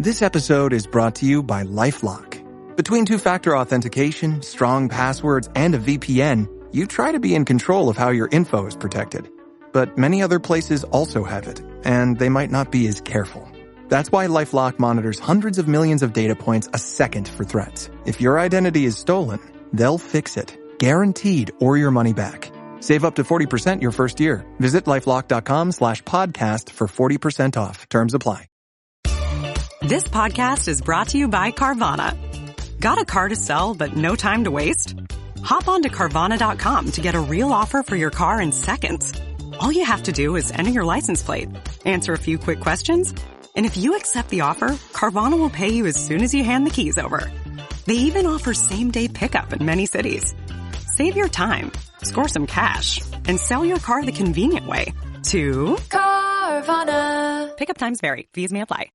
This episode is brought to you by LifeLock. Between two-factor authentication, strong passwords, and a VPN, you try to be in control of how your info is protected. But many other places also have it, and they might not be as careful. That's why LifeLock monitors hundreds of millions of data points a second for threats. If your identity is stolen, they'll fix it, guaranteed, or your money back. Save up to 40% your first year. Visit LifeLock.com/podcast for 40% off. Terms apply. This podcast is brought to you by Carvana. Got a car to sell but no time to waste? Hop on to Carvana.com to get a real offer for your car in seconds. All you have to do is enter your license plate, answer a few quick questions, and if you accept the offer, Carvana will pay you as soon as you hand the keys over. They even offer same-day pickup in many cities. Save your time, score some cash, and sell your car the convenient way to Carvana. Pickup times vary. Fees may apply.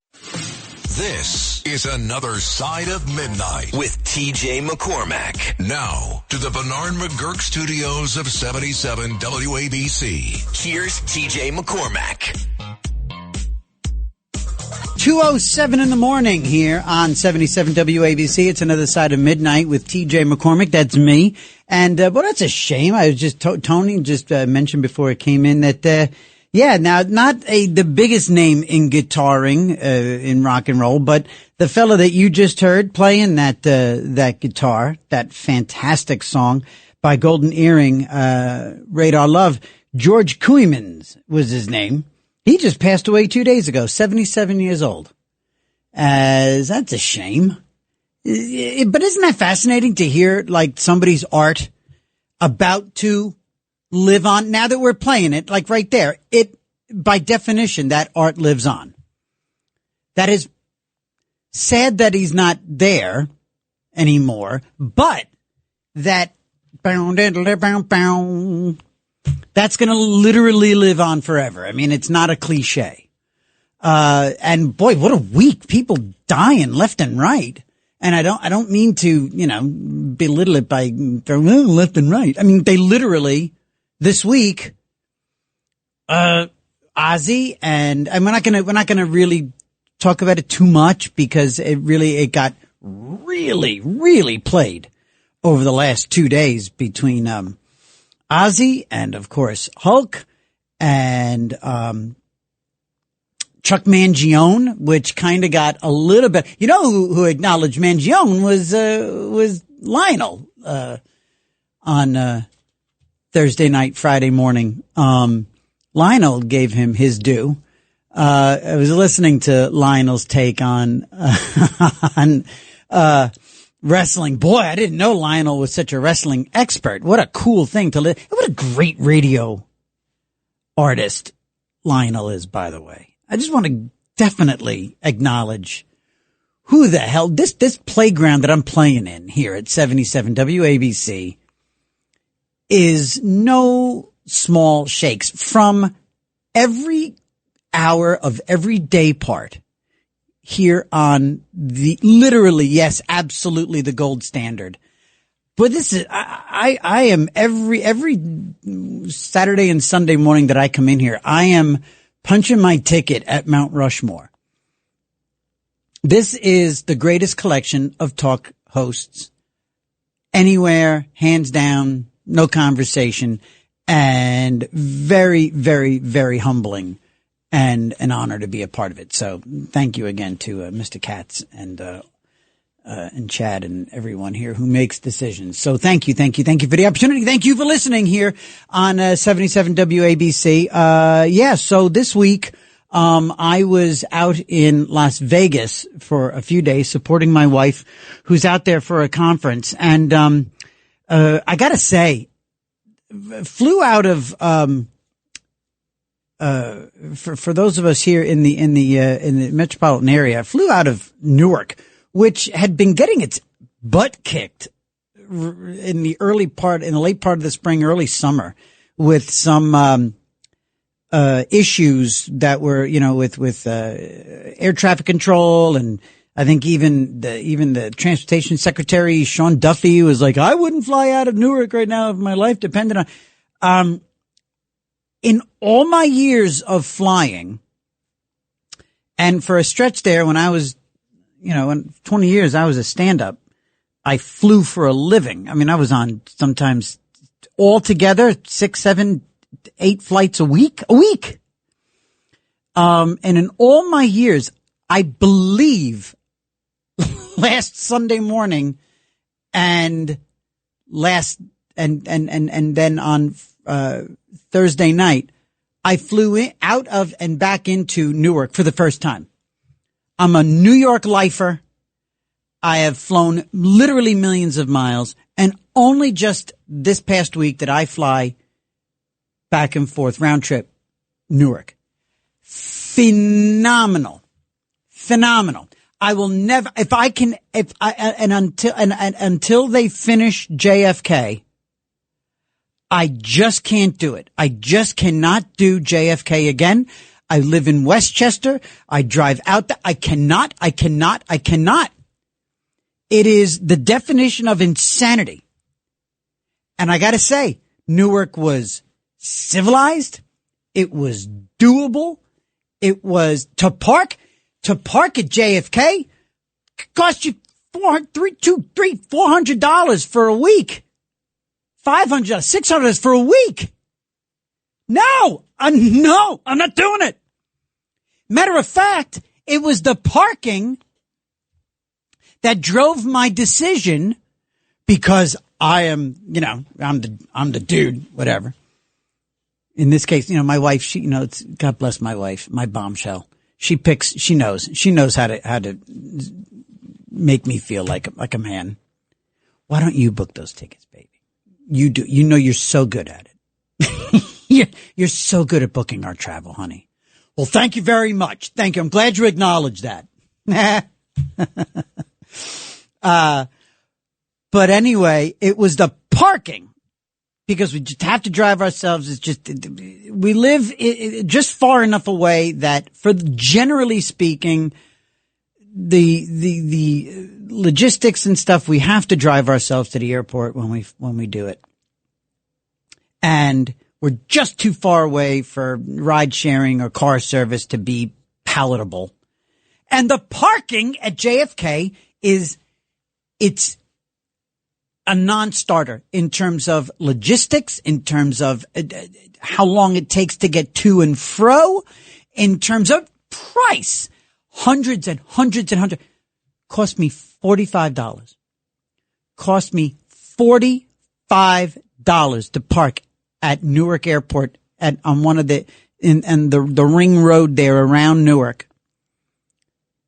This is Another Side of Midnight with TJ McCormack. Now to the Bernard McGurk studios of 77 WABC. Here's TJ McCormack. 2:07 in the morning here on 77 WABC. It's Another Side of Midnight with TJ McCormack. That's me. And, well, that's a shame. I was just, Tony just mentioned before it came in that, now not the biggest name in guitaring, in rock and roll, but the fella that you just heard playing that guitar, that fantastic song by Golden Earring, Radar Love, George Kooymans was his name. He just passed away 2 days ago, 77 years old. That's a shame. But isn't that fascinating to hear, like, somebody's art about to live on? Now that we're playing it, like right there, it, by definition, that art lives on. That is sad that he's not there anymore, but that that's going to literally live on forever. I mean, it's not a cliche. And boy, what a week. People dying left and right. And I don't mean to, belittle it by left and right. I mean, they literally this week, Ozzy and we're not going to really talk about it too much because it got really, really played over the last 2 days between, Ozzy and, of course, Hulk and Chuck Mangione, which kind of got a little bit. You know who acknowledged Mangione was Lionel on Thursday night, Friday morning. Lionel gave him his due. I was listening to Lionel's take on wrestling. Boy, I didn't know Lionel was such a wrestling expert. What a cool thing to live. What a great radio artist Lionel is, by the way. I just want to definitely acknowledge who the hell this playground that I'm playing in here at 77 WABC is no small shakes. From every hour of every day part here on the literally, yes, absolutely the gold standard. But this is, I am every Saturday and Sunday morning that I come in here, I am punching my ticket at Mount Rushmore. This is the greatest collection of talk hosts anywhere, hands down, no conversation, and very, very, very humbling. And an honor to be a part of it. So thank you again to Mr. Katz and Chad and everyone here who makes decisions. So thank you for the opportunity. Thank you for listening here on 77 WABC. So this week I was out in Las Vegas for a few days supporting my wife who's out there for a conference. And I got to say, flew out of for those of us here in the metropolitan area, flew out of Newark, which had been getting its butt kicked in the late part of the spring, early summer, with some issues that were, with air traffic control, and I think even the transportation secretary Sean Duffy was like, I wouldn't fly out of Newark right now if my life depended on. In all my years of flying, and for a stretch there when I was in 20 years I was a stand-up. I flew for a living. I mean, I was on sometimes altogether 6, 7, 8 flights a week. And in all my years, I believe last Sunday morning and then on Thursday night, I flew out of and back into Newark for the first time. I'm a New York lifer. I have flown literally millions of miles, and only just this past week did I fly back and forth, round trip, Newark. Phenomenal. I will never, until they finish JFK, I just can't do it. I just cannot do JFK again. I live in Westchester. I drive out there. I cannot. It is the definition of insanity. And I gotta say, Newark was civilized. It was doable. It was to park at JFK cost you $400 for a week. $500, $600 for a week. No, I'm not doing it. Matter of fact, it was the parking that drove my decision, because I am, I'm the dude, whatever. In this case, my wife, she, it's, God bless my wife, my bombshell. She knows how to make me feel like a man. Why don't you book those tickets, baby? You do. You're so good at it. You're so good at booking our travel, honey. Well, thank you very much. Thank you. I'm glad you acknowledged that. But anyway, it was the parking, because we just have to drive ourselves. It's just, we live just far enough away that, for generally speaking, the logistics and stuff, we have to drive ourselves to the airport when we do it. And we're just too far away for ride sharing or car service to be palatable. And the parking at JFK it's a non-starter in terms of logistics, in terms of how long it takes to get to and fro, in terms of price. Hundreds and hundreds. Cost me $45. Cost me $45 to park at Newark Airport on one of the ring road there around Newark.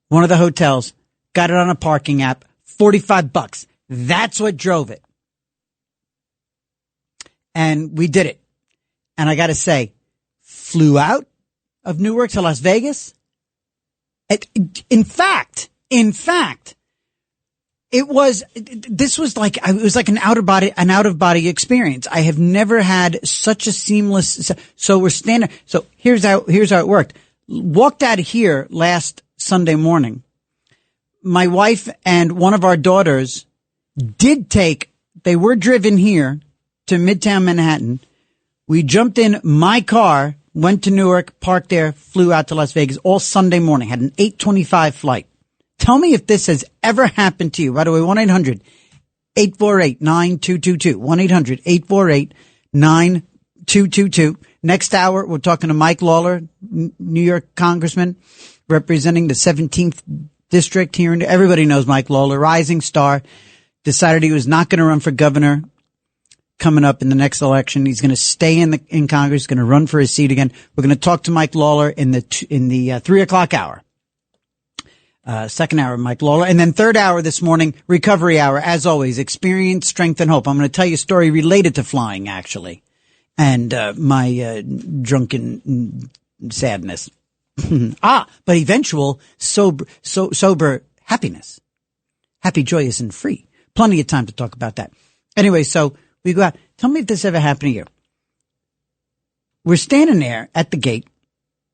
One of the hotels. Got it on a parking app. $45. That's what drove it. And we did it. And I got to say, flew out of Newark to Las Vegas. In fact, it was like an out of body experience. I have never had such a seamless. So we're standing. So here's how it worked. Walked out of here last Sunday morning. My wife and one of our daughters they were driven here to Midtown Manhattan. We jumped in my car, went to Newark, parked there, flew out to Las Vegas all Sunday morning, had an 8:25 flight. Tell me if this has ever happened to you. By the way, 1-800-848-9222. 1-800-848-9222. Next hour, we're talking to Mike Lawler, New York Congressman, representing the 17th District here. Everybody knows Mike Lawler, rising star, decided he was not going to run for governor coming up in the next election. He's going to stay in Congress, going to run for his seat again. We're going to talk to Mike Lawler in the 3:00 hour. Second hour, Mike Lawler. And then third hour this morning, recovery hour, as always, experience, strength, and hope. I'm going to tell you a story related to flying, actually, and my drunken sadness. But eventual sober happiness. Happy, joyous, and free. Plenty of time to talk about that. Anyway, so we go out. Tell me if this ever happened to you. We're standing there at the gate,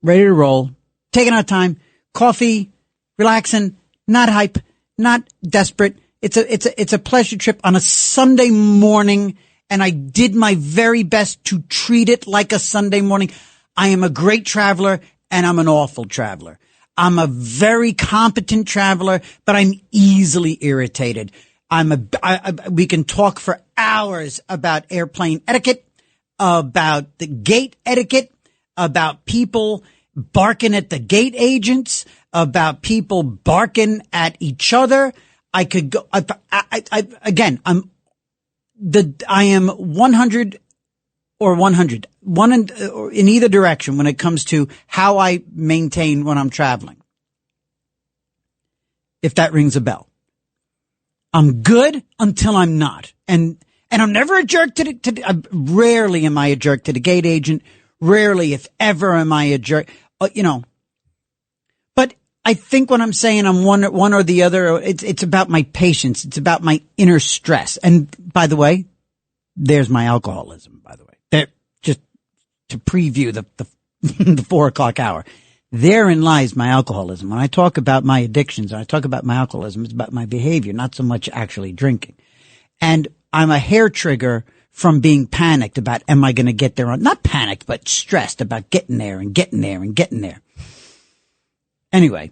ready to roll, taking our time, coffee, relaxing, not hype, not desperate. It's a pleasure trip on a Sunday morning, and I did my very best to treat it like a Sunday morning. I am a great traveler, and I'm an awful traveler. I'm a very competent traveler, but I'm easily irritated. We can talk for hours about airplane etiquette, about the gate etiquette, about people barking at the gate agents, about people barking at each other. I could go, again, I am 100 or 100, in either direction when it comes to how I maintain when I'm traveling. If that rings a bell. I'm good until I'm not. And I'm never a jerk rarely am I a jerk to the gate agent. Rarely, if ever, am I a jerk, But I think when I'm saying I'm one or the other, it's about my patience. It's about my inner stress. And by the way, there's my alcoholism, by the way. There, just to preview the 4:00 hour. Therein lies my alcoholism. When I talk about my addictions, when I talk about my alcoholism, it's about my behavior, not so much actually drinking. And I'm a hair trigger from being panicked about, am I going to get there? Not panicked, but stressed about getting there and getting there and getting there. Anyway,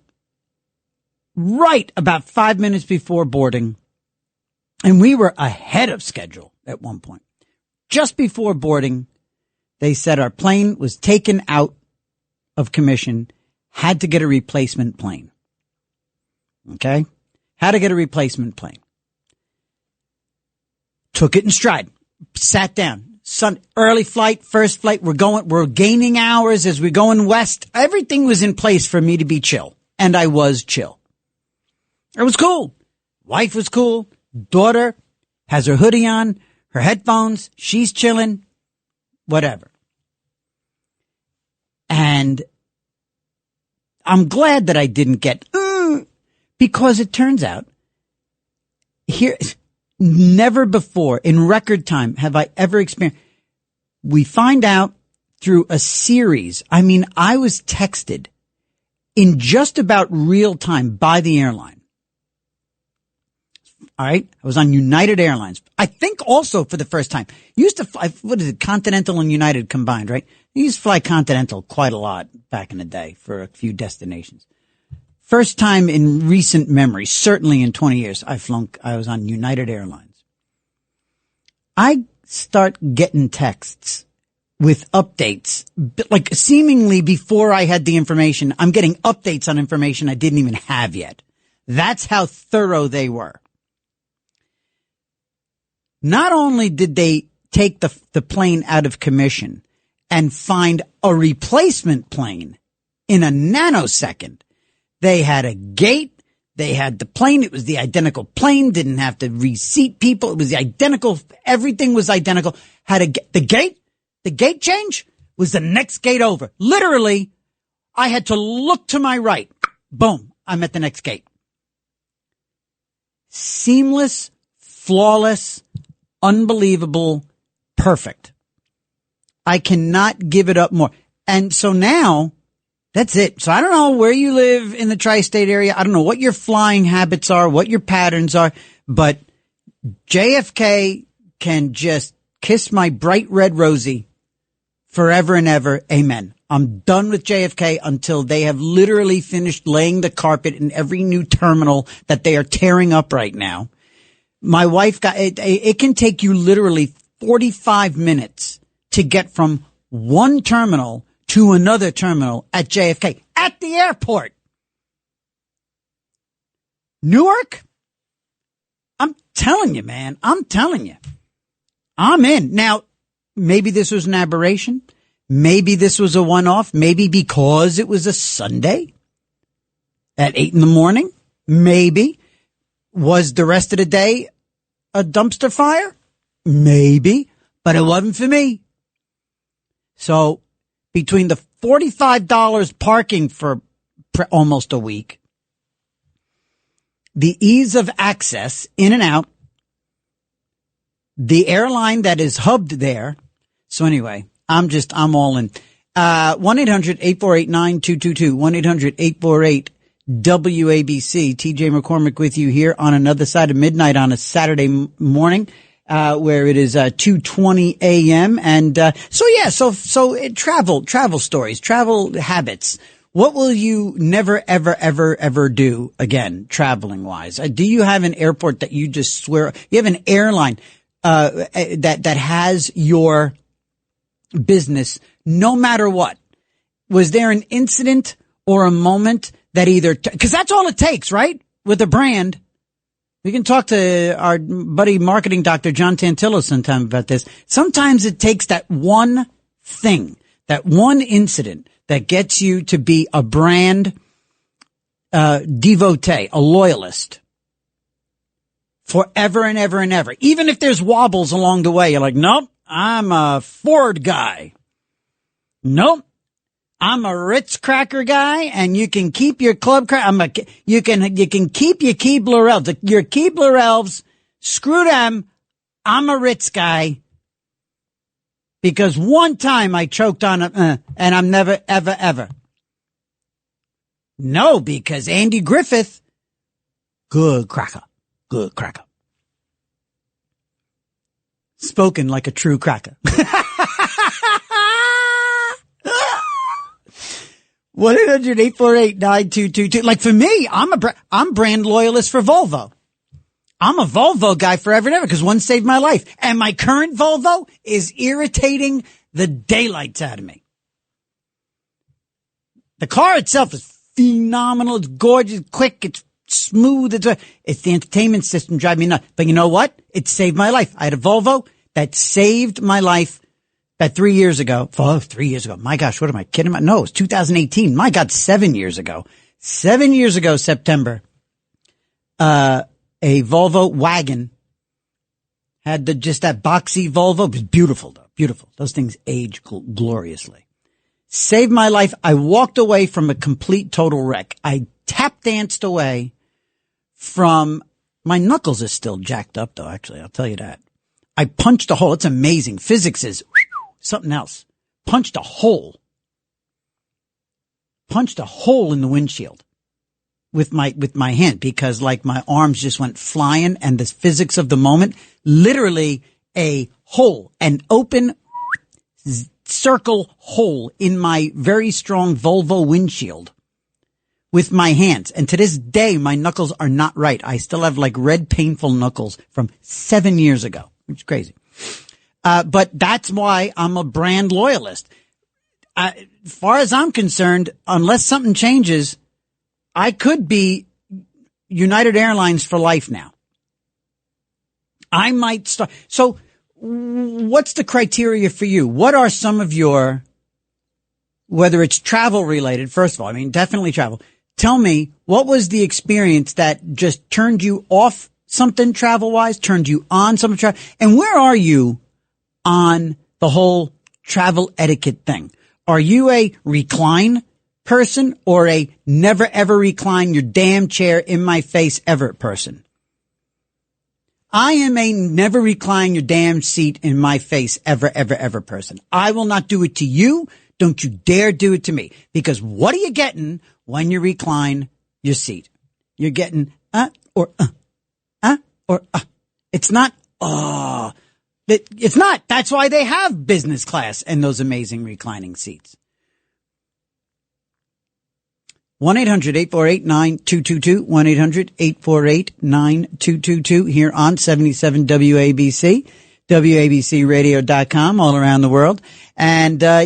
right about 5 minutes before boarding, and we were ahead of schedule at one point. Just before boarding, they said our plane was taken out of commission, had to get a replacement plane. Okay? Had to get a replacement plane. Took it in stride. Sat down. Early flight, first flight, we're gaining hours as we're going west. Everything was in place for me to be chill. And I was chill. It was cool. Wife was cool. Daughter has her hoodie on, her headphones. She's chilling. Whatever. And I'm glad that I didn't get, because it turns out here, never before in record time have I ever experienced. We find out through a series. I mean, I was texted in just about real time by the airline. All right. I was on United Airlines. I think also for the first time. Used to fly, what is it? Continental and United combined, right? I used to fly Continental quite a lot back in the day for a few destinations. First time in recent memory, certainly in 20 years, I was on United Airlines. I start getting texts with updates, like seemingly before I had the information. I'm getting updates on information I didn't even have yet. That's how thorough they were. Not only did they take the plane out of commission and find a replacement plane in a nanosecond, they had a gate, they had the plane, it was the identical plane, didn't have to reseat people, it was the identical, everything was identical. The gate change was the next gate over. Literally, I had to look to my right. Boom, I'm at the next gate. Seamless, flawless, unbelievable, perfect. I cannot give it up more. And so now, that's it. So I don't know where you live in the tri-state area. I don't know what your flying habits are, what your patterns are, but JFK can just kiss my bright red rosy forever and ever. Amen. I'm done with JFK until they have literally finished laying the carpet in every new terminal that they are tearing up right now. My wife it can take you literally 45 minutes to get from one terminal to another terminal at JFK, at the airport. Newark? I'm telling you, man. I'm telling you. I'm in. Now, maybe this was an aberration. Maybe this was a one-off. Maybe because it was a Sunday at 8 a.m. Maybe. Was the rest of the day a dumpster fire? Maybe. But it wasn't for me. So, between the $45 parking for almost a week, the ease of access in and out, the airline that is hubbed there. So anyway, I'm all in. 1-800-848-9222, 1-800-848-WABC. TJ McCormick with you here on Another Side of Midnight on a Saturday morning. Where it is 2:20 a.m. and so travel stories, travel habits. What will you never, ever, ever, ever do again, traveling wise? Do you have an airport that you just swear, you have an airline, that has your business no matter what? Was there an incident or a moment that either, cause that's all it takes, right? With a brand. We can talk to our buddy marketing doctor, John Tantillo, sometime about this. Sometimes it takes that one thing, that one incident that gets you to be a brand, devotee, a loyalist forever and ever and ever. Even if there's wobbles along the way, you're like, nope, I'm a Ford guy. Nope. I'm a Ritz cracker guy, and you can keep your club cracker. You can keep your Keebler elves. Your Keebler elves, screw them. I'm a Ritz guy. Because one time I choked on and I'm never, ever, ever. No, because Andy Griffith, good cracker. Good cracker. Spoken like a true cracker. 1-800-848-9222. Like for me, I'm brand loyalist for Volvo. I'm a Volvo guy forever and ever because one saved my life. And my current Volvo is irritating the daylights out of me. The car itself is phenomenal. It's gorgeous, quick, it's smooth. It's the entertainment system driving me nuts. But you know what? It saved my life. I had a Volvo that saved my life. That 3 years ago, 3 years ago. My gosh, what am I kidding about? No, it's 2018. My God, 7 years ago. 7 years ago, September, a Volvo wagon had just that boxy Volvo. It was beautiful though. Beautiful. Those things age gloriously. Saved my life. I walked away from a complete total wreck. I tap danced away from, my knuckles are still jacked up though, actually. I'll tell you that. I punched a hole. It's amazing. Physics is something else. Punched a hole in the windshield with my hand because like my arms just went flying and the physics of the moment, literally a hole, an open circle hole in my very strong Volvo windshield with my hands. And to this day, my knuckles are not right. I still have like red painful knuckles from 7 years ago, which is crazy. But that's why I'm a brand loyalist. As far as I'm concerned, unless something changes, I could be United Airlines for life now. I might start. So what's the criteria for you? What are some of your, whether it's travel related, first of all, I mean, definitely travel. Tell me, what was the experience that just turned you off something travel wise, turned you on something travel? And where are you on the whole travel etiquette thing? Are you a recline person or a never ever recline your damn chair in my face ever person? I am a never recline your damn seat in my face ever, ever, ever person. I will not do it to you. Don't you dare do it to me. Because what are you getting when you recline your seat? You're getting It's not It's not. That's why they have business class and those amazing reclining seats. 1-800-848-9222. 1-800-848-9222 here on 77 WABC, WABCradio.com all around the world. And, I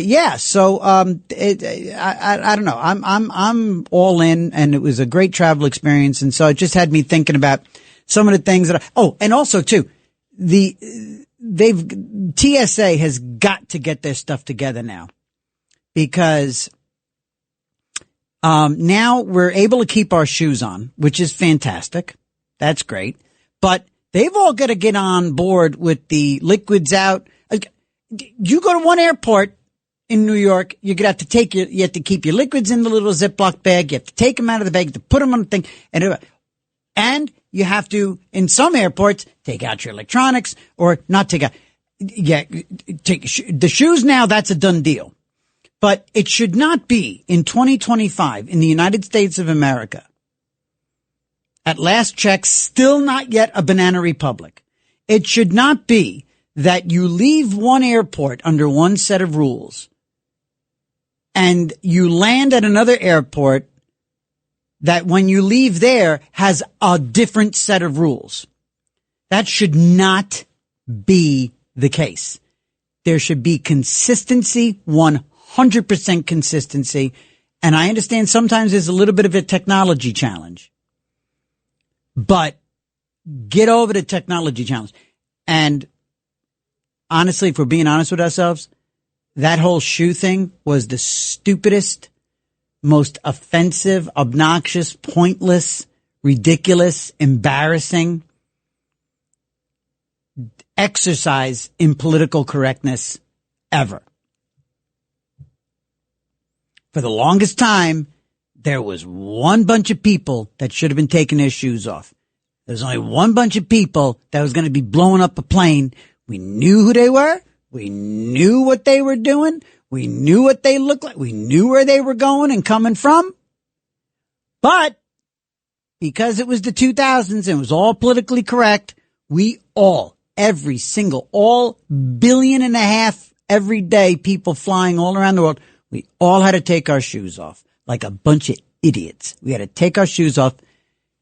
don't know. I'm all in, and it was a great travel experience. And so it just had me thinking about some of the things that and also too, TSA has got to get their stuff together now because now we're able to keep our shoes on, which is fantastic. That's great. But they've all got to get on board with the liquids out. You go to one airport in New York, you're going to have to you have to keep your liquids in the little Ziploc bag. You have to take them out of the bag, to put them on the thing, and you have to, in some airports, take out your electronics or not take out. Yeah, take the shoes now. That's a done deal. But it should not be in 2025 in the United States of America. At last check, still not yet a banana republic. It should not be that you leave one airport under one set of rules and you land at another airport that when you leave there has a different set of rules. That should not be the case. There should be consistency, 100% consistency. And I understand sometimes there's a little bit of a technology challenge, but get over the technology challenge. And honestly, if we're being honest with ourselves, that whole shoe thing was the stupidest, most offensive, obnoxious, pointless, ridiculous, embarrassing exercise in political correctness ever. For the longest time, there was one bunch of people that should have been taking their shoes off. There's only one bunch of people that was going to be blowing up a plane. We knew who they were. We knew what they were doing. We knew what they looked like. We knew where they were going and coming from. But because it was the 2000s and it was all politically correct, we all, every single, all 1.5 billion every day people flying all around the world, we all had to take our shoes off like a bunch of idiots. We had to take our shoes off,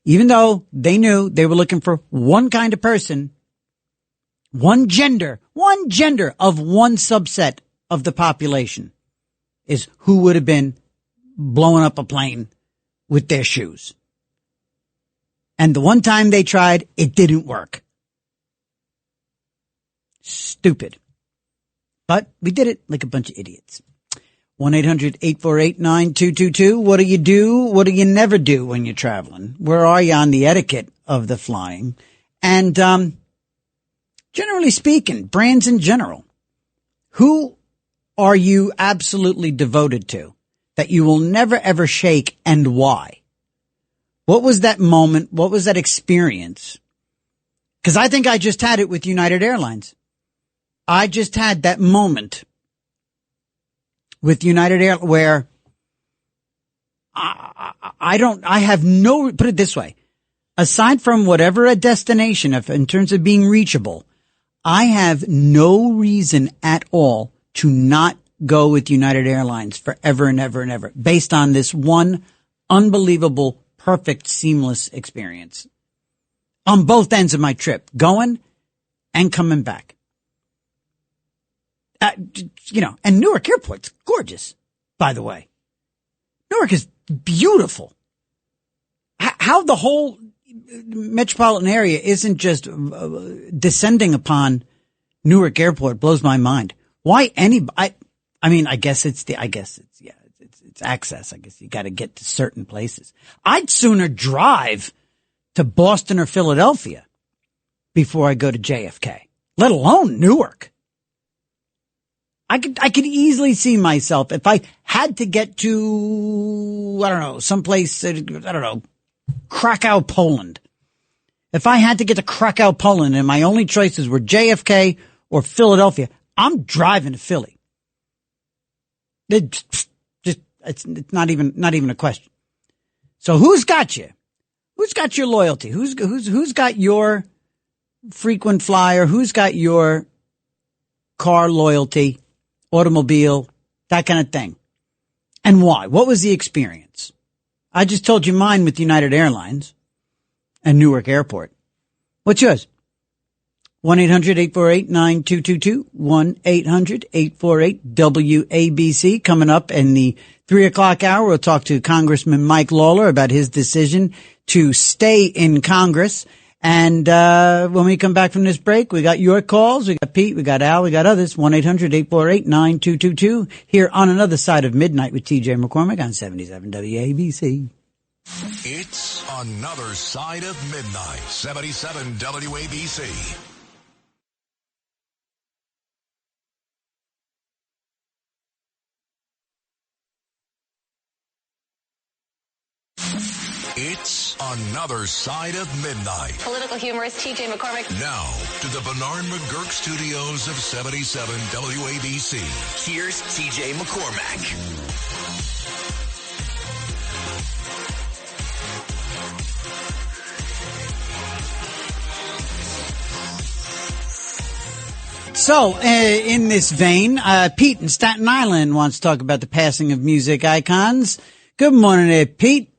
even though they knew they were looking for one kind of person, one gender of one subset of the population is who would have been blowing up a plane with their shoes. And the one time they tried, it didn't work. Stupid. But we did it like a bunch of idiots. 1-800-848-9222. What do you do? What do you never do when you're traveling? Where are you on the etiquette of the flying? And generally speaking, brands in general, who are you absolutely devoted to that you will never ever shake, and why? What was that moment? What was that experience? Because I think I just had it with United Airlines. I just had that moment with United Airlines where I have no, put it this way, aside from whatever a destination, if in terms of being reachable, I have no reason at all to not go with United Airlines forever and ever and ever, based on this one unbelievable, perfect, seamless experience on both ends of my trip, going and coming back. And Newark Airport's gorgeous, by the way. Newark is beautiful. How the whole metropolitan area isn't just descending upon Newark Airport blows my mind. Why I guess it's access. I guess you got to get to certain places. I'd sooner drive to Boston or Philadelphia before I go to JFK, let alone Newark. I could easily see myself if I had to get to, someplace, Krakow, Poland. If I had to get to Krakow, Poland, and my only choices were JFK or Philadelphia, I'm driving to Philly. It's not even a question. So who's got you? Who's got your loyalty? Who's got your frequent flyer? Who's got your car loyalty? Automobile, that kind of thing. And why? What was the experience? I just told you mine with United Airlines and Newark Airport. What's yours? 1-800-848-9222. 1-800-848-WABC. Coming up in the 3 o'clock hour, we'll talk to Congressman Mike Lawler about his decision to stay in Congress. And when we come back from this break, we got your calls. We got Pete, we got Al, we got others. 1-800-848-9222 here on Another Side of Midnight with TJ McCormick on 77 WABC. It's Another Side of Midnight, 77 WABC. It's Another Side of Midnight. Political humorist TJ McCormick. Now to the Bernard McGurk studios of 77 WABC. Here's TJ McCormick. So, in this vein, Pete in Staten Island wants to talk about the passing of music icons. Good morning there, Pete.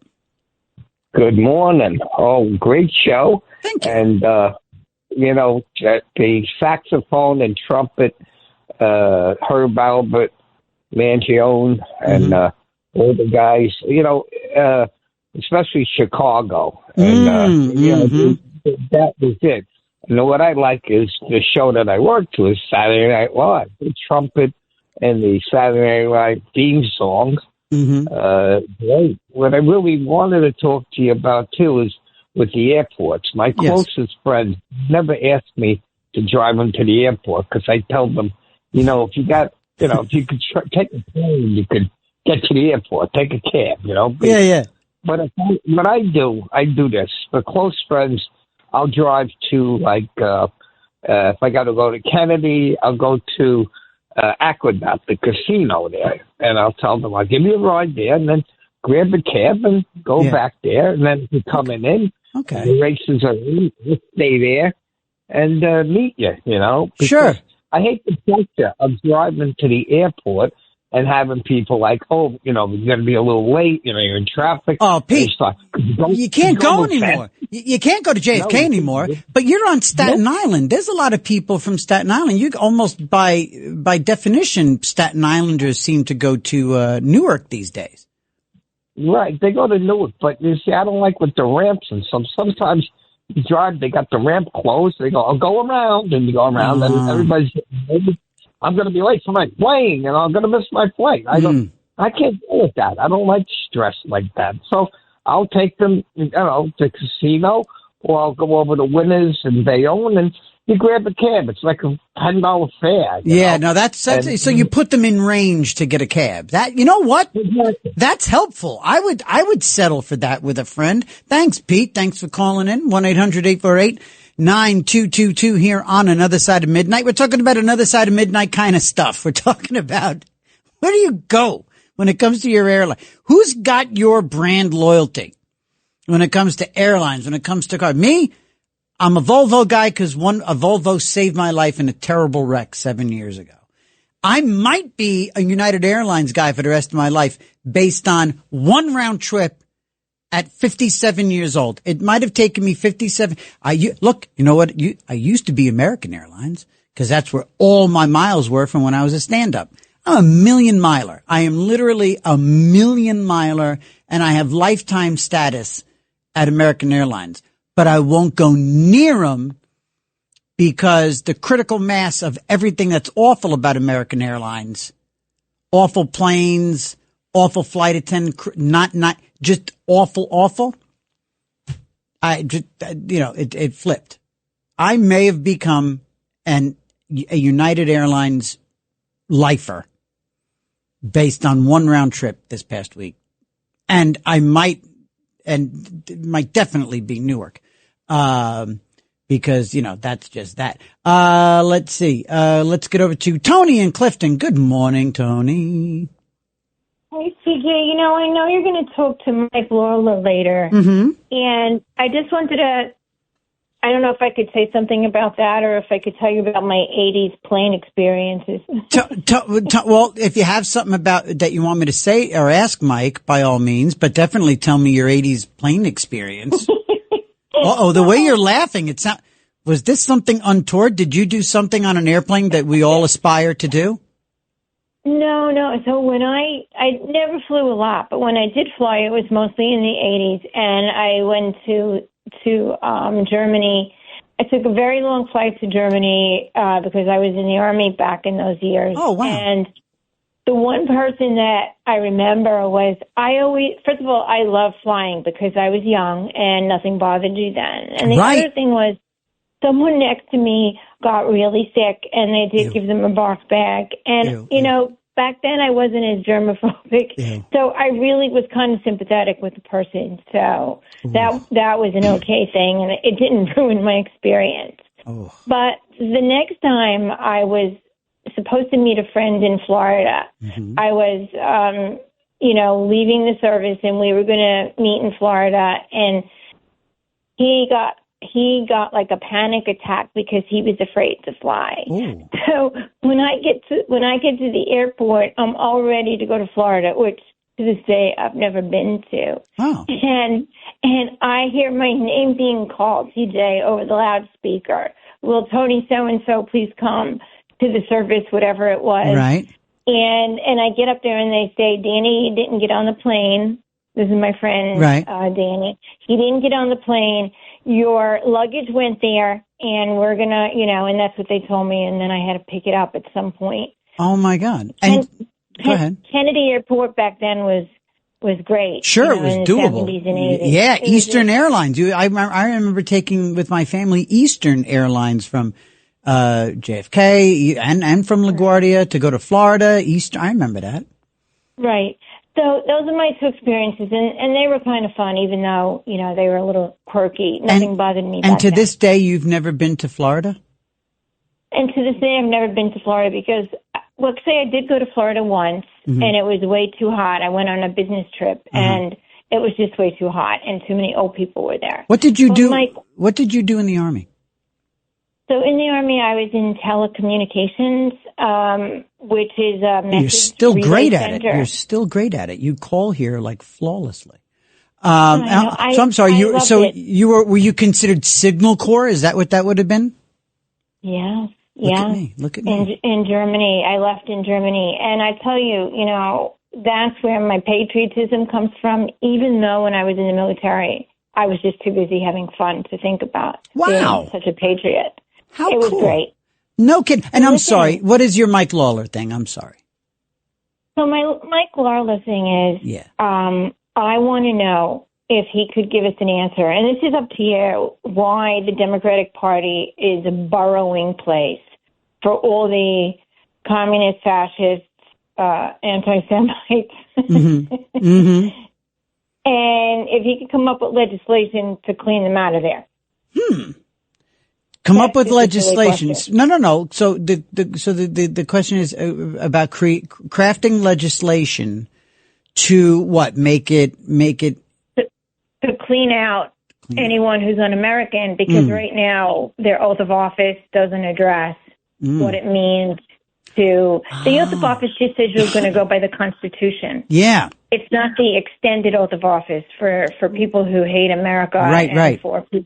Good morning. Oh, great show. Thank you. And, the saxophone and trumpet, Herb Albert, Mangione, and all the guys, especially Chicago. And, that was it. And what I like is the show that I work to is Saturday Night Live. The trumpet and the Saturday Night Live theme song. Great. What I really wanted to talk to you about, too, is with the airports. My closest friends never asked me to drive them to the airport because I tell them, if you got, if you could take a plane, you could get to the airport, take a cab, Yeah. But what I do this. For close friends, I'll drive to, if I got to go to Kennedy, I'll go to Aqueduct, the casino there, and I'll tell them I'll give you a ride there, and then grab a cab and go back there, and then if you're coming in, the races are in, we'll stay there and meet you, Sure. I hate the pressure of driving to the airport and having people like, you're going to be a little late, you're in traffic. Oh, Pete, you can't go anymore. You can't go to JFK anymore, but you're on Staten Island. There's a lot of people from Staten Island. You almost, by definition, Staten Islanders seem to go to Newark these days. Right, they go to Newark, but you see, I don't like with the ramps and sometimes you drive, they got the ramp closed, they go, I'll go around, and you go around, and everybody's, I'm going to be late for my plane, and I'm going to miss my flight. I can't deal with that. I don't like stress like that. So I'll take them, to the casino, or I'll go over to Winners and Bayonne, and you grab a cab. It's like a $10 fare. That's so you put them in range to get a cab. That, you know what? That's helpful. I would settle for that with a friend. Thanks, Pete. Thanks for calling in. 1-800-848-9222 here on Another Side of Midnight. We're talking about Another Side of Midnight kind of stuff. We're talking about where do you go when it comes to your airline? Who's got your brand loyalty when it comes to airlines, when it comes to cars? Me? I'm a Volvo guy because a Volvo saved my life in a terrible wreck 7 years ago. I might be a United Airlines guy for the rest of my life based on one round trip at 57 years old. It might have taken me 57. Look, you know what? I used to be American Airlines because that's where all my miles were from when I was a stand-up. I'm a million miler. I am literally a million miler, and I have lifetime status at American Airlines. But I won't go near them because the critical mass of everything that's awful about American Airlines, awful planes, awful flight attendant, not just awful. It flipped. I may have become a United Airlines lifer based on one round trip this past week. And I might definitely be Newark. Because, that's just that. Let's see. Let's get over to Tony in Clifton. Good morning, Tony. Hey, CJ, I know you're going to talk to Mike Lawler later. And I just wanted to, I don't know if I could say something about that or if I could tell you about my 80s plane experiences. Well, if you have something about that you want me to say or ask Mike, by all means, but definitely tell me your 80s plane experience. The way you're laughing, was this something untoward? Did you do something on an airplane that we all aspire to do? No. So when I never flew a lot, but when I did fly, it was mostly in the 80s, and I went to Germany. I took a very long flight to Germany because I was in the Army back in those years. Oh, wow. And the one person that I remember was, first of all, I love flying because I was young and nothing bothered you then. And the other thing was, someone next to me got really sick and they did give them a box bag. And, back then I wasn't as germophobic. So I really was kind of sympathetic with the person. So that was an okay thing, and it didn't ruin my experience. But the next time I was supposed to meet a friend in Florida, I was, leaving the service, and we were going to meet in Florida, and he got he got like a panic attack because he was afraid to fly. Ooh. So when I get to the airport, I'm all ready to go to Florida, which to this day I've never been to. Oh. And I hear my name being called, TJ, over the loudspeaker. Will Tony so-and-so please come to the service, whatever it was. Right. And I get up there and they say, Danny, you didn't get on the plane. This is my friend, right. Danny. He didn't get on the plane. Your luggage went there, and we're going to, and that's what they told me, and then I had to pick it up at some point. Oh, my God. And go ahead. Kennedy Airport back then was great. Sure, it was doable. In the 70s and 80s. Yeah, Eastern Airlines. I remember taking with my family Eastern Airlines from JFK and from LaGuardia to go to Florida. I remember that. Right. So those are my two experiences, and they were kind of fun, even though, they were a little quirky. Nothing bothered me. And to this day, you've never been to Florida? And to this day, I've never been to Florida because, let's say I did go to Florida once, and it was way too hot. I went on a business trip, and it was just way too hot, and too many old people were there. What did you do? What did you do in the Army? So in the Army, I was in telecommunications, which is a message You're still great at it. center. You're still great at it. You call here like flawlessly. So I'm sorry. Were you considered Signal Corps? Is that what that would have been? Yeah. Look at me. In Germany, I left in Germany, and I tell you, that's where my patriotism comes from. Even though when I was in the military, I was just too busy having fun to think about being such a patriot. How it was cool. great. No kidding. And I'm sorry. What is your Mike Lawler thing? I'm sorry. So my Mike Lawler thing is, I want to know if he could give us an answer, and this is up to you, why the Democratic Party is a burrowing place for all the communist, fascists, anti-Semites. And if he could come up with legislation to clean them out of there. Come up with legislation. No. So the question is about crafting legislation to what? Make it to clean out anyone who's un-American, because right now their oath of office doesn't address what it means to. The oath of office just says you're going to go by the Constitution. Yeah. It's not the extended oath of office for people who hate America. Right. For people.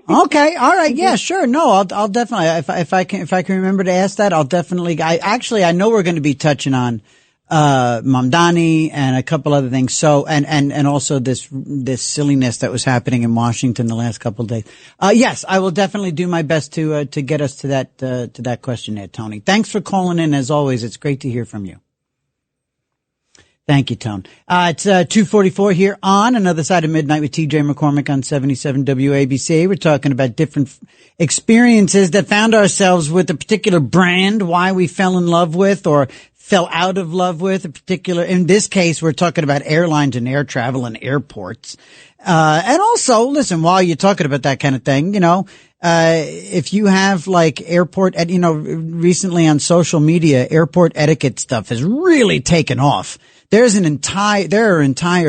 Okay. All right. Yeah, sure. No, I'll definitely, if I can remember to ask that, I'll definitely, I know we're going to be touching on, Mamdani and a couple other things. So, and also this silliness that was happening in Washington the last couple of days. Yes, I will definitely do my best to get us to that question there, Tony. Thanks for calling in as always. It's great to hear from you. Thank you, Tone. It's 2:44 here on Another Side of Midnight with TJ McCormick on 77 WABC. We're talking about different experiences that found ourselves with a particular brand, why we fell in love with or fell out of love with a particular. In this case, we're talking about airlines and air travel and airports. And also, listen, while you're talking about that kind of thing, if you have like airport, recently on social media, airport etiquette stuff has really taken off. There are entire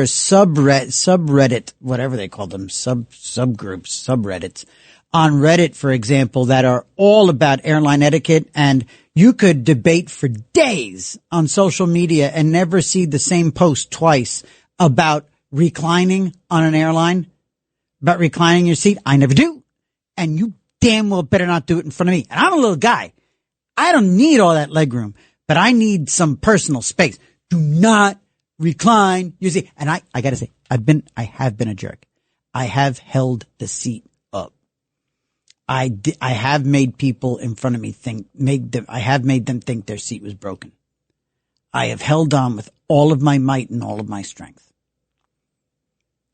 subreddit, whatever they call them, subgroups, subreddits on Reddit, for example, that are all about airline etiquette, and you could debate for days on social media and never see the same post twice about reclining on an airline, about reclining your seat. I never do. And you damn well better not do it in front of me. And I'm a little guy. I don't need all that legroom, but I need some personal space. Do not recline your seat. And I gotta say, I have been a jerk. I have held the seat up. I have made people in front of me I have made them think their seat was broken. I have held on with all of my might and all of my strength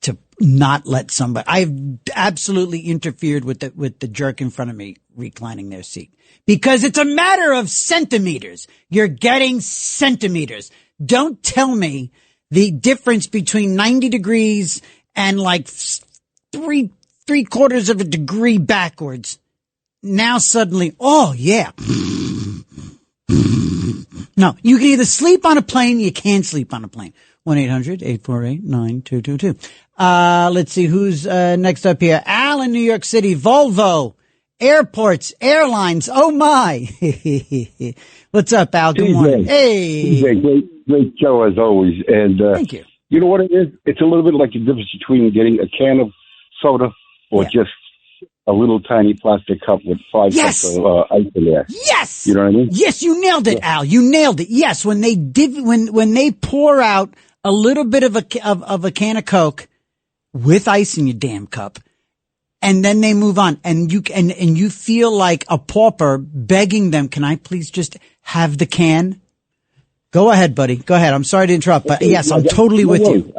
to not let somebody. I've absolutely interfered with the jerk in front of me reclining their seat, because it's a matter of centimeters. You're getting centimeters. Don't tell me the difference between 90 degrees and like three quarters of a degree backwards. Now suddenly, oh yeah. No, you can either sleep on a plane, you can't sleep on a plane. 1-800-848-9222. Let's see who's next up here. Alan in New York City. Volvo, airports, airlines. Oh my. What's up, Al? Good morning. Hey. Great show as always. And thank you. You know what it is? It's a little bit like the difference between getting a can of soda or just a little tiny plastic cup with 5 cups of ice in there. Yes. You know what I mean? Yes, you nailed it, Al. You nailed it. Yes, when they pour out a little bit of a can of Coke with ice in your damn cup, and then they move on, and you feel like a pauper begging them, "Can I please just have the can?" Go ahead, buddy. Go ahead. I'm sorry to interrupt, but yes, I'm totally with you.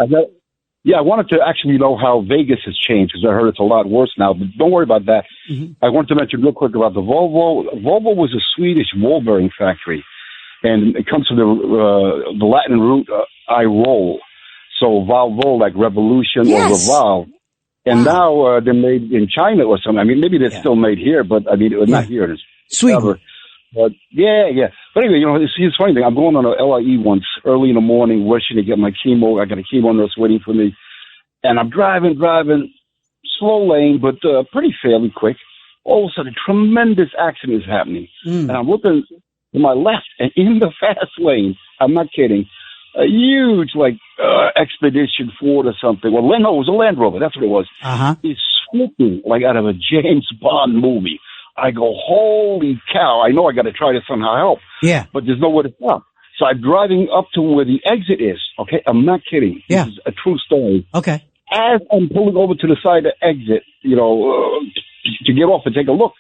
I wanted to actually know how Vegas has changed because I heard it's a lot worse now, but don't worry about that. Mm-hmm. I wanted to mention real quick about the Volvo. Volvo was a Swedish wool bearing factory, and it comes from the Latin root I roll. So Volvo, like revolution or revolve. And now they're made in China or something. I mean, maybe they're still made here, but I mean, not here. It's Sweden. But But anyway, it's a funny thing. I'm going on an LIE once early in the morning, rushing to get my chemo. I got a chemo nurse waiting for me. And I'm driving, slow lane, but pretty fairly quick. All of a sudden, a tremendous accident is happening. And I'm looking to my left, and in the fast lane, I'm not kidding, a huge, Expedition Ford or something. Well, no, it was a Land Rover. That's what it was. It's swooping like out of a James Bond movie. I go, holy cow, I know I got to try to somehow help. Yeah. But there's nowhere to stop. So I'm driving up to where the exit is, okay? I'm not kidding. Yeah. This is a true story. Okay. As I'm pulling over to the side of the exit, to get off and take a look,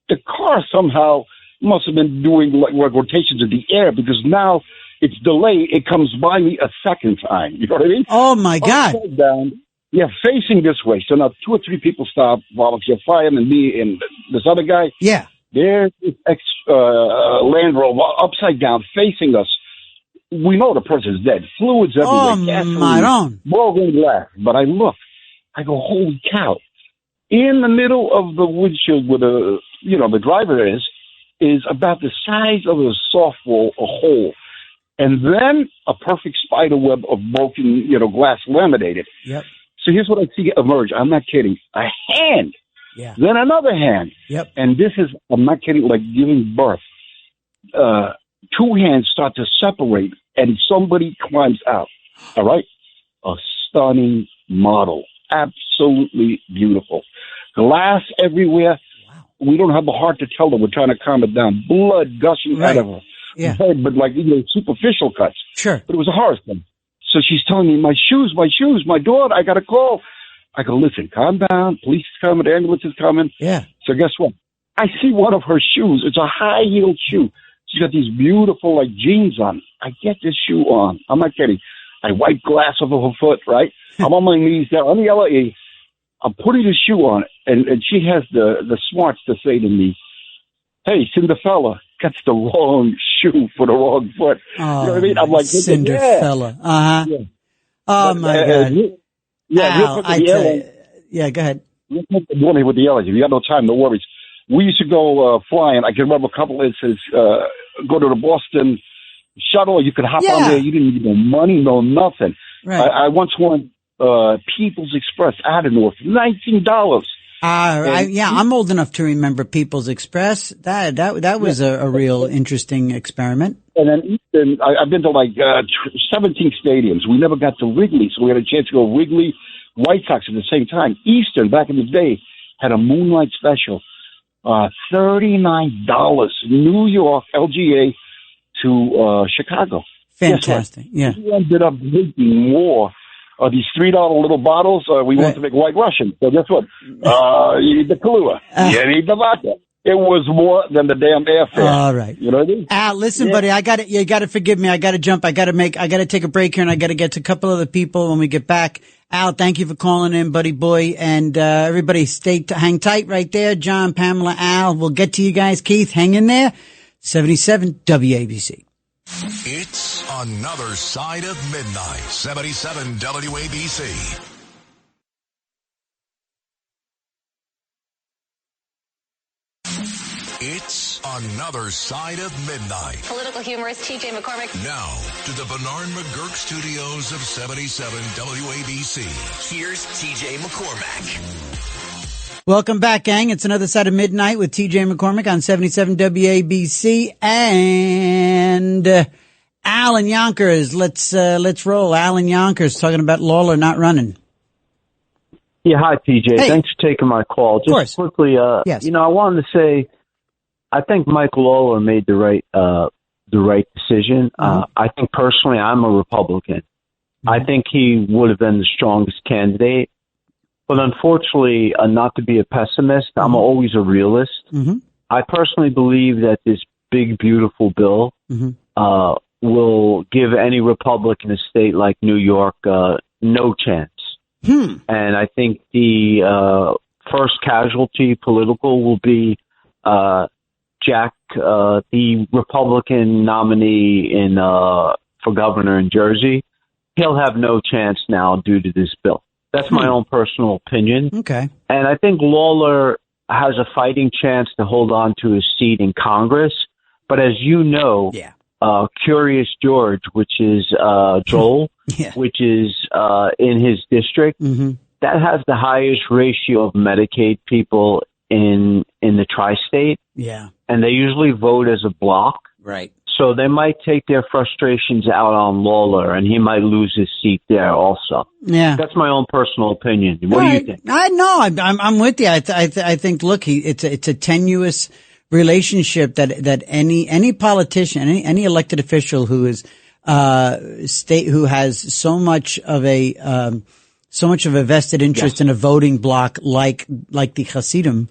the car somehow must have been doing rotations in the air because now it's delayed. It comes by me a second time. You know what I mean? Oh, my God. Upside down. Yeah, facing this way. So now 2 or 3 people stop, volunteer fireman, me, and this other guy. Yeah. There's this Land Rover upside down facing us. We know the person's dead. Fluids everywhere. Oh, my own. Broken glass. But I look. I go, holy cow. In the middle of the windshield where the driver is about the size of a softball, a hole. And then a perfect spider web of broken, glass laminated. Yep. So here's what I see emerge. I'm not kidding. A hand. Yeah. Then another hand. Yep. And this is, I'm not kidding, like giving birth. 2 hands start to separate and somebody climbs out. All right? A stunning model. Absolutely beautiful. Glass everywhere. Wow. We don't have the heart to tell them. We're trying to calm it down. Blood gushing out of her. Yeah. Head, but superficial cuts. Sure. But it was a horror thing. So she's telling me, my shoes, my daughter, I got a call. I go, listen, calm down. Police is coming. The ambulance is coming. Yeah. So guess what? I see one of her shoes. It's a high-heeled shoe. She's got these beautiful, jeans on. I get this shoe on. I'm not kidding. I wipe glass off of her foot, right? I'm on my knees there on the LAE. I'm putting the shoe on, and she has the smarts to say to me, hey, Cinderfella, that's the wrong shoe for the wrong foot. Oh, you know what I mean? I'm like, Cinderfella. Uh-huh. Yeah. Oh, my God. Go ahead. Morning with the Ellis. If you got no time, no worries. We used to go flying. I can remember a couple of instances. Go to the Boston shuttle. You could hop on there. You didn't need no money, no nothing. Right. I once won People's Express out of Newark, $19. I'm old enough to remember People's Express. That was a real interesting experiment. And then I've been to 17 stadiums. We never got to Wrigley, so we had a chance to go Wrigley, White Sox at the same time. Eastern, back in the day, had a moonlight special. $39, New York, LGA to Chicago. Fantastic. Yeah. We ended up drinking more of these $3 little bottles. We want to make White Russian. So guess what? You need the Kahlua. You need the vodka. It was more than the damn airfare. All right. You know what I mean? Al, listen, buddy, you got to forgive me. I got to jump. I got to take a break here, and I got to get to a couple other people when we get back. Al, thank you for calling in, buddy boy. And, everybody hang tight right there. John, Pamela, Al, we'll get to you guys. Keith, hang in there. 77 WABC. It's another side of midnight. 77 WABC. It's another side of midnight. Political humorist T.J. McCormick. Now to the Bernard McGurk studios of 77 WABC. Here's T.J. McCormick. Welcome back, gang. It's another side of midnight with TJ McCormick on 77 WABC and Alan Yonkers. Let's roll. Alan Yonkers talking about Lawler not running. Yeah, hi TJ. Hey. Thanks for taking my call. Just quickly, yes. I wanted to say, I think Mike Lawler made the right decision. Mm-hmm. I think personally, I'm a Republican. Mm-hmm. I think he would have been the strongest candidate. But unfortunately, not to be a pessimist, I'm always a realist. Mm-hmm. I personally believe that this big, beautiful bill will give any Republican in a state like New York no chance. And I think the first casualty political will be Jack, the Republican nominee for governor in Jersey. He'll have no chance now due to this bill. That's my own personal opinion. Okay. And I think Lawler has a fighting chance to hold on to his seat in Congress. But as you know, Curious George, which is Joel, which is in his district, that has the highest ratio of Medicaid people in the tri-state. Yeah. And they usually vote as a block. Right. So they might take their frustrations out on Lawler, and he might lose his seat there also. Yeah, that's my own personal opinion. What do you think? I'm with you. I think. Look, it's a tenuous relationship that any politician, any elected official who is who has so much of a vested interest in a voting block like the Hasidim.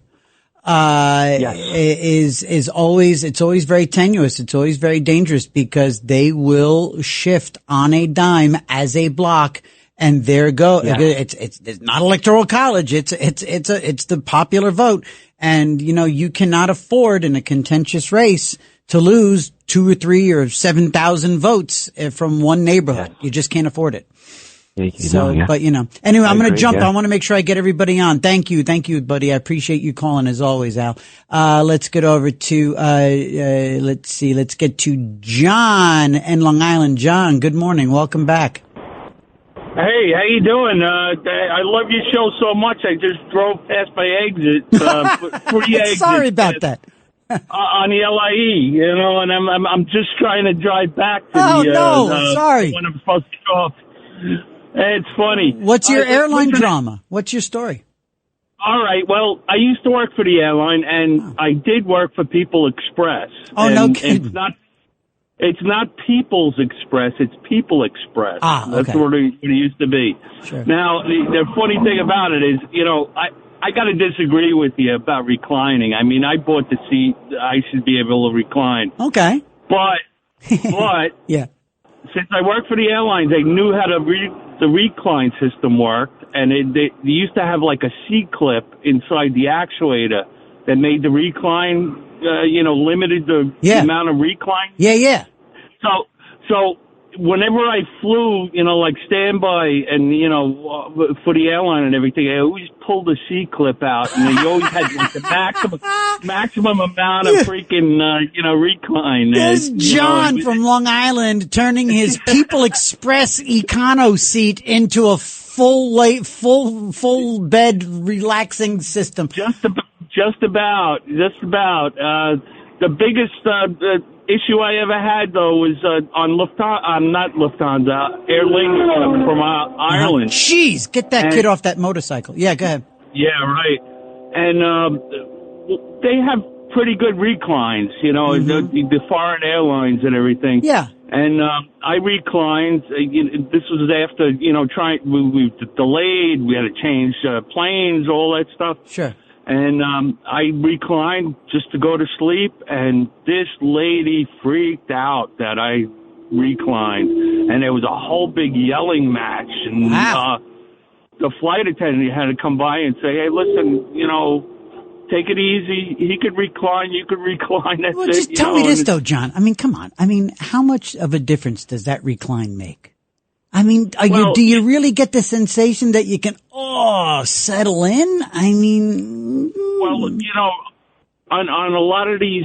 Is always very tenuous. It's always very dangerous because they will shift on a dime as a block, and there go. Yeah. It's not electoral college. It's the popular vote, and you cannot afford in a contentious race to lose 2 or 3 or 7,000 votes from one neighborhood. You just can't afford it. But anyway, I'm going to jump. I want to make sure I get everybody on. Thank you, buddy. I appreciate you calling as always, Al. Let's get over to, let's get to John in Long Island. John, good morning. Welcome back. Hey, how you doing? I love your show so much. I just drove past my exit, free exit. Sorry about that. On the LIE, and I'm just trying to drive back to sorry. when I'm supposed to go up. It's funny. What's your airline drama? What's your story? All right. Well, I used to work for the airline, and I did work for People Express. Oh, and no kidding. It's not People's Express. It's People Express. Okay. That's what it used to be. Sure. Now, the funny thing about it is, I got to disagree with you about reclining. I mean, I bought the seat. I should be able to recline. Okay. But yeah. Since I worked for the airlines, they knew how the recline system worked, and they used to have like a C-clip inside the actuator that made the recline, limited the amount of recline. Yeah. So whenever I flew, like standby and, for the airline and everything, I always pulled the C-clip out, and you always had like the maximum amount of freaking, recline. There's John from Long Island turning his People Express Econo seat into a full bed relaxing system. Just about. The biggest, issue I ever had, though, was on not Lufthansa, Aer Lingus from Ireland. Jeez, get that kid off that motorcycle. Yeah, go ahead. Yeah, right. And they have pretty good reclines, the foreign airlines and everything. Yeah. And I reclined. This was after, we delayed. We had to change planes, all that stuff. Sure. And I reclined just to go to sleep, and this lady freaked out that I reclined, and there was a whole big yelling match, and the flight attendant had to come by and say, "Hey, listen, take it easy. He could recline, you could recline." That's it. Just tell me this though, John. I mean, come on. I mean, how much of a difference does that recline make? I mean, do you really get the sensation that you can, settle in? I mean, well, on a lot of these,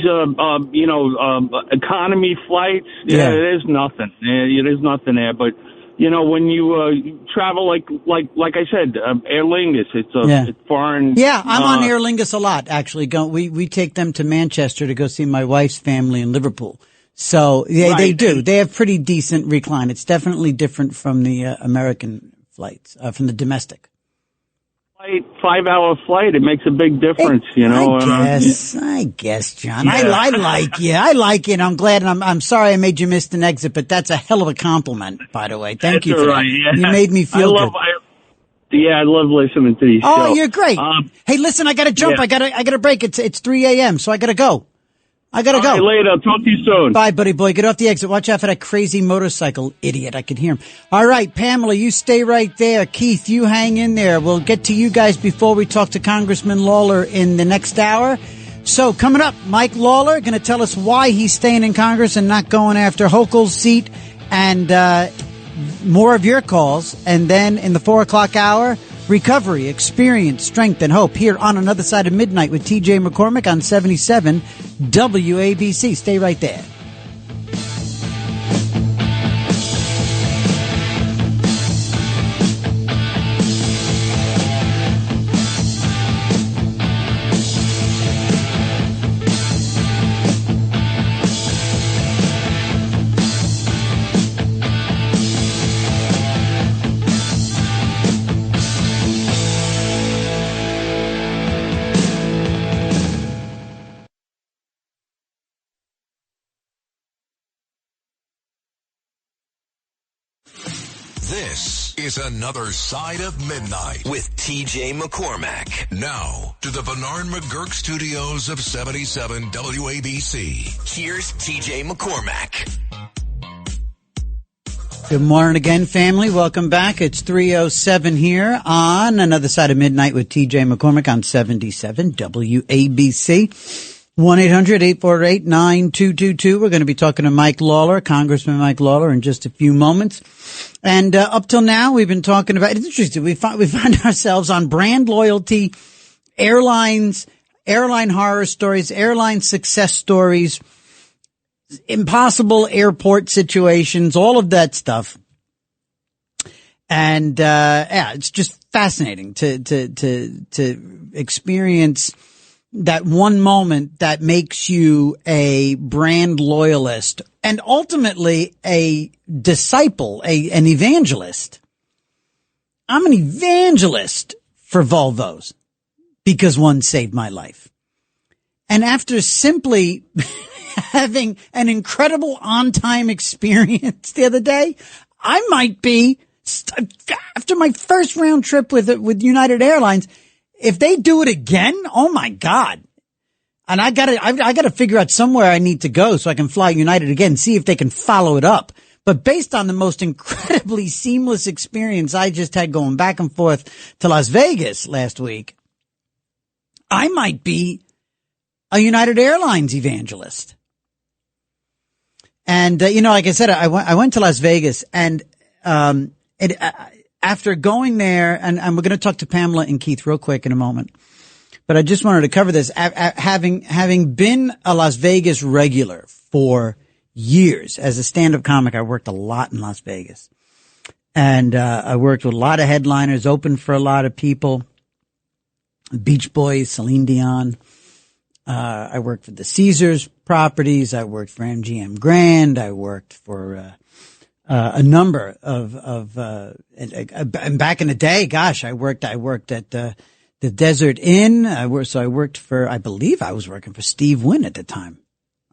economy flights, there's nothing. There's nothing there. But when you travel, like I said, Aer Lingus, it's foreign. Yeah, I'm on Aer Lingus a lot, actually. We take them to Manchester to go see my wife's family in Liverpool. So, yeah, they do. They have pretty decent recline. It's definitely different from the American flights, from the domestic. 5-hour flight, it makes a big difference, I guess, John. Yeah. I like you. I like it. I'm glad, and I'm sorry I made you miss an exit, but that's a hell of a compliment, by the way. Thank you for that. Yeah. You made me feel good. I love listening to these shows. Oh, you're great. Hey, listen, I gotta jump. Yeah. I gotta break. It's 3 a.m., so I gotta go. All right, later. I'll talk to you soon. Bye, buddy boy. Get off the exit. Watch out for that crazy motorcycle idiot. I can hear him. All right, Pamela, you stay right there. Keith, you hang in there. We'll get to you guys before we talk to Congressman Lawler in the next hour. So coming up, Mike Lawler going to tell us why he's staying in Congress and not going after Hochul's seat, and more of your calls. And then in the 4 o'clock hour, recovery, experience, strength, and hope here on Another Side of Midnight with TJ McCormick on 77 WABC. Stay right there. This is Another Side of Midnight with TJ McCormack. Now to the Bernard McGurk studios of 77 WABC. Here's TJ McCormack. Good morning again, family. Welcome back. It's 3:07 here on Another Side of Midnight with TJ McCormack on 77 WABC. 1-800-848-9222. We're going to be talking to Mike Lawler, Congressman Mike Lawler, in just a few moments. And up till now, we've been talking about, it's interesting, we find ourselves on brand loyalty, airlines, airline horror stories, airline success stories, impossible airport situations, all of that stuff. And it's just fascinating to experience that one moment that makes you a brand loyalist and ultimately a disciple, an evangelist. I'm an evangelist for Volvos because one saved my life. And after simply having an incredible on-time experience the other day, I might be, after my first round trip with United Airlines, if they do it again, oh my God. And I gotta figure out somewhere I need to go so I can fly United again, see if they can follow it up. But based on the most incredibly seamless experience I just had going back and forth to Las Vegas last week, I might be a United Airlines evangelist. And, like I said, I went to Las Vegas and, after going there, and we're going to talk to Pamela and Keith real quick in a moment, but I just wanted to cover this. Having been a Las Vegas regular for years as a stand-up comic, I worked a lot in Las Vegas, and I worked with a lot of headliners, opened for a lot of people, Beach Boys, Celine Dion. I worked for the Caesars properties. I worked for MGM Grand. I worked for a number of and back in the day, gosh, I worked at the Desert Inn. I worked for, I believe I was working for Steve Wynn at the time.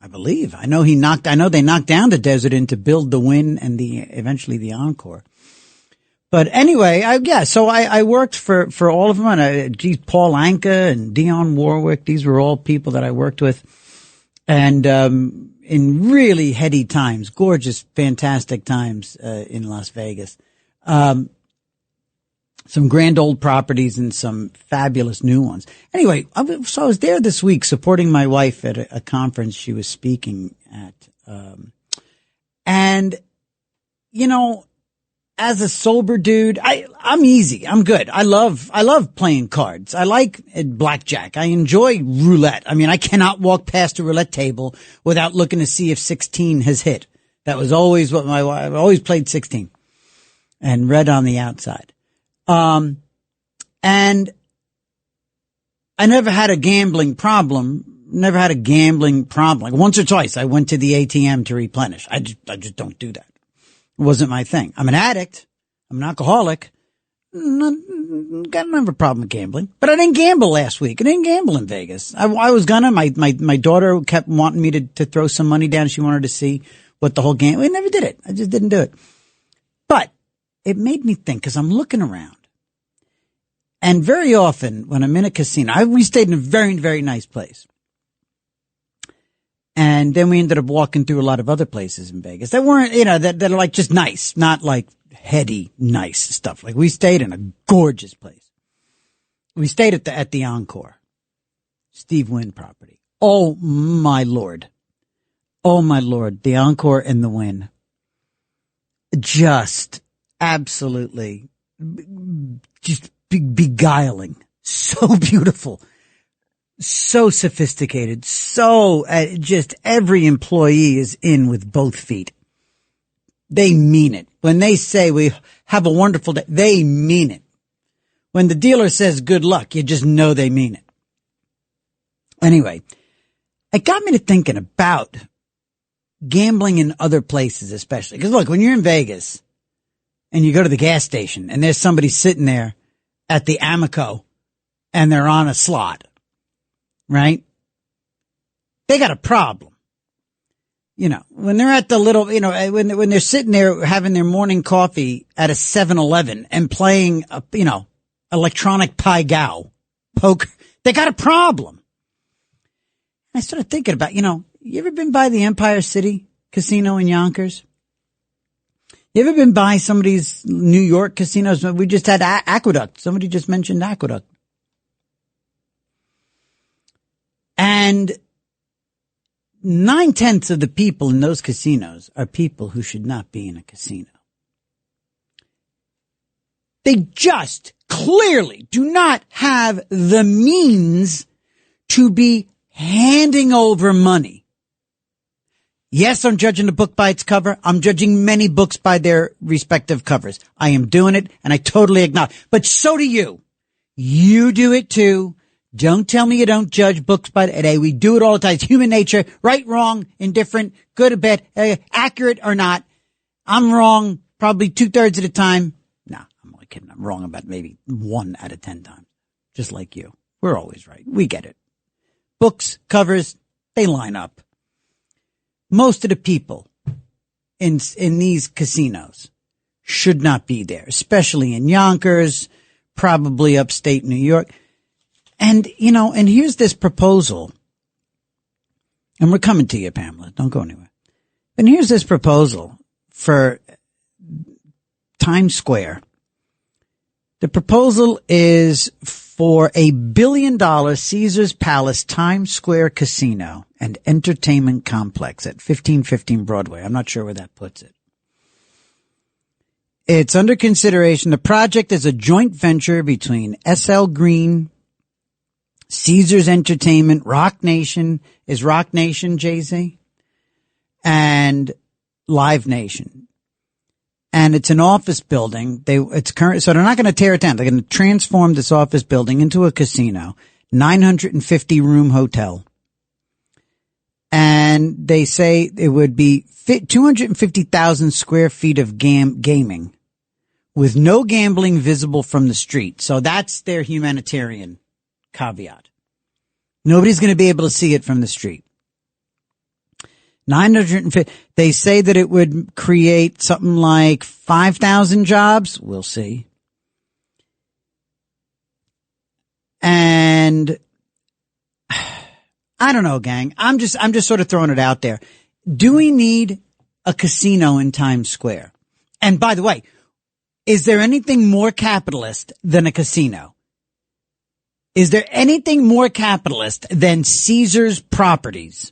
I believe. I know they knocked down the Desert Inn to build the Wynn and eventually the Encore. But anyway, I worked for all of them. And Paul Anka and Dionne Warwick, these were all people that I worked with. And, in really heady times, gorgeous, fantastic times, in Las Vegas. Some grand old properties and some fabulous new ones. Anyway, so I was there this week supporting my wife at a conference she was speaking at. And, as a sober dude, I'm easy. I'm good. I love playing cards. I like blackjack. I enjoy roulette. I mean, I cannot walk past a roulette table without looking to see if 16 has hit. That was always I've always played 16. and red on the outside. And I never had a gambling problem. Like once or twice I went to the ATM to replenish. I just don't do that. It wasn't my thing. I'm an addict. I'm an alcoholic. Don't have a problem with gambling. But I didn't gamble last week. I didn't gamble in Vegas. I was gonna. My daughter kept wanting me to throw some money down. She wanted to see what the whole game. I never did it. I just didn't do it. But it made me think because I'm looking around. And very often when I'm in a casino, we stayed in a very, very nice place. And then we ended up walking through a lot of other places in Vegas that weren't, that are like just nice, not like heady, nice stuff. Like we stayed in a gorgeous place. We stayed at the Encore, Steve Wynn property. Oh my Lord. The Encore and the Wynn. Just absolutely just beguiling. So beautiful. So sophisticated. So just every employee is in with both feet. They mean it. When they say we have a wonderful day, they mean it. When the dealer says good luck, you just know they mean it. Anyway, it got me to thinking about gambling in other places, especially. Because look, when you're in Vegas and you go to the gas station and there's somebody sitting there at the Amico and they're on a slot, right? They got a problem. When they're at the little, when they're sitting there having their morning coffee at a 7-Eleven and playing, electronic pie gow, poker, they got a problem. I started thinking about, you ever been by the Empire City Casino in Yonkers? You ever been by some of these New York casinos? We just had Aqueduct. Somebody just mentioned Aqueduct. And 9/10 of the people in those casinos are people who should not be in a casino. They just clearly do not have the means to be handing over money. Yes, I'm judging a book by its cover. I'm judging many books by their respective covers. I am doing it, and I totally acknowledge. But so do you. You do it too. Don't tell me you don't judge books by today. We do it all the time. It's human nature. Right, wrong, indifferent, good or bad, accurate or not. I'm wrong probably 2/3 of the time. No, I'm only kidding. I'm wrong about maybe 1 out of 10 times. Just like you. We're always right. We get it. Books, covers, they line up. Most of the people in these casinos should not be there, especially in Yonkers, probably upstate New York. And, and here's this proposal. And we're coming to you, Pamela. Don't go anywhere. And here's this proposal for Times Square. The proposal is for $1 billion Caesars Palace Times Square Casino and Entertainment Complex at 1515 Broadway. I'm not sure where that puts it. It's under consideration. The project is a joint venture between SL Green, Caesars Entertainment, Rock Nation, is Rock Nation, Jay-Z, and Live Nation. And it's an office building. So they're not going to tear it down. They're going to transform this office building into a casino, 950 room hotel. And they say it would be 250,000 square feet of gaming with no gambling visible from the street. So that's their humanitarian caveat. Nobody's going to be able to see it from the street. 950. They say that it would create something like 5,000 jobs. We'll see. And I don't know, gang. I'm just sort of throwing it out there. Do we need a casino in Times Square? And by the way, is there anything more capitalist than a casino? Is there anything more capitalist than Caesars Properties?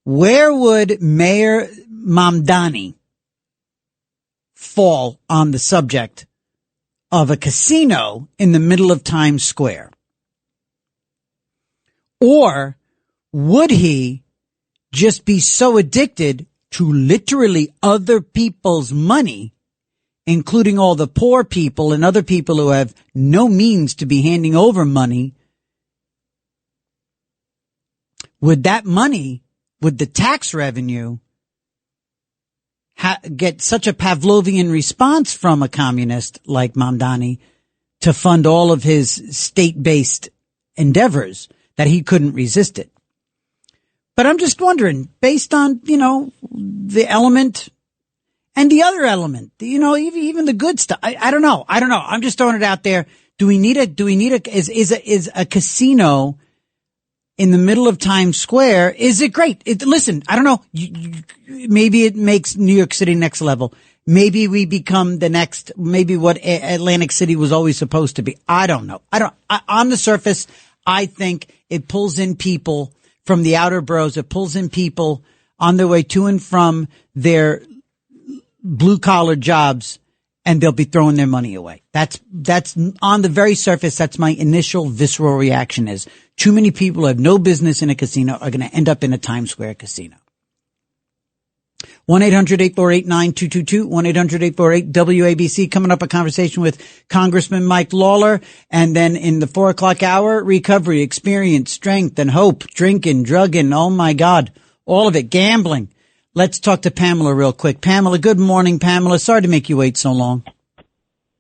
Where would Mayor Mamdani fall on the subject of a casino in the middle of Times Square? Or would he just be so addicted to literally other people's money including all the poor people and other people who have no means to be handing over money, would that money, would the tax revenue get such a Pavlovian response from a communist like Mamdani to fund all of his state-based endeavors that he couldn't resist it? But I'm just wondering, based on, the element and the other element, even the good stuff. I don't know. I'm just throwing it out there. Is a casino in the middle of Times Square, is it great? Listen, I don't know. Maybe it makes New York City next level. Maybe we become maybe what Atlantic City was always supposed to be. I don't know. On the surface, I think it pulls in people from the outer boroughs. It pulls in people on their way to and from their blue collar jobs, and they'll be throwing their money away. That's on the very surface. That's my initial visceral reaction is too many people who have no business in a casino are going to end up in a Times Square casino. 1-800-848-9222, 1-800-848-WABC. Coming up, a conversation with Congressman Mike Lawler. And then in the 4 o'clock hour, recovery, experience, strength, and hope, drinking, drugging. Oh my God. All of it. Gambling. Let's talk to Pamela real quick. Pamela, good morning, Pamela. Sorry to make you wait so long.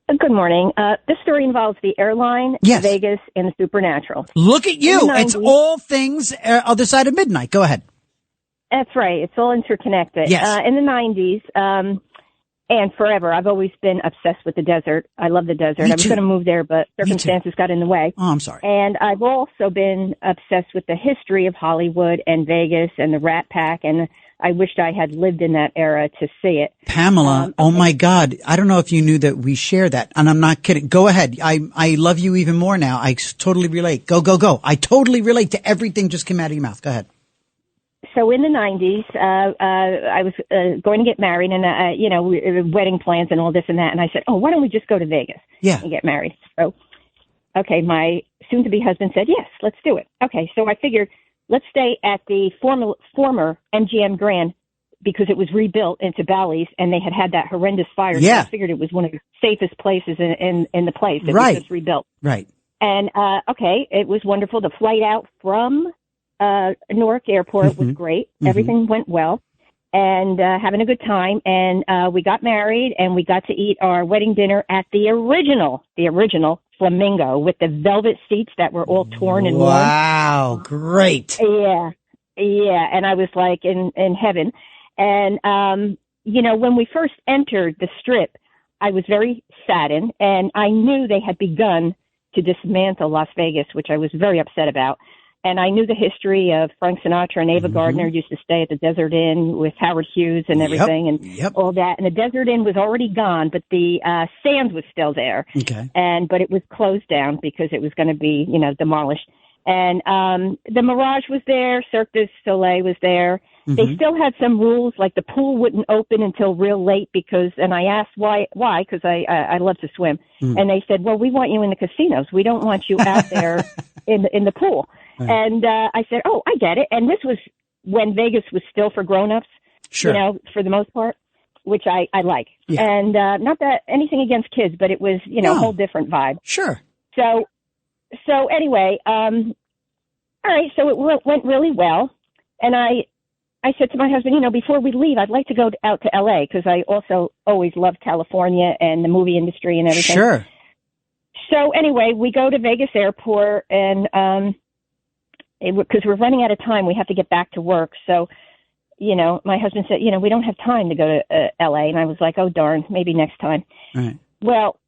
Good morning. This story involves the airline, yes, Vegas, and the supernatural. Look at you. It's all things other side of midnight. Go ahead. That's right. It's all interconnected. Yes. In the 90s, and forever, I've always been obsessed with the desert. I love the desert. I was going to move there, but circumstances got in the way. Oh, I'm sorry. And I've also been obsessed with the history of Hollywood and Vegas and the Rat Pack, and I wished I had lived in that era to see it. Pamela, oh my God. I don't know if you knew that we share that. And I'm not kidding. Go ahead. I love you even more now. I totally relate. Go. I totally relate to everything just came out of your mouth. Go ahead. So in the 90s, I was going to get married and, wedding plans and all this and that. And I said, why don't we just go to Vegas and get married? So, okay, my soon-to-be husband said, yes, let's do it. Okay, so I figured let's stay at the former MGM Grand because it was rebuilt into Bally's and they had that horrendous fire. Yeah. So I figured it was one of the safest places in the place. It right. was just rebuilt. Right. And, it was wonderful. The flight out from Newark Airport was great. Mm-hmm. Everything went well and having a good time. And we got married and we got to eat our wedding dinner at the original Flamingo with the velvet seats that were all torn and worn. Wow, great. Yeah. And I was like in heaven. And, when we first entered the Strip, I was very saddened and I knew they had begun to dismantle Las Vegas, which I was very upset about. And I knew the history of Frank Sinatra and Ava Gardner used to stay at the Desert Inn with Howard Hughes and everything and all that. And the Desert Inn was already gone, but the Sands was still there. Okay. But it was closed down because it was going to be, demolished. And the Mirage was there. Cirque du Soleil was there. Mm-hmm. They still had some rules, like the pool wouldn't open until real late and I asked why, because I love to swim. Mm. And they said, well, we want you in the casinos. We don't want you out there in the pool. Right. And I said, I get it. And this was when Vegas was still for grown-ups, sure. For the most part, which I like. Yeah. And not that anything against kids, but it was, a whole different vibe. Sure. So anyway, all right, so it went really well. And I said to my husband, before we leave, I'd like to go out to L.A. because I also always loved California and the movie industry and everything. Sure. So anyway, we go to Vegas Airport and because we're running out of time, we have to get back to work. So, my husband said, we don't have time to go to L.A. And I was like, oh, darn, maybe next time. Right. Well,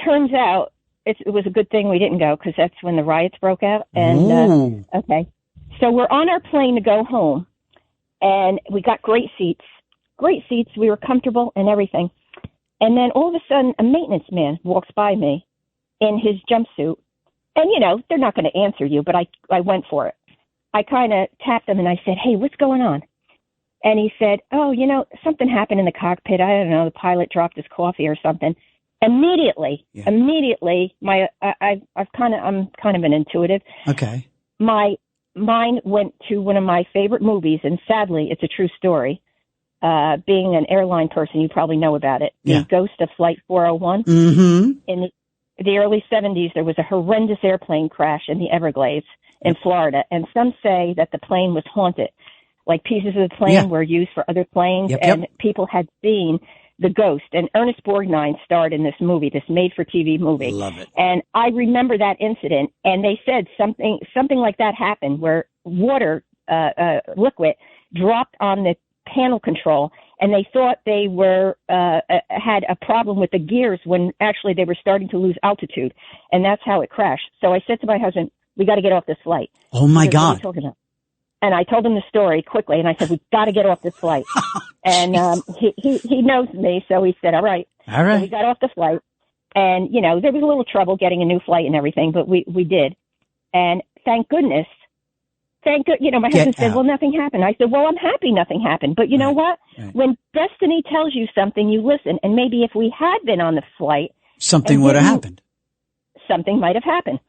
turns out it was a good thing we didn't go because that's when the riots broke out. And okay. So we're on our plane to go home. And we got great seats. We were comfortable and everything. And then all of a sudden, a maintenance man walks by me in his jumpsuit. And, they're not going to answer you, but I went for it. I kind of tapped him and I said, hey, what's going on? And he said, oh, something happened in the cockpit. I don't know. The pilot dropped his coffee or something. Immediately, I'm kind of an intuitive. Okay. My mind went to one of my favorite movies, and sadly, it's a true story. being an airline person, you probably know about it. The ghost of Flight 401. Mm-hmm. In the early 70s, there was a horrendous airplane crash in the Everglades in Florida, and some say that the plane was haunted. Like pieces of the plane were used for other planes, and people had seen the ghost. And Ernest Borgnine starred in this movie, this made-for-TV movie. Love it. And I remember that incident, and they said something like that happened, where water, liquid, dropped on the panel control, and they thought they were had a problem with the gears when actually they were starting to lose altitude, and that's how it crashed. So I said to my husband, "We got to get off this flight." Oh my God! What are you talking about? And I told him the story quickly, and I said, "We got to get off this flight." And he knows me, so he said, "All right." All right. So we got off the flight, and there was a little trouble getting a new flight and everything, but we did, and thank goodness. My husband said, "Well, nothing happened." I said, "Well, I'm happy nothing happened." But you know what? Right. When destiny tells you something, you listen. And maybe if we had been on the flight, something would have happened. Something might have happened.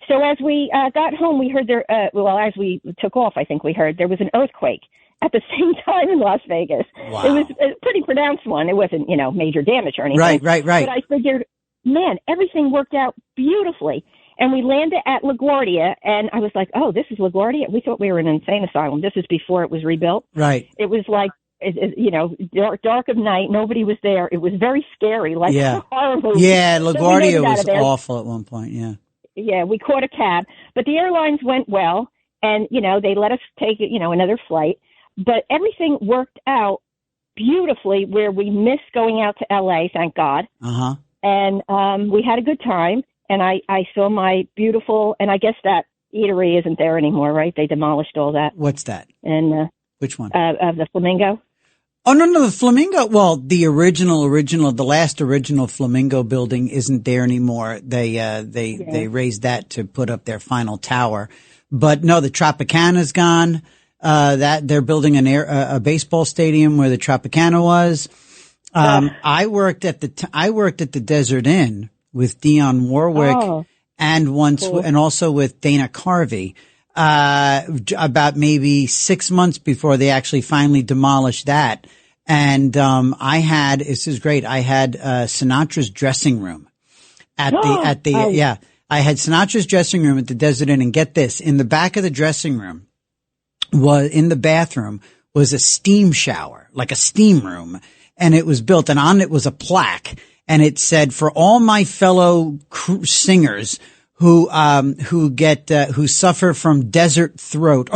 So as we got home, we heard as we took off, I think we heard there was an earthquake at the same time in Las Vegas. Wow. It was a pretty pronounced one. It wasn't, major damage or anything. Right. But I figured, man, everything worked out beautifully. And we landed at LaGuardia, and I was like, "Oh, this is LaGuardia." We thought we were in an insane asylum. This is before it was rebuilt. Right. It was like, dark of night. Nobody was there. It was very scary, like a horror movie. Yeah, LaGuardia was awful at one point, yeah. Yeah, we caught a cab. But the airlines went well, and, they let us take, another flight. But everything worked out beautifully where we missed going out to L.A., thank God. Uh-huh. And we had a good time. And I saw my beautiful, and I guess that eatery isn't there anymore, right? They demolished all that. What's that? And which one? The Flamingo. Oh, no, the Flamingo. Well, the the last original Flamingo building isn't there anymore. They raised that to put up their final tower. But no, the Tropicana's gone. That they're building a baseball stadium where the Tropicana was. I worked at the Desert Inn with Dionne Warwick and also with Dana Carvey, about maybe 6 months before they actually finally demolished that. And, I had Sinatra's dressing room I had Sinatra's dressing room at the Desert Inn, and get this, in the back of the dressing room in the bathroom was a steam shower, like a steam room, and it was built, and on it was a plaque. And it said, "For all my fellow singers who suffer from desert throat,"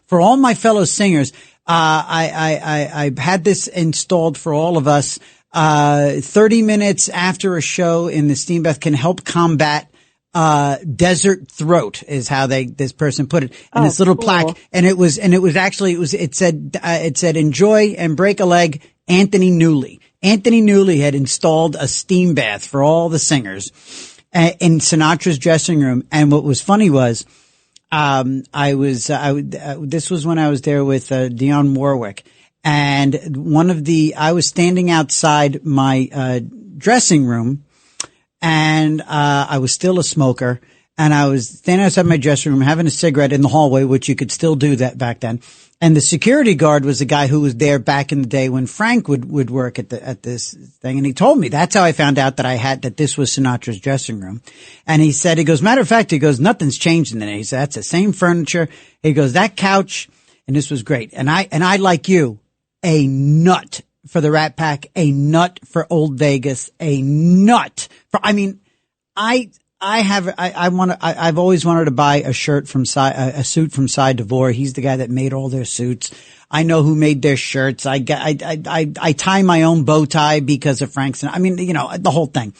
for all my fellow singers, I had this installed for all of us. 30 minutes after a show in the steam bath can help combat desert throat, is how this person put it. And this little plaque, and it said "Enjoy and break a leg, Anthony Newley." Anthony Newley had installed a steam bath for all the singers in Sinatra's dressing room. And what was funny was, this was when I was there with Dionne Warwick, and I was standing outside my dressing room, and I was still a smoker, and I was standing outside my dressing room having a cigarette in the hallway, which you could still do that back then. And the security guard was the guy who was there back in the day when Frank would work at this thing. And he told me, that's how I found out that this was Sinatra's dressing room. And he goes, matter of fact, nothing's changed in the day. He said, that's the same furniture. He goes, that couch, and this was great. And I like you, a nut for the Rat Pack, a nut for Old Vegas, a nut for, I've always wanted to buy a suit from Cy DeVore. He's the guy that made all their suits. I know who made their shirts. I tie my own bow tie because of Frank's. The whole thing.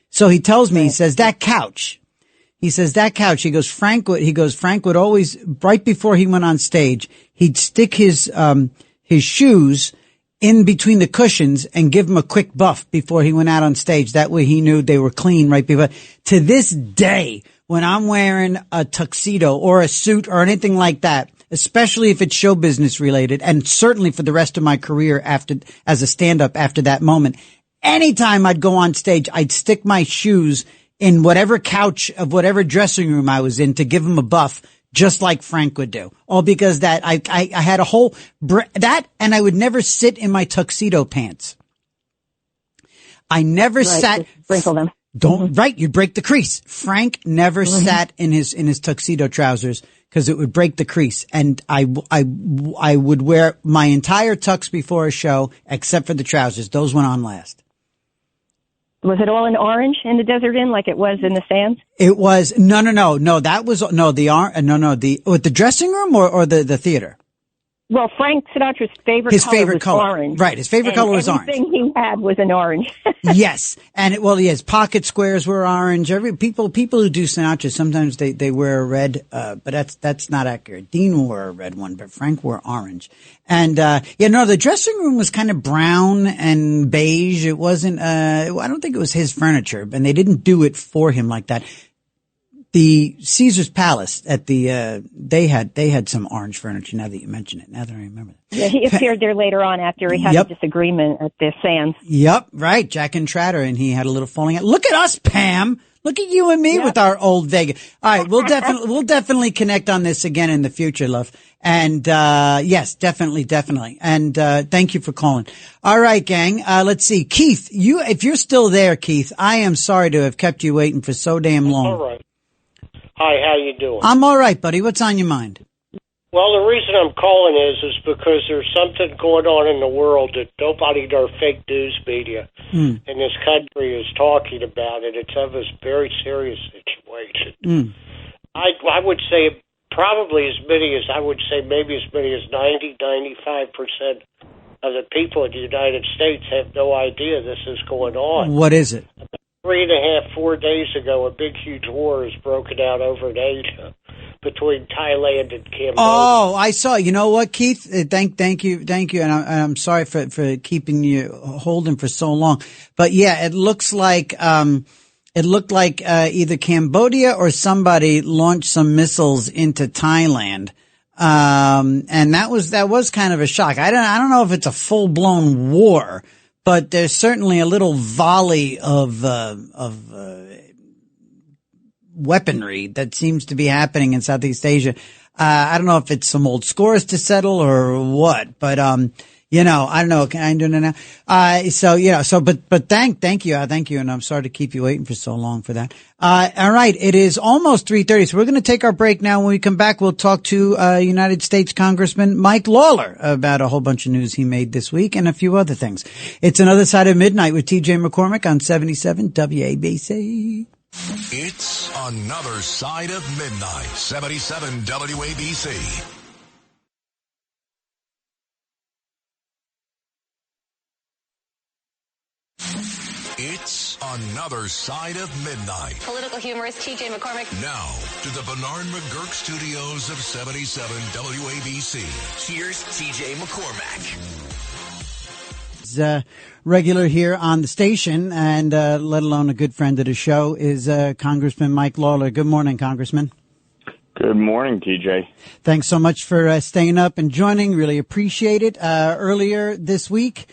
So he tells me, he says, that couch. He goes, Frank would always, right before he went on stage, he'd stick his shoes in between the cushions and give him a quick buff before he went out on stage. That way he knew they were clean right before. To this day, when I'm wearing a tuxedo or a suit or anything like that, especially if it's show business related, and certainly for the rest of my career as a stand-up after that moment, anytime I'd go on stage, I'd stick my shoes in whatever couch of whatever dressing room I was in to give him a buff just like Frank would do. All because that I had a whole that, and I would never sit in my tuxedo pants. I never sat. Sprinkle them. Right. You'd break the crease. Frank never sat in his tuxedo trousers because it would break the crease. And I would wear my entire tux before a show, except for the trousers. Those went on last. Was it all in orange in the Desert Inn like it was in the Sands? It was no. That was the dressing room or the theater. Well, Frank Sinatra's favorite color was orange. Right, his favorite color was orange. Everything he had was an orange. Yes, and his pocket squares were orange. People who do Sinatra sometimes they wear a red, but that's not accurate. Dean wore a red one, but Frank wore orange. And the dressing room was kind of brown and beige. It wasn't. I don't think it was his furniture, and they didn't do it for him like that. The Caesar's Palace at the they had some orange furniture. Now that you mention it, now that I remember that. Yeah, he appeared there later on after he had a disagreement at the Sands. Yep, right. Jack and Tratter, and he had a little falling out. Look at us, Pam. Look at you and me with our old Vegas. All right, we'll definitely connect on this again in the future, love. And yes, definitely. And thank you for calling. All right, gang. Let's see, Keith. If you're still there, Keith, I am sorry to have kept you waiting for so damn long. All right. Hi, how you doing? I'm all right, buddy. What's on your mind? Well, the reason I'm calling is because there's something going on in the world that nobody in our fake news media in this country is talking about, and it's of a very serious situation. I would say probably maybe as many as 90-95% of the people in the United States have no idea this is going on. What is it? 4 days ago, a big, huge war has broken out over in Asia between Thailand and Cambodia. Oh, I saw. You know what, Keith? Thank you, and I'm sorry for keeping you holding for so long. But yeah, it looked like either Cambodia or somebody launched some missiles into Thailand. And that was kind of a shock. I don't know if it's a full blown war, but there's certainly a little volley of weaponry that seems to be happening in Southeast Asia. I don't know if it's some old scores to settle or what, but I don't know. Can I do it now? But thank you. And I'm sorry to keep you waiting for so long for that. All right. It is almost 3:30. So we're going to take our break now. When we come back, we'll talk to, United States Congressman Mike Lawler about a whole bunch of news he made this week and a few other things. It's Another Side of Midnight with TJ McCormick on 77 WABC. It's Another Side of Midnight, 77 WABC. It's Another Side of Midnight. Political humorist TJ McCormick. Now, to the Bernard McGurk studios of 77 WABC. Here's TJ McCormick. Regular here on the station, and let alone a good friend of the show, is Congressman Mike Lawler. Good morning, Congressman. Good morning, TJ. Thanks so much for staying up and joining. Really appreciate it. Earlier this week,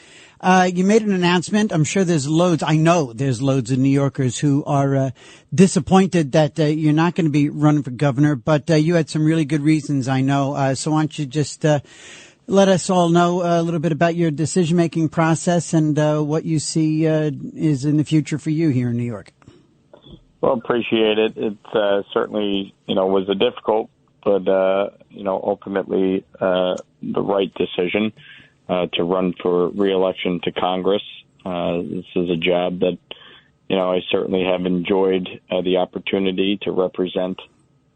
you made an announcement. I'm sure I know there's loads of New Yorkers who are disappointed that you're not going to be running for governor, but you had some really good reasons, I know. So why don't you just let us all know a little bit about your decision-making process and what you see is in the future for you here in New York. Well, appreciate it. It certainly, was a difficult, but, ultimately the right decision to run for re-election to Congress. This is a job that, I certainly have enjoyed the opportunity to represent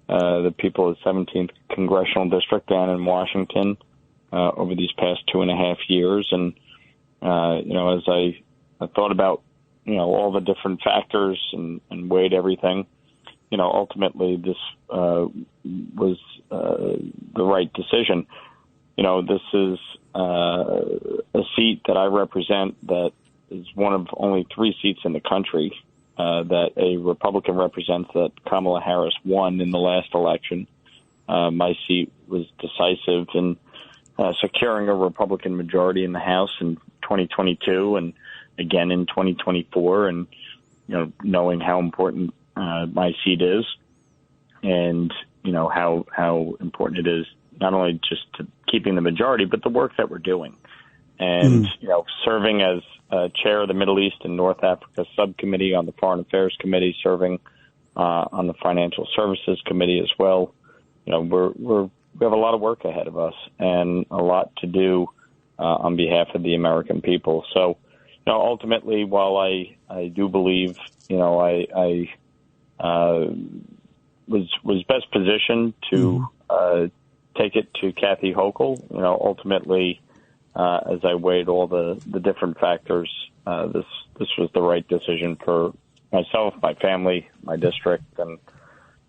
the people of the 17th Congressional District down in Washington over these past 2.5 years. And, as I thought about, all the different factors and weighed everything, ultimately this was the right decision. This is a seat that I represent that is one of only 3 seats in the country that a Republican represents that Kamala Harris won in the last election. My seat was decisive in securing a Republican majority in the House in 2022 and again in 2024, and knowing how important my seat is. And how important it is not only just to keeping the majority, but the work that we're doing. And, serving as chair of the Middle East and North Africa Subcommittee on the Foreign Affairs Committee, serving on the Financial Services Committee as well. We have a lot of work ahead of us and a lot to do on behalf of the American people. So, ultimately, while I do believe, I was best positioned to take it to Kathy Hochul. Ultimately, as I weighed all the different factors, this was the right decision for myself, my family, my district, and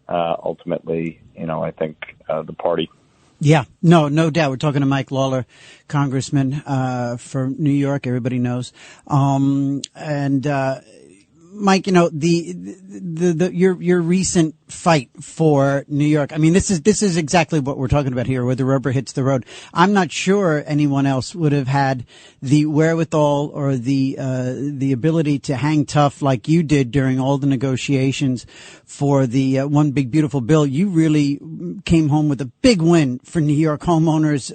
ultimately, I think the party. Yeah, no doubt. We're talking to Mike Lawler, Congressman for New York. Everybody knows, Mike, your recent fight for New York. I mean, this is exactly what we're talking about here, where the rubber hits the road. I'm not sure anyone else would have had the wherewithal or the ability to hang tough like you did during all the negotiations for the One Big Beautiful Bill. You really came home with a big win for New York homeowners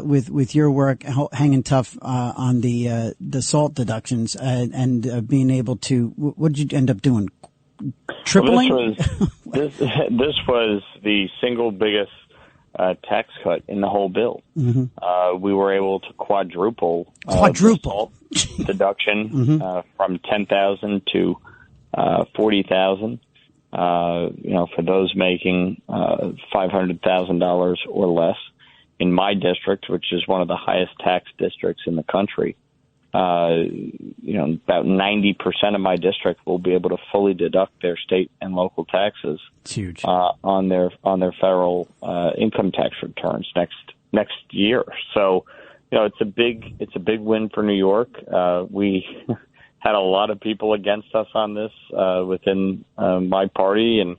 with your work hanging tough on the SALT deductions and being able to. What did you end up doing? Tripling? Well, this was the single biggest tax cut in the whole bill. Mm-hmm. We were able to quadruple the SALT deduction from $10,000 to $40,000. For those making $500,000 or less. In my district, which is one of the highest tax districts in the country, about 90% of my district will be able to fully deduct their state and local taxes. It's huge. On their federal income tax returns next year. So, it's a big win for New York. We had a lot of people against us on this within my party, and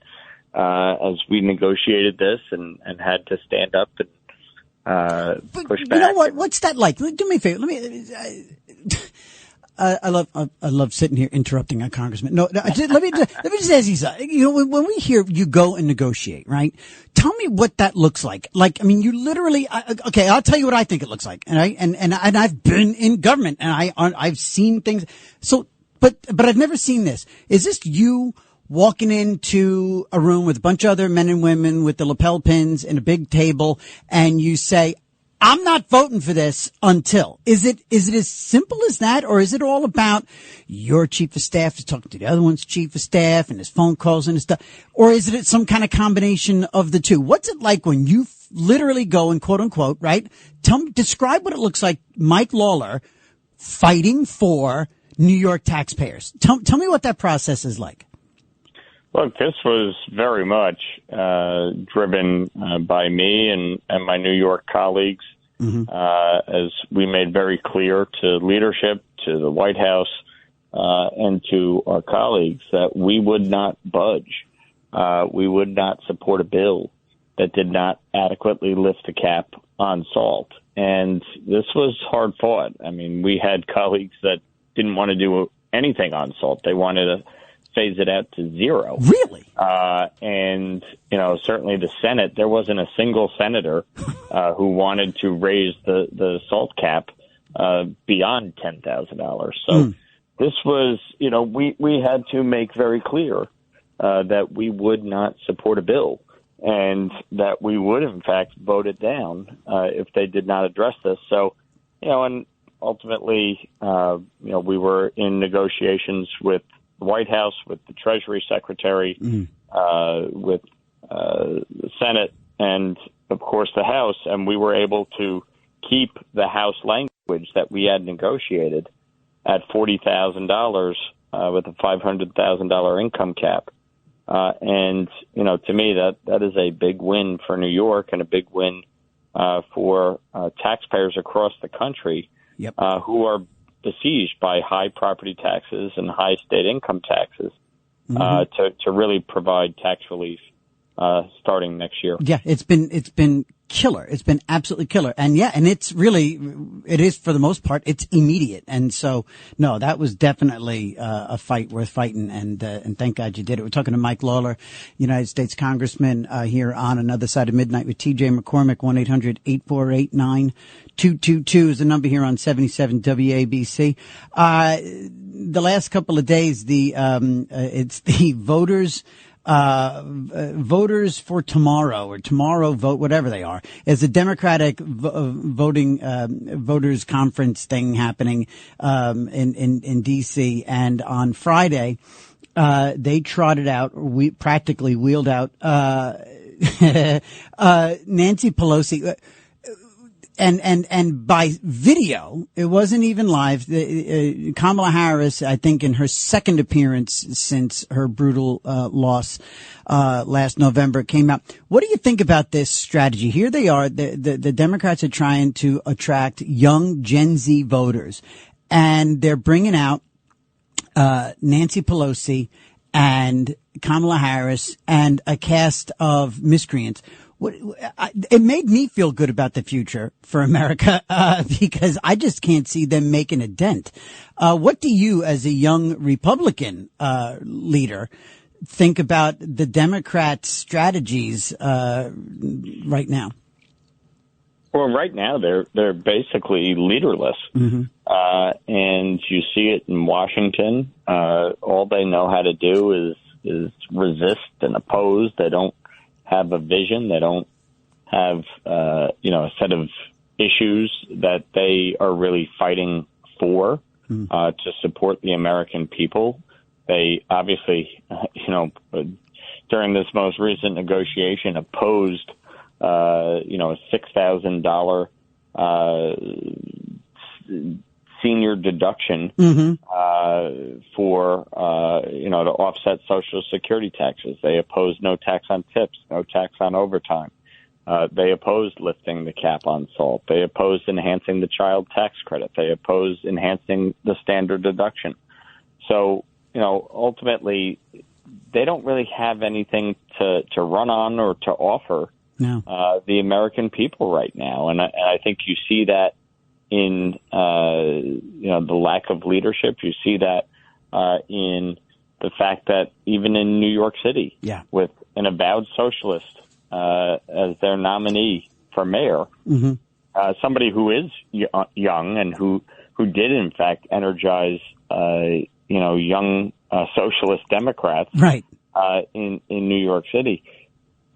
as we negotiated this and had to stand up and push back. You know what? What's that like? Do me a favor. I love sitting here interrupting a congressman. No, let me just ask you something. When we hear you go and negotiate, right? Tell me what that looks like. Like, I mean, you literally. Okay, I'll tell you what I think it looks like. And I've been in government and I've seen things. So, but I've never seen this. Is this you walking into a room with a bunch of other men and women with the lapel pins and a big table, and you say, I'm not voting for this until. Is it as simple as that, or is it all about your chief of staff is talking to the other one's chief of staff and his phone calls and his stuff, or is it some kind of combination of the two? What's it like when you literally go and quote unquote, right? Describe what it looks like, Mike Lawler fighting for New York taxpayers. Tell me what that process is like. Look, this was very much driven by me and my New York colleagues, as we made very clear to leadership, to the White House, and to our colleagues that we would not budge. We would not support a bill that did not adequately lift the cap on SALT. And this was hard fought. I mean, we had colleagues that didn't want to do anything on SALT. They wanted to phase it out to zero. Really? And, certainly the Senate, there wasn't a single senator who wanted to raise the SALT cap beyond $10,000. So this was, we had to make very clear that we would not support a bill and that we would, in fact, vote it down if they did not address this. So, and ultimately, we were in negotiations with the White House, with the Treasury Secretary, with the Senate, and, of course, the House. And we were able to keep the House language that we had negotiated at $40,000 with a $500,000 income cap. And, to me, that is a big win for New York and a big win for taxpayers across the country who are besieged by high property taxes and high state income taxes to really provide tax relief starting next year. Yeah, it's been killer. It's been absolutely killer. And it's really, it is for the most part, it's immediate. And so, no, that was definitely a fight worth fighting. And thank God you did it. We're talking to Mike Lawler, United States Congressman, here on Another Side of Midnight with TJ McCormick. 1-800-848-9222 is the number here on 77 WABC. The last couple of days, it's the voters for tomorrow or tomorrow vote, whatever they are, is a Democratic voters conference thing happening, in DC. And on Friday, they trotted out, practically wheeled out, Nancy Pelosi. And by video, it wasn't even live. Kamala Harris, I think in her second appearance since her brutal loss last November, came out. What do you think about this strategy? Here they are, the Democrats are trying to attract young Gen Z voters, and they're bringing out Nancy Pelosi and Kamala Harris and a cast of miscreants. It made me feel good about the future for America, because I just can't see them making a dent. What do you, as a young Republican, leader, think about the Democrats' strategies, right now? Well, right now they're basically leaderless. Mm-hmm. And you see it in Washington. All they know how to do is resist and oppose. They don't have a vision. They don't have, a set of issues that they are really fighting for, to support the American people. They obviously, during this most recent negotiation opposed, a $6,000, senior deduction, for, to offset Social Security taxes. They opposed no tax on tips, no tax on overtime. They opposed lifting the cap on salt. They opposed enhancing the child tax credit. They opposed enhancing the standard deduction. So, ultimately, they don't really have anything to run on or to offer the American people right now. And I think you see that in the lack of leadership. You see that in the fact that even in New York City, with an avowed socialist as their nominee for mayor, somebody who is young and who did in fact energize young socialist Democrats in New York City,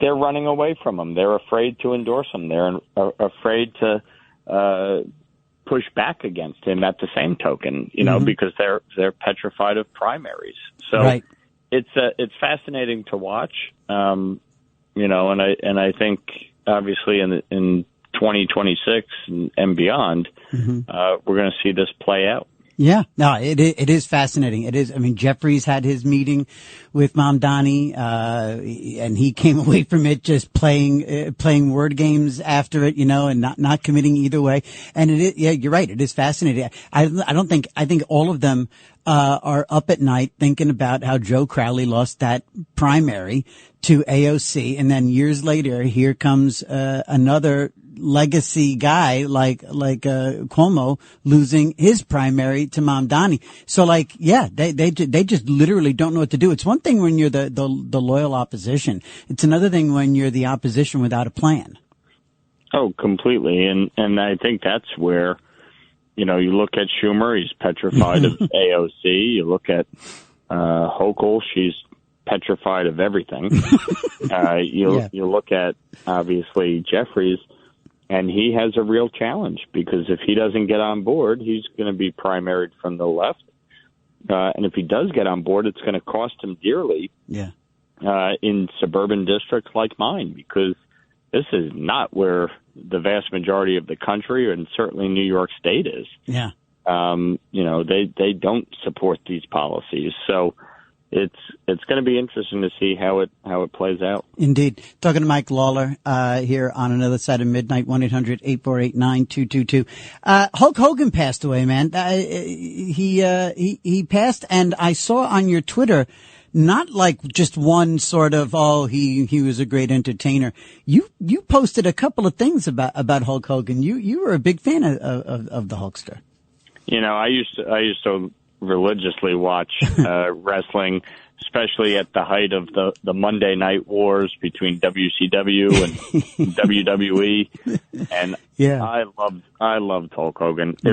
they're running away from him. They're afraid to endorse him. They're afraid to push back against him at the same token, because they're petrified of primaries. So it's fascinating to watch, and I think obviously in 2026 and beyond, we're going to see this play out. Yeah, no, it is fascinating. It is. I mean, Jeffries had his meeting with Mamdani, and he came away from it just playing word games after it, and not committing either way. And it is, you're right. It is fascinating. I think all of them, are up at night thinking about how Joe Crowley lost that primary to AOC. And then years later, here comes, another legacy guy like Cuomo losing his primary to Mamdani. So they just literally don't know what to do. It's one thing when you're the loyal opposition. It's another thing when you're the opposition without a plan. Oh, completely. And I think that's where, you look at Schumer, he's petrified of AOC. You look at Hochul, she's petrified of everything. You look at, obviously, Jeffries, and he has a real challenge because if he doesn't get on board, he's going to be primaried from the left. And if he does get on board, it's going to cost him dearly in suburban districts like mine, because this is not where the vast majority of the country and certainly New York State is. Yeah. They don't support these policies. So it's going to be interesting to see how it plays out. Indeed. Talking to Mike Lawler, here on Another Side of Midnight, 1-800-848-9222. Hulk Hogan passed away, man. He passed, and I saw on your Twitter not like just one sort of, he was a great entertainer. You posted a couple of things about Hulk Hogan. You were a big fan of the Hulkster. I used to religiously watch wrestling, especially at the height of the Monday Night Wars between WCW and WWE. And I loved Hulk Hogan. Mm-hmm.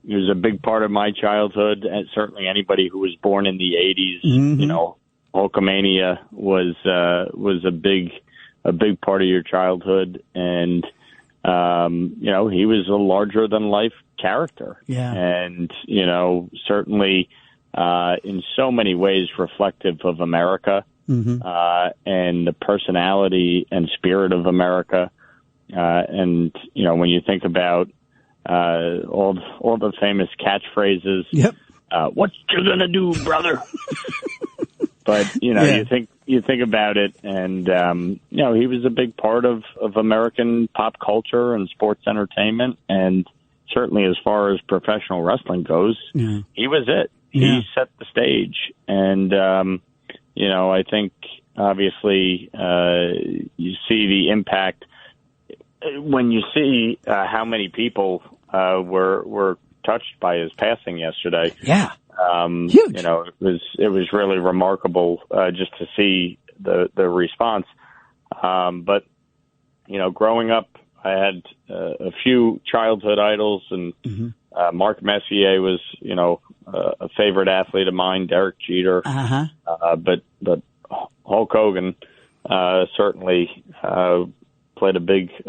It was a big part of my childhood, and certainly anybody who was born in the 80s, mm-hmm. Hulkamania was a big part of your childhood. And, he was a larger than life character. Yeah. And, certainly, in so many ways reflective of America, mm-hmm. And the personality and spirit of America. And, when you think about all the famous catchphrases, yep. What you gonna do, brother? But, you think about it, and, he was a big part of American pop culture and sports entertainment. And certainly as far as professional wrestling goes, he was it. He set the stage. And, I think obviously, you see the impact when you see, how many people, were touched by his passing yesterday. Yeah. Huge. It was really remarkable, just to see the response. But, growing up, I had a few childhood idols, and mm-hmm. Mark Messier was, a favorite athlete of mine, Derek Jeter. Uh-huh. But Hulk Hogan certainly played a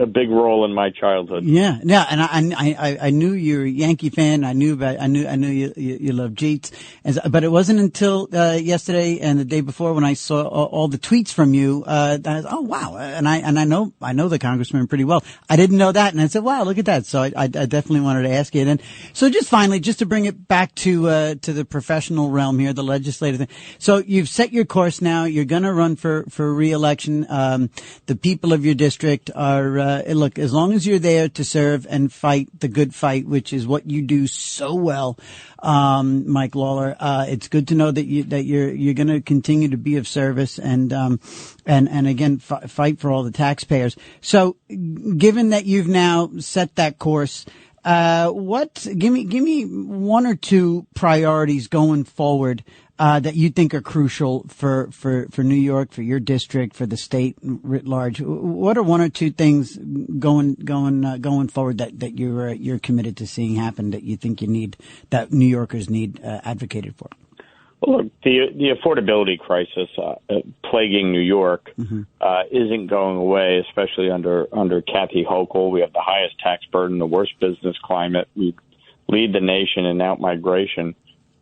big role in my childhood. Yeah, and I knew you were a Yankee fan. I knew you loved Jeets, but it wasn't until yesterday and the day before when I saw all the tweets from you. That I was, oh wow, and I know the congressman pretty well. I didn't know that, and I said, wow, look at that. So I definitely wanted to ask you. And so just finally, just to bring it back to the professional realm here, the legislative thing. So you've set your course now. You're going to run for re-election. The people of your district are, look, as long as you're there to serve and fight the good fight, which is what you do so well, Mike Lawler, it's good to know that you're going to continue to be of service and again, fight for all the taxpayers. So given that you've now set that course, give me one or two priorities going forward that you think are crucial for New York, for your district, for the state writ large. What are one or two things going forward that you're committed to seeing happen that you think that New Yorkers need advocated for? Well, look, the affordability crisis plaguing New York mm-hmm. Isn't going away, especially under Kathy Hochul. We have the highest tax burden, the worst business climate. We lead the nation in out-migration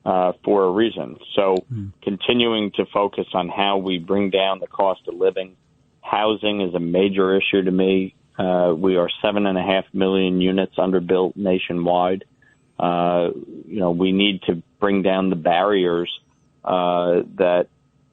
for a reason. So continuing to focus on how we bring down the cost of living. Housing is a major issue to me. We are 7.5 million units underbuilt nationwide. We need to bring down the barriers that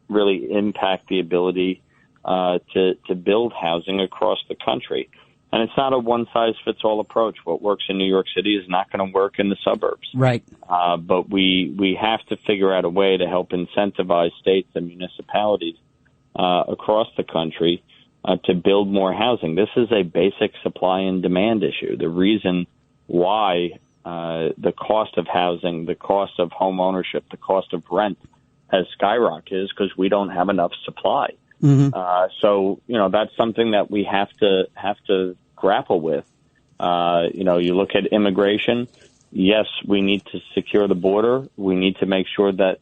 really impact the ability to build housing across the country. And it's not a one-size-fits-all approach. What works in New York City is not going to work in the suburbs. Right. But we have to figure out a way to help incentivize states and municipalities across the country to build more housing. This is a basic supply and demand issue. The reason why the cost of housing, the cost of home ownership, the cost of rent has skyrocketed is because we don't have enough supply. Mm-hmm. So that's something that we have to grapple with. You look at immigration. Yes, we need to secure the border. We need to make sure that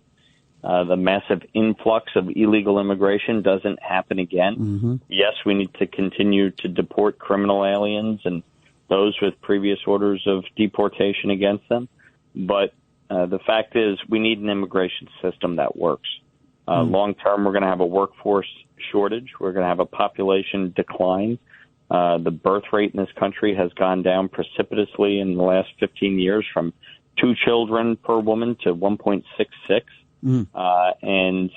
the massive influx of illegal immigration doesn't happen again. Mm-hmm. Yes, we need to continue to deport criminal aliens and those with previous orders of deportation against them. But the fact is we need an immigration system that works. Long term, we're going to have a workforce shortage. We're going to have a population decline. The birth rate in this country has gone down precipitously in the last 15 years from 2 children per woman to 1.66. And,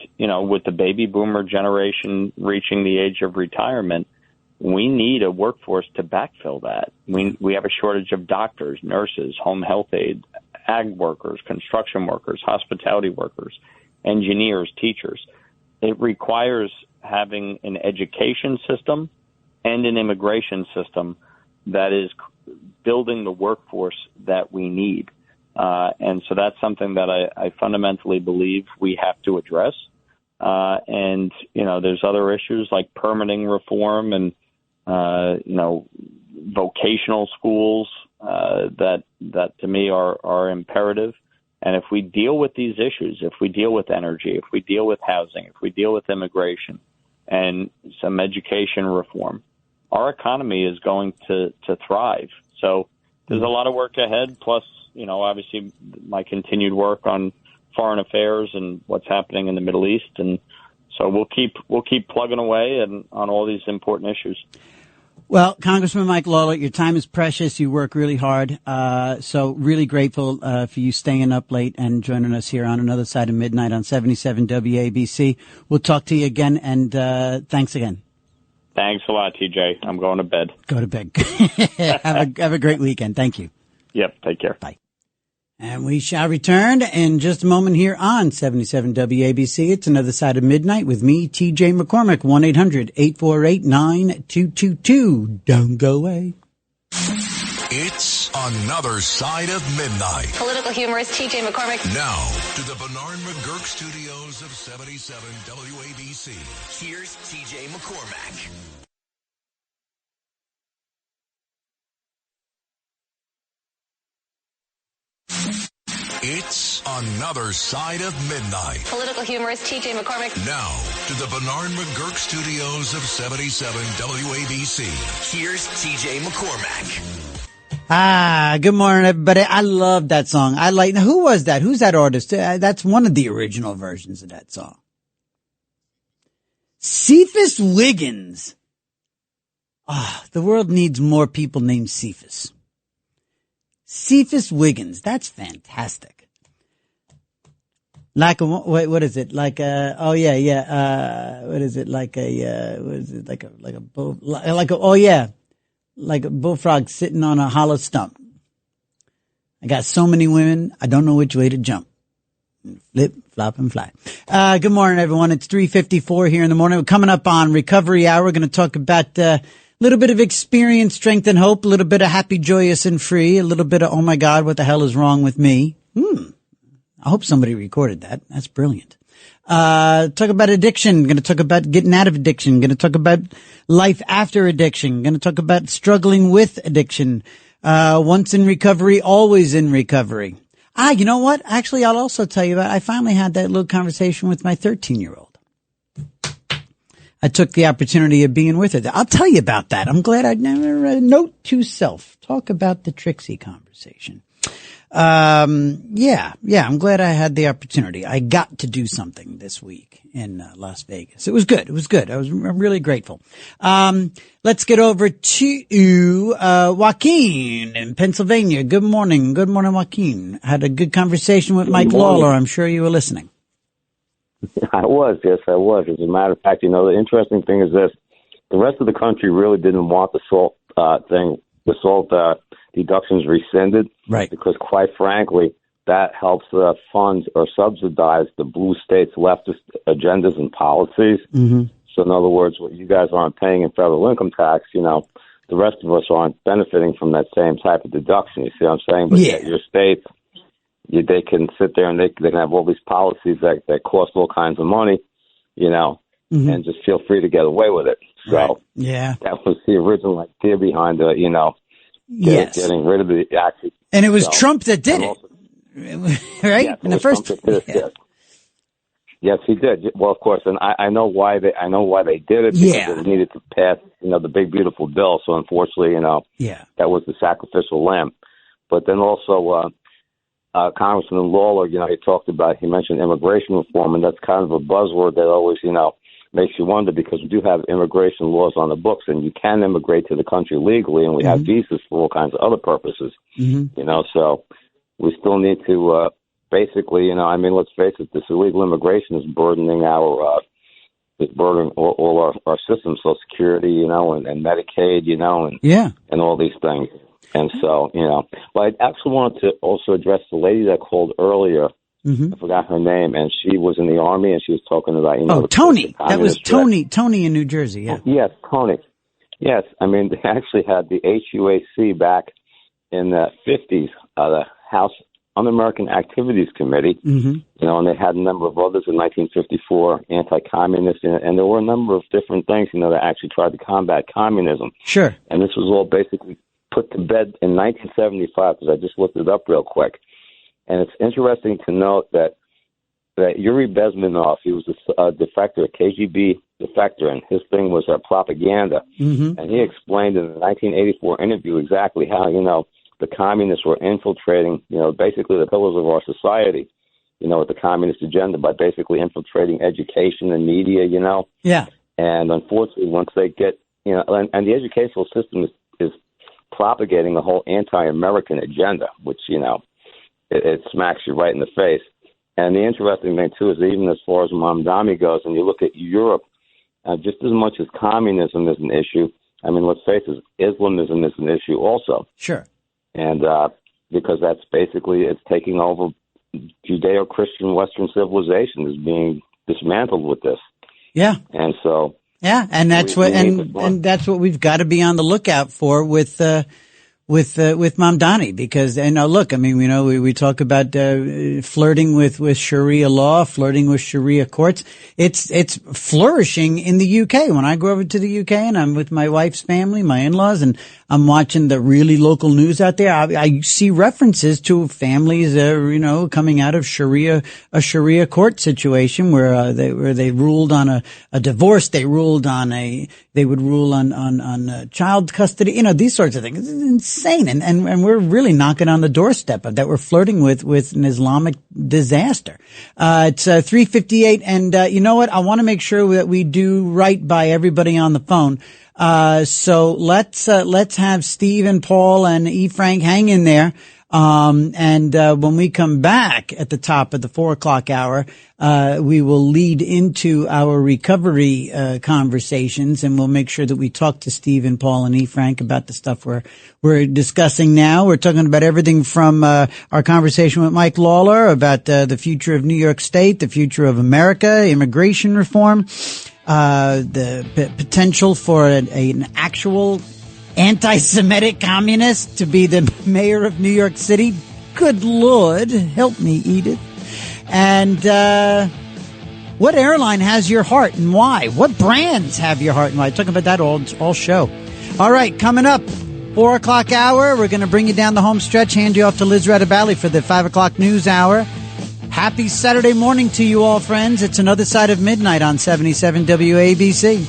with the baby boomer generation reaching the age of retirement, we need a workforce to backfill that. We have a shortage of doctors, nurses, home health aides, ag workers, construction workers, hospitality workers. engineers, teachers. It requires having an education system and an immigration system that is building the workforce that we need. And so that's something that I fundamentally believe we have to address. And, there's other issues like permitting reform and, vocational schools that to me are imperative. And if we deal with these issues, if we deal with energy, if we deal with housing, if we deal with immigration and some education reform, our economy is going to thrive. So there's a lot of work ahead. Plus, obviously my continued work on foreign affairs and what's happening in the Middle East. And so we'll keep plugging away on all these important issues. Well, Congressman Mike Lawler, your time is precious. You work really hard. So really grateful for you staying up late and joining us here on Another Side of Midnight on 77 WABC. We'll talk to you again, and thanks again. Thanks a lot, TJ. I'm going to bed. Go to bed. Have a great weekend. Thank you. Yep, take care. Bye. And we shall return in just a moment here on 77 WABC. It's Another Side of Midnight with me, TJ McCormick, 1-800-848-9222. Don't go away. It's Another Side of Midnight. Political humorist TJ McCormick. Now to the Bernard McGurk studios of 77 WABC. Here's TJ McCormick. It's Another Side of Midnight. Political humorist TJ McCormick. Now to the Bernard McGurk studios of 77 WABC. Here's TJ McCormick. Good morning, everybody. I love that song. Who was that? Who's that artist? That's one of the original versions of that song. Cephas Wiggins. The world needs more people named Cephas. Cephas Wiggins. That's fantastic. What is it? What is it? Like a bullfrog sitting on a hollow stump. I got so many women, I don't know which way to jump. Flip, flop, and fly. Good morning, everyone. It's 3:54 here in the morning. We're coming up on Recovery Hour. We're going to talk about a little bit of experience, strength, and hope, a little bit of happy, joyous, and free, a little bit of, oh my God, what the hell is wrong with me? I hope somebody recorded that. That's brilliant. Talk about addiction. Going to talk about getting out of addiction. Going to talk about life after addiction. Going to talk about struggling with addiction. Once in recovery, always in recovery. You know what? Actually, I'll also tell you about, I finally had that little conversation with my 13-year-old. I took the opportunity of being with her. I'll tell you about that. I'm glad I never note to self. Talk about the Trixie conversation. I'm glad I had the opportunity. I got to do something this week in Las Vegas. It was good. I'm really grateful. Let's get over to Joaquin in Pennsylvania. Good morning. Good morning, Joaquin. Had a good conversation with Mike Lawler. I'm sure you were listening. I was. Yes, I was. As a matter of fact, the interesting thing is this. The rest of the country really didn't want the SALT deductions rescinded. Right. Because quite frankly, that helps fund or subsidize the blue states' leftist agendas and policies. Mm-hmm. So in other words, what you guys aren't paying in federal income tax, the rest of us aren't benefiting from that same type of deduction. You see what I'm saying? But yeah. Your states, they can sit there and they can have all these policies that cost all kinds of money, mm-hmm. and just feel free to get away with it. So right. Yeah. That was the original idea behind yes. getting rid of the action. And it was Trump that did it. Right? Yes, in the first. Yes, he did. Well, of course, and I know why they did it, because they needed to pass, the big beautiful bill. So unfortunately, that was the sacrificial lamb. But then also, Congressman Lawler, he mentioned immigration reform, and that's kind of a buzzword that always, makes you wonder, because we do have immigration laws on the books, and you can immigrate to the country legally, and we have visas for all kinds of other purposes. Mm-hmm. So we still need to basically, let's face it, this illegal immigration is burdening all our systems, Social Security, and Medicaid, and all these things. And so, but I actually wanted to also address the lady that called earlier I forgot her name, and she was in the Army, and she was talking about, Tony. That was Tony. Tony in New Jersey, yeah. Yes, Tony. Yes, I mean, they actually had the HUAC back in the 50s, the House Un-American Activities Committee, and they had a number of others in 1954, anti-communist, and there were a number of different things, that actually tried to combat communism. Sure. And this was all basically put to bed in 1975, because I just looked it up real quick. And it's interesting to note that Yuri Bezmenov, he was a defector, a KGB defector, and his thing was propaganda. And he explained in the 1984 interview exactly how, the communists were infiltrating, basically the pillars of our society, with the communist agenda by basically infiltrating education and media, Yeah. And unfortunately, once they get, and the educational system is propagating a whole anti-American agenda, which, it smacks you right in the face. And the interesting thing, too, is even as far as Mamdani goes, and you look at Europe, just as much as communism is an issue, I mean, let's face it, Islamism is an issue also. Sure. And because that's basically, it's taking over Judeo-Christian Western civilization is being dismantled with this. Yeah. And so... Yeah, and that's and that's what we've got to be on the lookout for with Mamdani, because, look, I mean, we talk about flirting with Sharia law, flirting with Sharia courts. It's flourishing in the UK. When I go over to the UK and I'm with my wife's family, my in-laws, and I'm watching the really local news out there, I see references to families, coming out of a Sharia court situation where they ruled on a divorce, they would rule on child custody, these sorts of things. It's insane. And we're really knocking on the doorstep of that. We're flirting with an Islamic disaster. It's 3:58, and you know what? I want to make sure that we do right by everybody on the phone. So let's have Steve and Paul and E. Frank hang in there. And when we come back at the top of the 4:00 hour, we will lead into our recovery conversations, and we'll make sure that we talk to Steve and Paul and E. Frank about the stuff we're discussing now. We're talking about everything from our conversation with Mike Lawler about the future of New York State, the future of America, immigration reform, the potential for an actual anti-Semitic communist to be the mayor of New York City. Good Lord, help me, Edith. And what airline has your heart and why? What brands have your heart and why? Talk about that all show. All right, coming up, 4:00 hour, we're going to bring you down the home stretch, hand you off to Liz Radabali for the 5:00 news hour. Happy Saturday morning to you all, friends. It's another side of midnight on 77 WABC.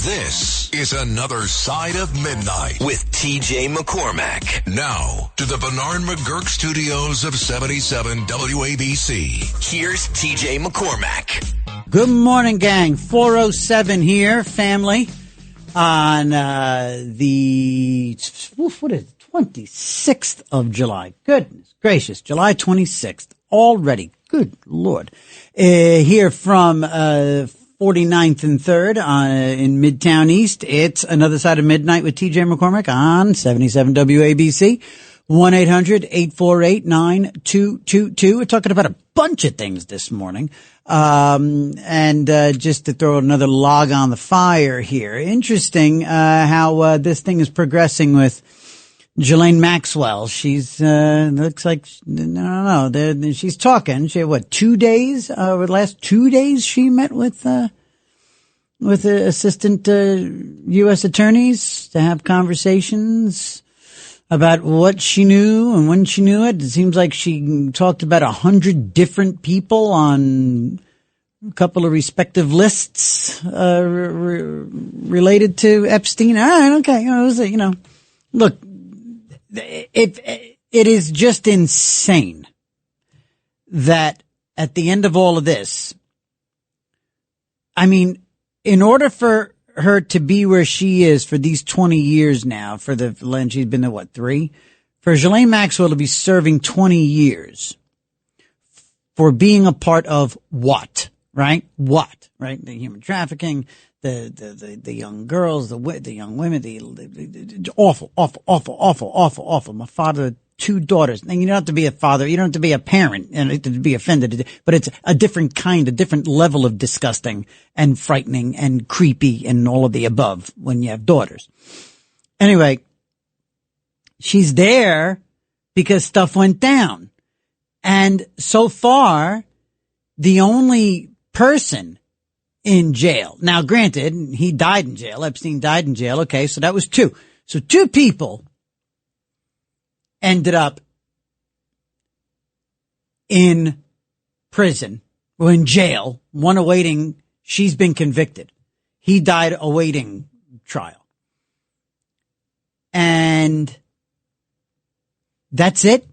This is another Side of Midnight with TJ McCormack. Now to the Bernard McGurk studios of 77 WABC. Here's TJ McCormack. Good morning, gang. 4:07 here, family, on the 26th of July. Goodness gracious, July 26th already. Good Lord. Here from 49th and 3rd in Midtown East. It's another side of midnight with TJ McCormack on 77 WABC. 1-800-848-9222. We're talking about a bunch of things this morning. And just to throw another log on the fire here. Interesting, how, this thing is progressing with Ghislaine Maxwell. She's, looks like, I don't know, she's talking. She had, 2 days, over the last 2 days she met with assistant, U.S. attorneys to have conversations about what she knew and when she knew it. It seems like she talked about 100 different people on a couple of respective lists, related to Epstein. All right, okay. Look, it is just insane that at the end of all of this, I mean, in order for her to be where she is for these 20 years now, she's been there, 3? For Ghislaine Maxwell to be serving 20 years for being a part of what, right? What, right? The human trafficking, the young girls, the young women, the awful. My father, 2 daughters. And you don't have to be a father. You don't have to be a parent and to be offended, but it's a different level of disgusting and frightening and creepy and all of the above when you have daughters. Anyway, she's there because stuff went down. And so far, the only person in jail. Now, granted, he died in jail. Epstein died in jail. Okay, so that was 2. So 2 people ended up in prison or in jail, one awaiting, she's been convicted. He died awaiting trial. And that's it.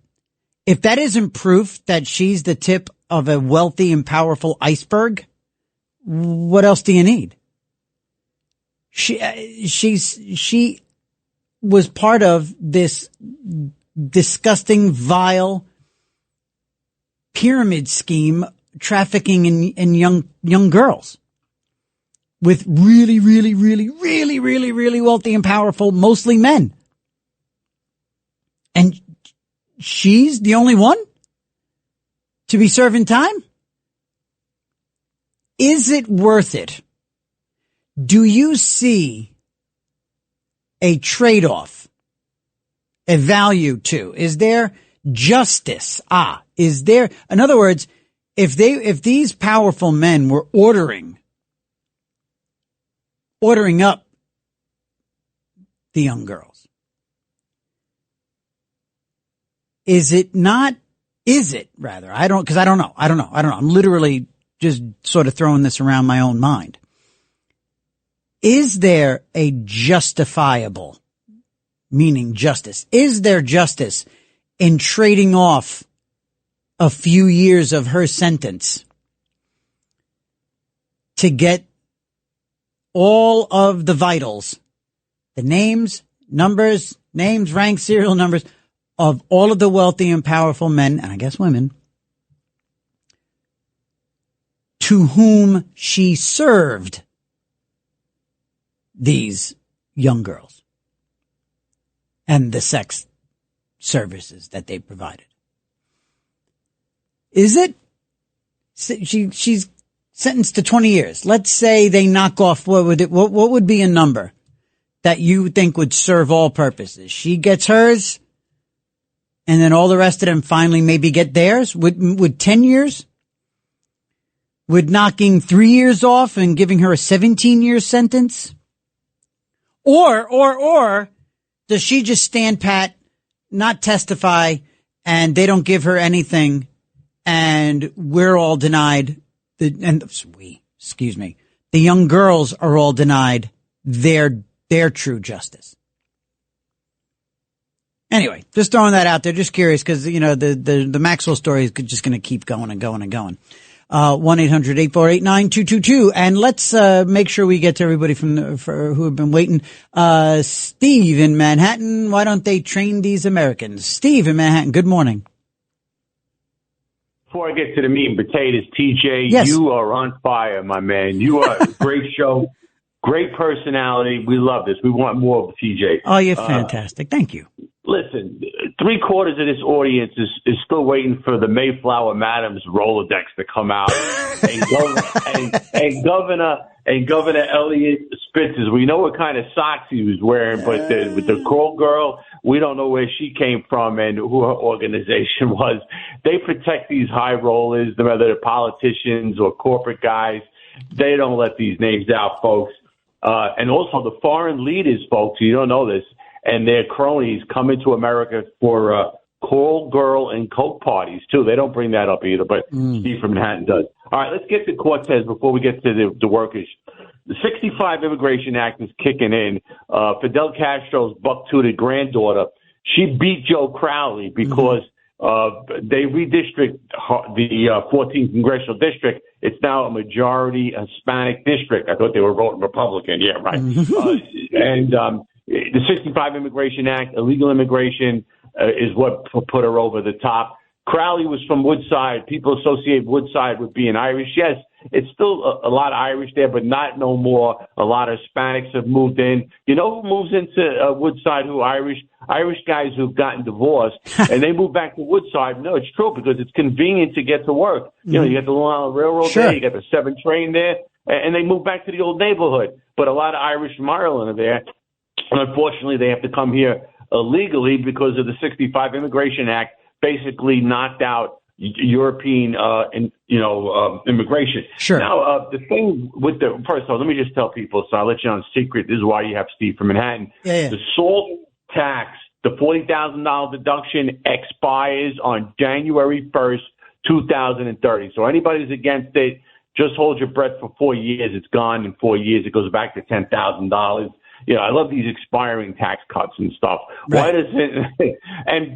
If that isn't proof that she's the tip of a wealthy and powerful iceberg, what else do you need? She was part of this disgusting, vile pyramid scheme trafficking in young girls with really wealthy and powerful, mostly men. And she's the only one to be serving time? Is it worth it? Do you see a trade-off, a value to? Is there justice? Is there, in other words, if these powerful men were ordering up the young girls, is it rather, I don't know. I'm literally just sort of throwing this around my own mind. Is there a justifiable, meaning justice? Is there justice in trading off a few years of her sentence to get all of the vitals, the names, rank, serial numbers of all of the wealthy and powerful men, and I guess women, to whom she served these young girls and the sex services that they provided? Is it? She's sentenced to 20 years. Let's say they knock off, what would be a number that you think would serve all purposes? She gets hers, and then all the rest of them finally maybe get theirs? Would 10 years? Would knocking 3 years off and giving her a 17-year sentence? Or does she just stand pat, not testify, and they don't give her anything, and we're all denied, the young girls are all denied their true justice? Anyway, just throwing that out there, just curious, because, the Maxwell story is just going to keep going and going and going. 1-800-848-9222. And let's make sure we get to everybody who have been waiting. Steve in Manhattan, why don't they train these Americans? Steve in Manhattan, good morning. Before I get to the meat and potatoes, TJ, yes. You are on fire, my man. You are a great show, great personality. We love this. We want more of TJ. Oh, you're fantastic. Thank you. Listen, 3/4 of this audience is still waiting for the Mayflower Madams Rolodex to come out, and Governor Elliot Spitzes. We know what kind of socks he was wearing, but with the call girl, we don't know where she came from and who her organization was. They protect these high rollers, whether they're politicians or corporate guys. They don't let these names out, folks. And also the foreign leaders, folks. You don't know this. And their cronies come into America for call girl and coke parties, too. They don't bring that up either, but Steve from Manhattan does. All right, let's get to Cortez before we get to the workers. The 65 Immigration Act is kicking in. Fidel Castro's buck-tooted granddaughter, she beat Joe Crowley because they redistrict the 14th Congressional District, It's now a majority Hispanic district. I thought they were voting Republican. Yeah, right. The 65 Immigration Act, illegal immigration, is what put her over the top. Crowley was from Woodside. People associate Woodside with being Irish. Yes, it's still a lot of Irish there, but not no more. A lot of Hispanics have moved in. You know who moves into Woodside who are Irish? Irish guys who've gotten divorced, and they move back to Woodside. No, it's true, because it's convenient to get to work. You know, you got the Long Island Railroad there, you got the 7 train there, and they move back to the old neighborhood. But a lot of Irish from Ireland are there. And unfortunately, they have to come here illegally because of the 65 Immigration Act basically knocked out European, immigration. Sure. Now, the thing with first of all, let me just tell people, so I'll let you on a secret. This is why you have Steve from Manhattan. Yeah. The SALT tax, the $40,000 deduction expires on January 1st, 2030. So anybody who's against it, just hold your breath for 4 years. It's gone in 4 years. It goes back to $10,000. You know, I love these expiring tax cuts and stuff. Right. Why does it?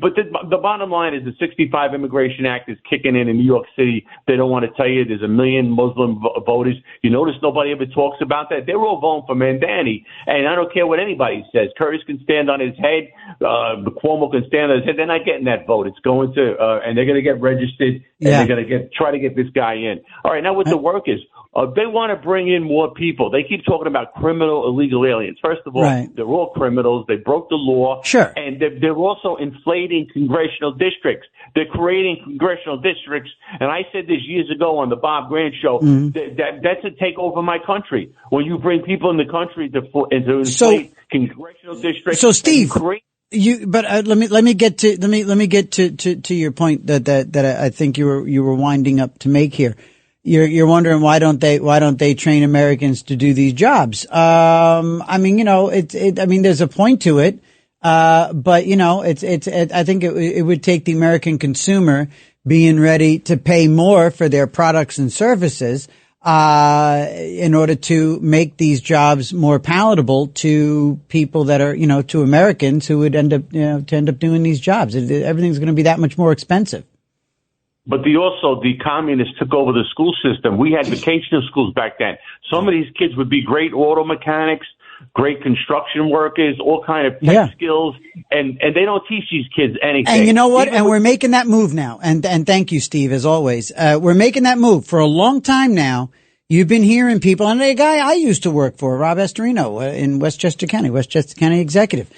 But the bottom line is the 65 Immigration Act is kicking in New York City. They don't want to tell you there's 1 million Muslim voters. You notice nobody ever talks about that. They're all voting for Mandani, and I don't care what anybody says. Curtis can stand on his head. Cuomo can stand on his head. They're not getting that vote. It's going to, and they're going to get registered. And they're going to try to get this guy in. All right, now with the workers. They want to bring in more people. They keep talking about criminal, illegal aliens. First of all, they're all criminals. They broke the law. Sure. And they're also inflating congressional districts. They're creating congressional districts. And I said this years ago on the Bob Grant show, that's a takeover my country. When you bring people in the country to inflate congressional districts. So, Steve, let me get to your point that I think you were winding up to make here. You're wondering why don't they train Americans to do these jobs? I mean, there's a point to it. But I think it would take the American consumer being ready to pay more for their products and services, in order to make these jobs more palatable to people that are, to Americans who would end up doing these jobs. Everything's going to be that much more expensive. But the communists took over the school system. We had vocational schools back then. Some of these kids would be great auto mechanics, great construction workers, all kind of tech skills, and they don't teach these kids anything. And you know what? And we're making that move now. And thank you, Steve, as always. We're making that move for a long time now. You've been hearing people, and a guy I used to work for, Rob Estorino, in Westchester County Executive.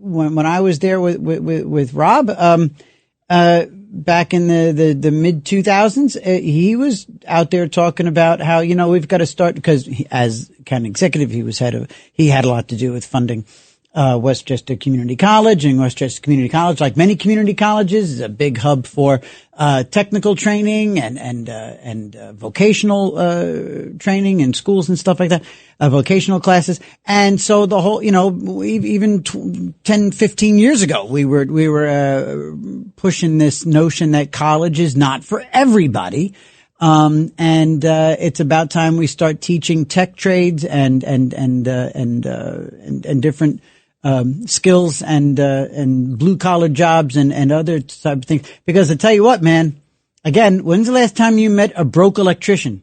When I was there with Rob, back in the mid 2000s, he was out there talking about how, we've got to start, because as county executive, he had a lot to do with funding, Westchester Community College, and Westchester Community College, like many community colleges, is a big hub for, technical training and vocational, training in schools and stuff like that, vocational classes. And so the whole, even 10, 15 years ago, we were pushing this notion that college is not for everybody. It's about time we start teaching tech trades and different, skills and blue collar jobs and other type of things. Because I tell you what, man, again, when's the last time you met a broke electrician?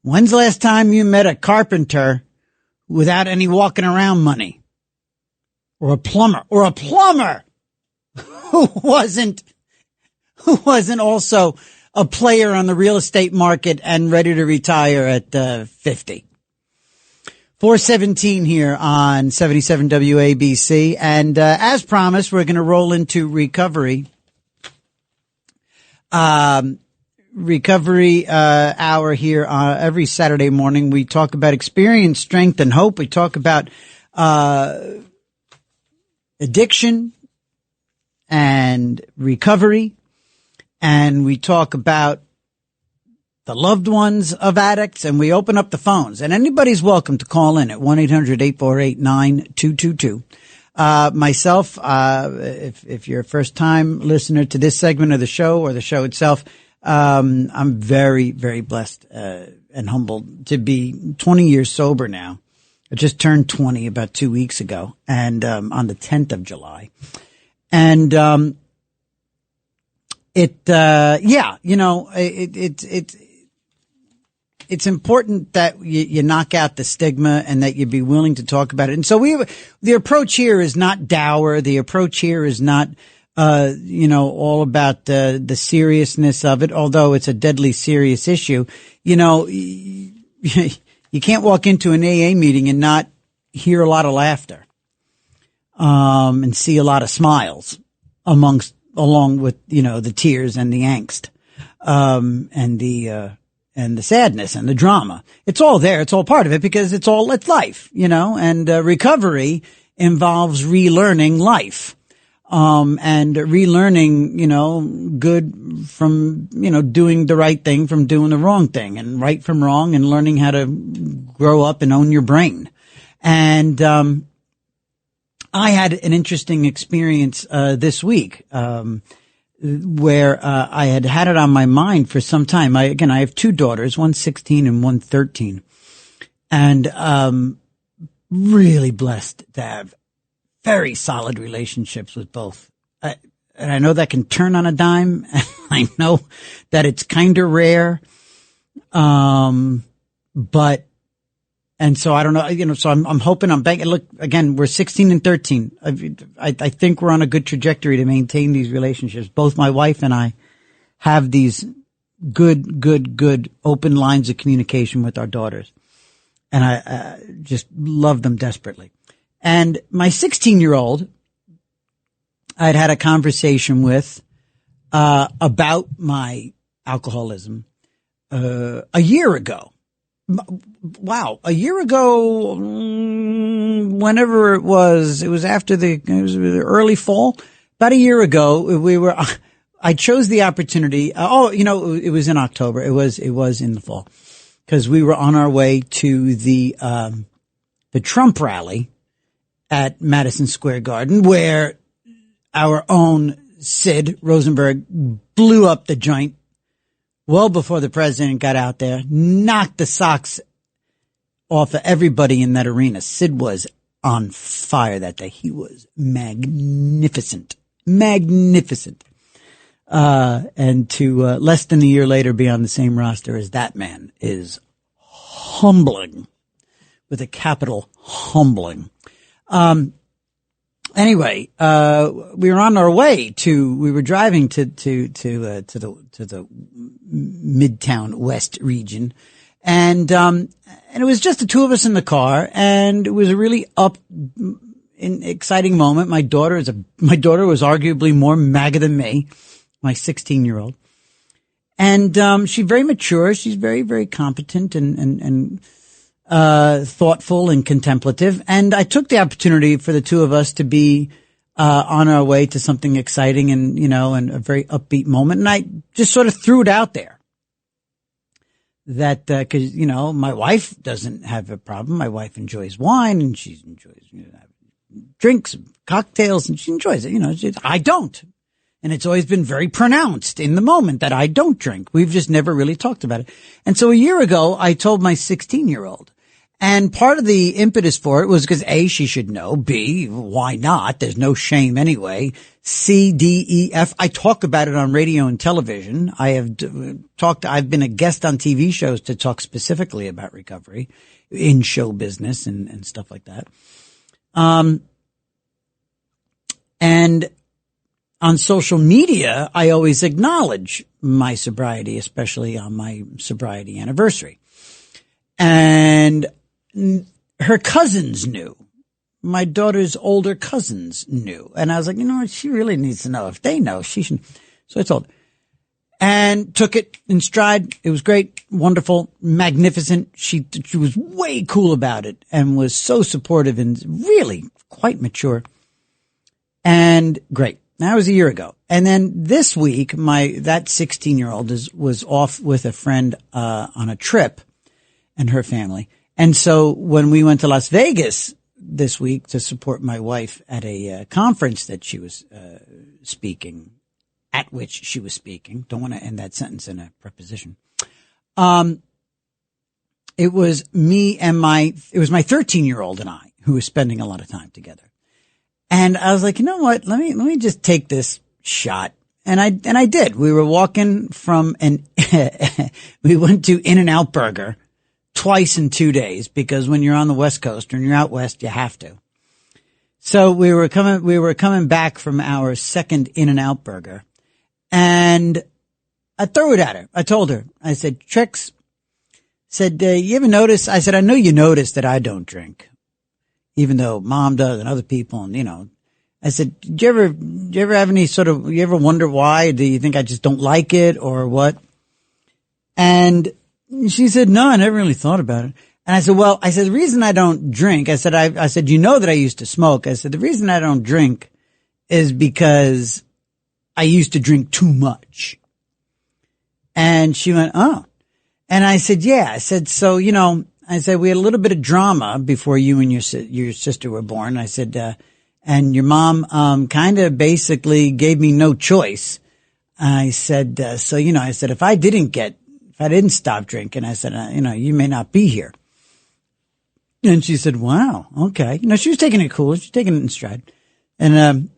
When's the last time you met a carpenter without any walking around money? Or a plumber who wasn't also a player on the real estate market and ready to retire at 50. 417 here on 77 WABC. And as promised, we're going to roll into recovery. Recovery hour here every Saturday morning. We talk about experience, strength, and hope. We talk about addiction and recovery. And we talk about the loved ones of addicts, and we open up the phones. And anybody's welcome to call in at 1-800-848-9222. Myself, if you're a first-time listener to this segment of the show or the show itself, I'm very, very blessed and humbled to be 20 years sober now. I just turned 20 about 2 weeks ago, and on the 10th of July. And it's important that you knock out the stigma and that you be willing to talk about it. And so the approach here is not dour. The approach here is not, all about the seriousness of it, although it's a deadly serious issue. You can't walk into an AA meeting and not hear a lot of laughter, and see a lot of smiles along with, the tears and the angst, and the sadness and the drama. It's all there. It's all part of it because it's life, and recovery involves relearning life. And relearning, good from, doing the right thing from doing the wrong thing, and right from wrong, and learning how to grow up and own your brain. And, I had an interesting experience, this week, where I had it on my mind for some time. I have two daughters, one's 16 and one's 13, and really blessed to have very solid relationships with both. And I know that can turn on a dime, and I know that it's kind of rare, and so I don't know, so I'm hoping I'm banking. Look, again, we're 16 and 13. I think we're on a good trajectory to maintain these relationships. Both my wife and I have these good open lines of communication with our daughters. And I just love them desperately. And my 16-year-old, I'd had a conversation with, about my alcoholism, a year ago. Wow. A year ago, whenever it was after it was the early fall. About a year ago, I chose the opportunity. It was in October. It was in the fall, because we were on our way to the Trump rally at Madison Square Garden, where our own Sid Rosenberg blew up the joint well before the president got out there, knocked the socks off of everybody in that arena. Sid was on fire that day. He was magnificent. And to less than a year later be on the same roster as that man is humbling, with a capital humbling. Anyway, we were on our way we were driving to the Midtown West region. And it was just the two of us in the car, and it was a really exciting moment. My daughter was arguably more MAGA than me, my 16-year-old. And, she's very mature. She's very, very competent and thoughtful and contemplative. And I took the opportunity for the two of us to be, on our way to something exciting and, and a very upbeat moment. And I just sort of threw it out there that, cause, my wife doesn't have a problem. My wife enjoys wine, and she enjoys drinks, cocktails, and she enjoys it. I don't. And it's always been very pronounced in the moment that I don't drink. We've just never really talked about it. And so a year ago, I told my 16-year-old. And part of the impetus for it was because A, she should know. B, why not? There's no shame anyway. C, D, E, F. I talk about it on radio and television. I've been a guest on TV shows to talk specifically about recovery in show business and stuff like that. And on social media, I always acknowledge my sobriety, especially on my sobriety anniversary. And her cousins knew. My daughter's older cousins knew. And I was like, what? She really needs to know. If they know, she should. So I told her. And took it in stride. It was great, wonderful, magnificent. She was way cool about it and was so supportive and really quite mature. And great. That was a year ago. And then this week, that 16-year-old was off with a friend, on a trip, and her family. And so when we went to Las Vegas this week to support my wife at a conference that she was speaking, at which she was speaking. Don't want to end that sentence in a preposition. It was me and my 13-year-old and I who was spending a lot of time together. And I was like, you know what? Let me just take this shot And I did. We were walking from we went to In-N-Out Burger twice in 2 days, because when you're on the West Coast and you're out West, you have to. So we were coming back from our second In-N-Out Burger, and I threw it at her. I told her, I said, Trix, said, you ever notice? I said, I know you notice that I don't drink, even though Mom does and other people, and, you know. I said, do you ever have any sort of, you ever wonder why? Do you think I just don't like it or what? And she said, no, I never really thought about it. And I said, well, the reason I don't drink, I said, you know that I used to smoke. I said, the reason I don't drink is because I used to drink too much. And she went, oh. And I said, yeah. I said, so, you know, I said, we had a little bit of drama before you and your sister were born. I said, and your mom, kind of basically gave me no choice. I said, so, you know, I said, if I didn't stop drinking, I said, you know, you may not be here. And she said, wow, okay. You know, she was taking it cool. She was taking it in stride. And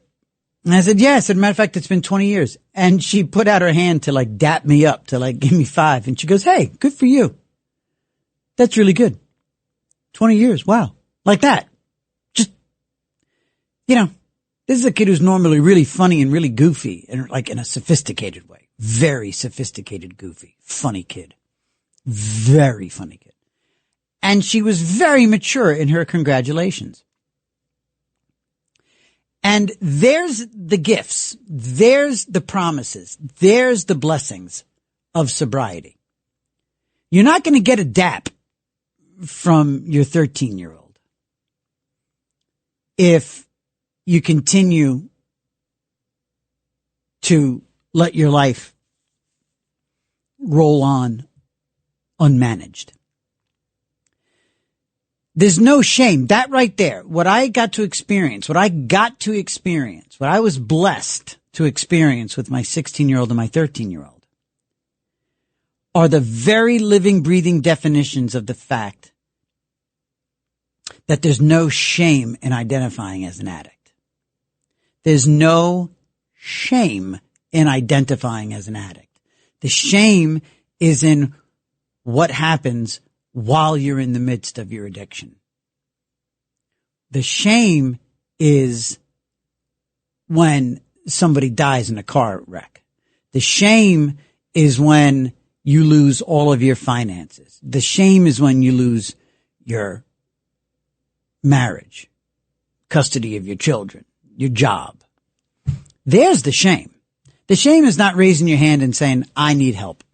I said, yeah. I said, matter of fact, it's been 20 years. And she put out her hand to like dap me up, to like give me 5. And she goes, hey, good for you. That's really good. 20 years. Wow. Like that. You know, this is a kid who's normally really funny and really goofy, and like in a sophisticated way. Very sophisticated, goofy, funny kid. Very funny kid. And she was very mature in her congratulations. And there's the gifts. There's the promises. There's the blessings of sobriety. You're not going to get a dap from your 13-year-old if you continue to let your life roll on unmanaged. There's no shame. That right there, what I was blessed to experience with my 16-year-old and my 13-year-old are the very living, breathing definitions of the fact that there's no shame in identifying as an addict. There's no shame in identifying as an addict. The shame is in what happens while you're in the midst of your addiction. The shame is when somebody dies in a car wreck. The shame is when you lose all of your finances. The shame is when you lose your marriage, custody of your children, your job. There's the shame. The shame is not raising your hand and saying, I need help.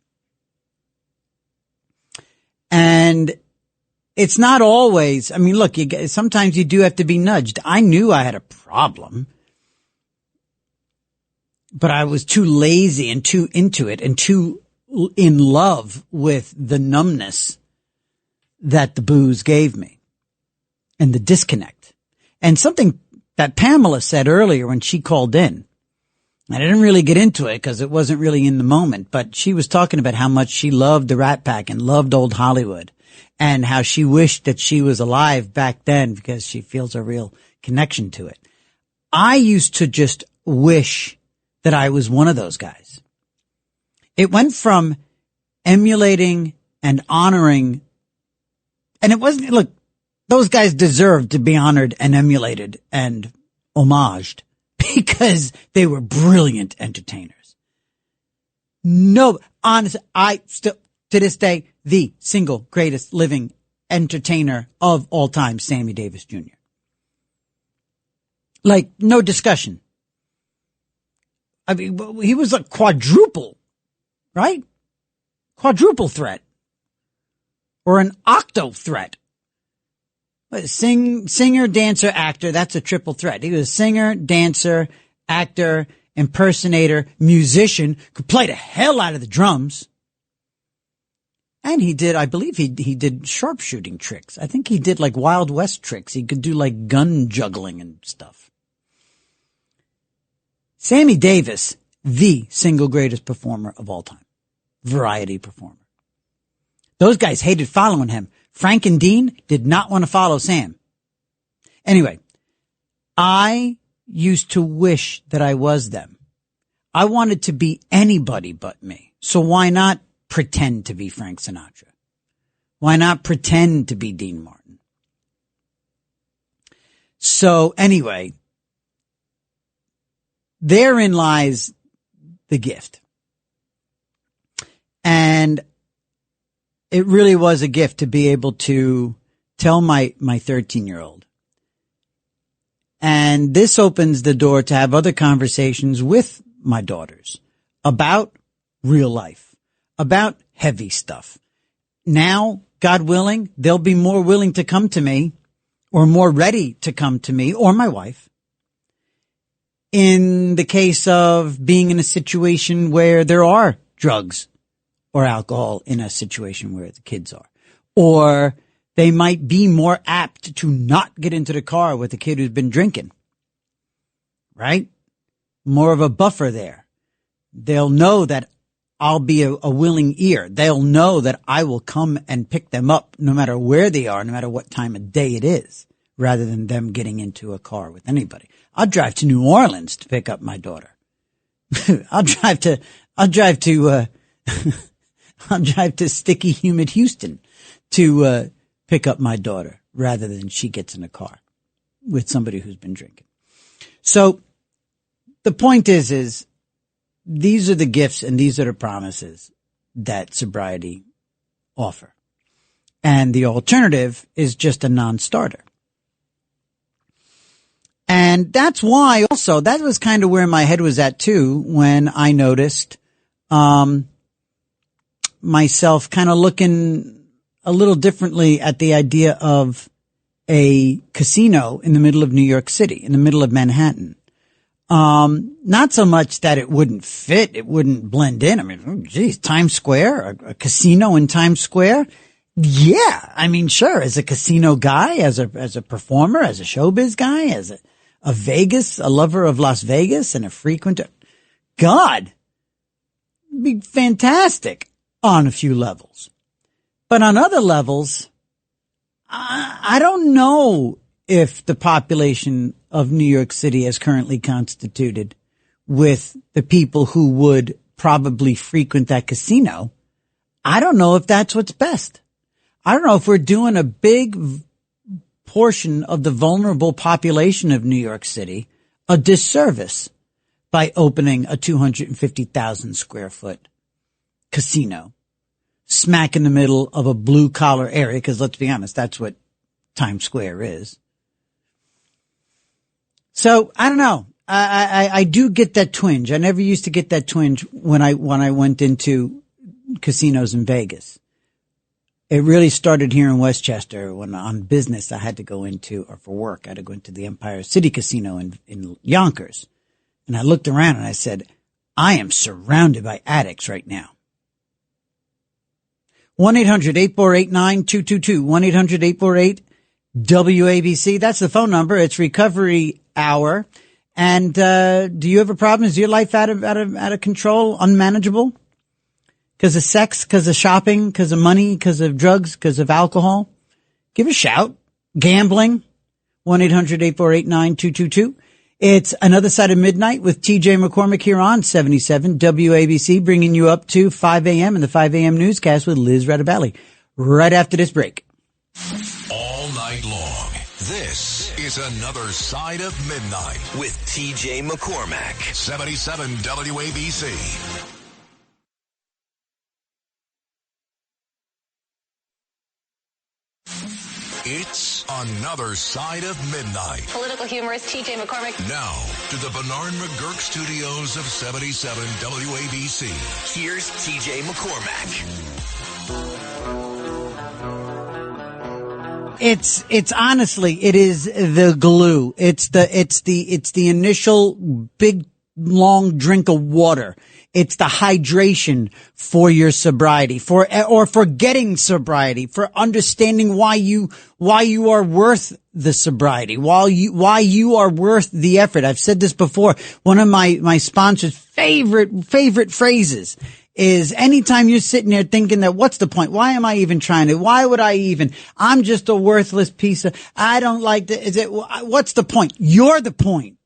And it's not always, I mean, look, sometimes you do have to be nudged. I knew I had a problem, but I was too lazy and too into it and too in love with the numbness that the booze gave me and the disconnect. And something that Pamela said earlier when she called in, I didn't really get into it because it wasn't really in the moment, but she was talking about how much she loved the Rat Pack and loved old Hollywood and how she wished that she was alive back then because she feels a real connection to it. I used to just wish that I was one of those guys. It went from emulating and honoring, and it wasn't, look, those guys deserved to be honored and emulated and homaged because they were brilliant entertainers. No, honestly, I still, to this day, the single greatest living entertainer of all time, Sammy Davis Jr. Like, no discussion. I mean, he was a quadruple, right? Quadruple threat. Or an octo threat. Singer, dancer, actor, that's a triple threat. He was a singer, dancer, actor, impersonator, musician, could play the hell out of the drums. And he did, I believe he did sharpshooting tricks. I think he did like Wild West tricks. He could do like gun juggling and stuff. Sammy Davis, the single greatest performer of all time. Variety performer. Those guys hated following him. Frank and Dean did not want to follow Sam. Anyway, I used to wish that I was them. I wanted to be anybody but me. So why not pretend to be Frank Sinatra? Why not pretend to be Dean Martin? So anyway, therein lies the gift. And it really was a gift to be able to tell my 13-year-old. And this opens the door to have other conversations with my daughters about real life, about heavy stuff. Now, God willing, they'll be more willing to come to me or more ready to come to me or my wife in the case of being in a situation where there are drugs or alcohol in a situation where the kids are. Or they might be more apt to not get into the car with a kid who's been drinking. Right? More of a buffer there. They'll know that I'll be a willing ear. They'll know that I will come and pick them up no matter where they are, no matter what time of day it is, rather than them getting into a car with anybody. I'll drive to New Orleans to pick up my daughter. I'll drive to sticky, humid Houston to pick up my daughter rather than she gets in a car with somebody who's been drinking. So the point is these are the gifts and these are the promises that sobriety offer. And the alternative is just a non-starter. And that's why also, that was kind of where my head was at too when I noticed myself kind of looking a little differently at the idea of a casino in the middle of New York City, in the middle of Manhattan. Not so much that it wouldn't fit, it wouldn't blend in. I mean, geez, Times Square, a casino in Times Square. Yeah. I mean, sure. As a casino guy, as a performer, as a showbiz guy, as a Vegas, a lover of Las Vegas and a frequenter. God, it'd be fantastic on a few levels. But on other levels, I don't know if the population of New York City as currently constituted with the people who would probably frequent that casino, I don't know if that's what's best. I don't know if we're doing a big portion of the vulnerable population of New York City a disservice by opening a 250,000 square foot casino smack in the middle of a blue collar area. Because let's be honest, that's what Times Square is. So I don't know. I do get that twinge. I never used to get that twinge when I went into casinos in Vegas. It really started here in Westchester when on business I had to go into, or for work, I had to go into the Empire City Casino in Yonkers. And I looked around and I said, I am surrounded by addicts right now. 1-800-848-9222, 1-800-848-WABC. That's the phone number. It's Recovery Hour. And do you have a problem? Is your life out of control, unmanageable? Because of sex, because of shopping, because of money, because of drugs, because of alcohol? Give a shout. Gambling. 1-800-848-9222. It's Another Side of Midnight with TJ McCormick here on 77 WABC, bringing you up to 5 a.m. in the 5 a.m. newscast with Liz Radabelli. Right after this break. All night long, this is Another Side of Midnight with TJ McCormick. 77 WABC. It's Another Side of Midnight. Political humorist TJ McCormick. Now, to the Bernard McGurk studios of 77 WABC. Here's TJ McCormick. It's honestly, it is the glue. It's the initial big, long drink of water. It's the hydration for your sobriety, for getting sobriety, for understanding why you are worth the sobriety, why you are worth the effort. I've said this before. One of my sponsor's favorite phrases is anytime you're sitting there thinking that what's the point? Why am I even trying to? Why would I even? I'm just a worthless piece of, I don't like the, what's the point? You're the point.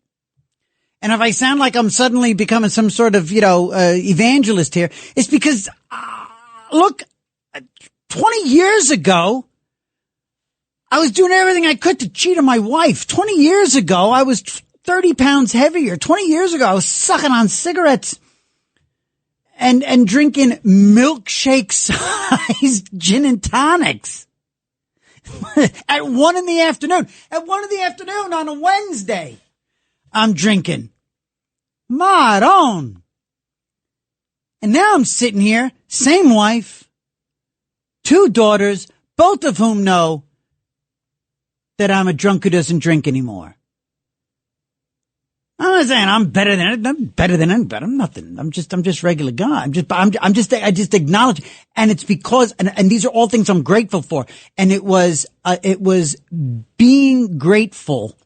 And if I sound like I'm suddenly becoming some sort of, evangelist here, it's because, look, 20 years ago, I was doing everything I could to cheat on my wife. 20 years ago, I was 30 pounds heavier. 20 years ago, I was sucking on cigarettes and drinking milkshake-sized gin and tonics at 1 in the afternoon. At 1 in the afternoon on a Wednesday, I'm drinking. Maron. And now I'm sitting here, same wife, 2 daughters, both of whom know that I'm a drunk who doesn't drink anymore. I'm not saying I'm better than anybody. I'm nothing. I'm just regular guy. I just acknowledge. And it's because, and these are all things I'm grateful for. And it was being grateful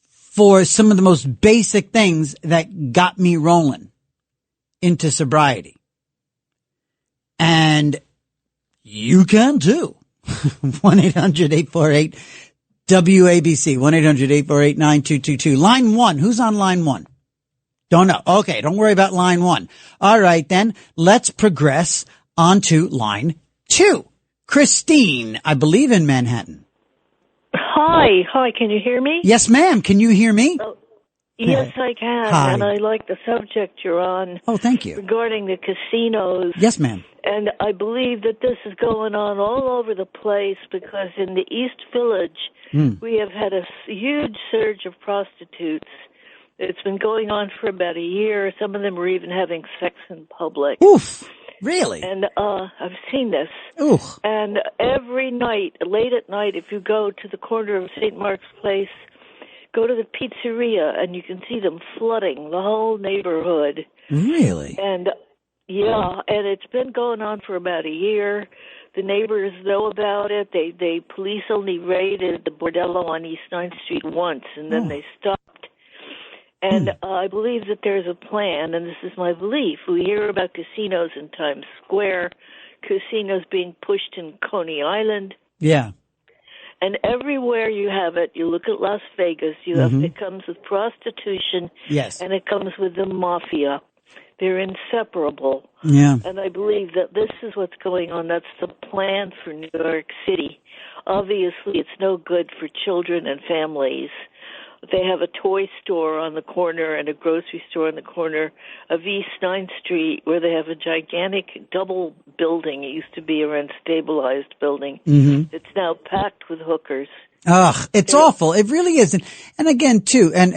for some of the most basic things that got me rolling into sobriety. And you can too. 1-800-848-WABC. 1-800-848-9222. Line 1. Who's on line 1? Don't know. Okay. Don't worry about line 1. All right. Then let's progress on to line 2. Christine, I believe in Manhattan. Hi. Can you hear me? Yes, ma'am. Can you hear me? Oh, yes, I can. Hi. And I like the subject you're on. Oh, thank you. Regarding the casinos. Yes, ma'am. And I believe that this is going on all over the place because in the East Village, we have had a huge surge of prostitutes. It's been going on for about a year. Some of them are even having sex in public. Oof. Really? And I've seen this. Oof. And every night, late at night, if you go to the corner of St. Mark's Place, go to the pizzeria, and you can see them flooding the whole neighborhood. Really? And yeah, and it's been going on for about a year. The neighbors know about it. They police only raided the bordello on East 9th Street once, and then they stopped. And I believe that there's a plan, and this is my belief. We hear about casinos in Times Square, casinos being pushed in Coney Island. Yeah. And everywhere you have it, you look at Las Vegas, you have it comes with prostitution, yes, and it comes with the mafia. They're inseparable. Yeah. And I believe that this is what's going on. That's the plan for New York City. Obviously, it's no good for children and families. They have a toy store on the corner and a grocery store on the corner of East 9th Street where they have a gigantic double building. It used to be a rent-stabilized building. It's now packed with hookers. Ugh, it's awful. It really is. And again, too, and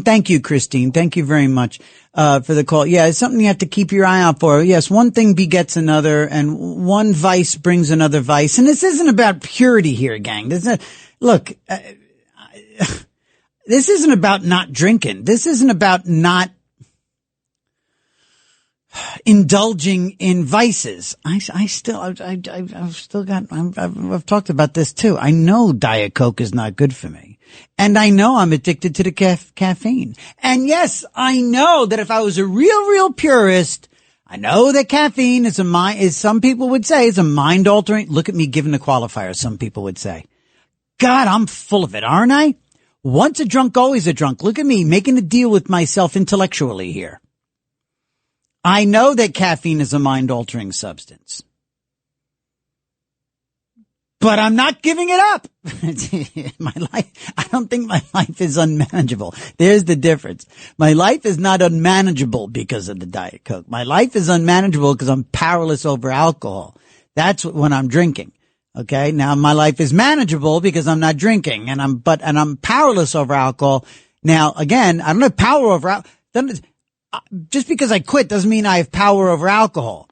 thank you, Christine. Thank you very much, for the call. Yeah, it's something you have to keep your eye out for. Yes, one thing begets another and one vice brings another vice. And this isn't about purity here, gang. This isn't about not drinking. This isn't about not indulging in vices. I've talked about this too. I know Diet Coke is not good for me. And I know I'm addicted to the caffeine. And yes, I know that if I was a real purist, I know that caffeine is some people would say is a mind altering. Look at me giving the qualifier, some people would say. God, I'm full of it, aren't I? Once a drunk, always a drunk. Look at me making a deal with myself intellectually here. I know that caffeine is a mind-altering substance. But I'm not giving it up. I don't think my life is unmanageable. There's the difference. My life is not unmanageable because of the Diet Coke. My life is unmanageable because I'm powerless over alcohol. That's when I'm drinking. Okay. Now my life is manageable because I'm not drinking and I'm powerless over alcohol. Now, again, I don't have power over alcohol. Just because I quit doesn't mean I have power over alcohol.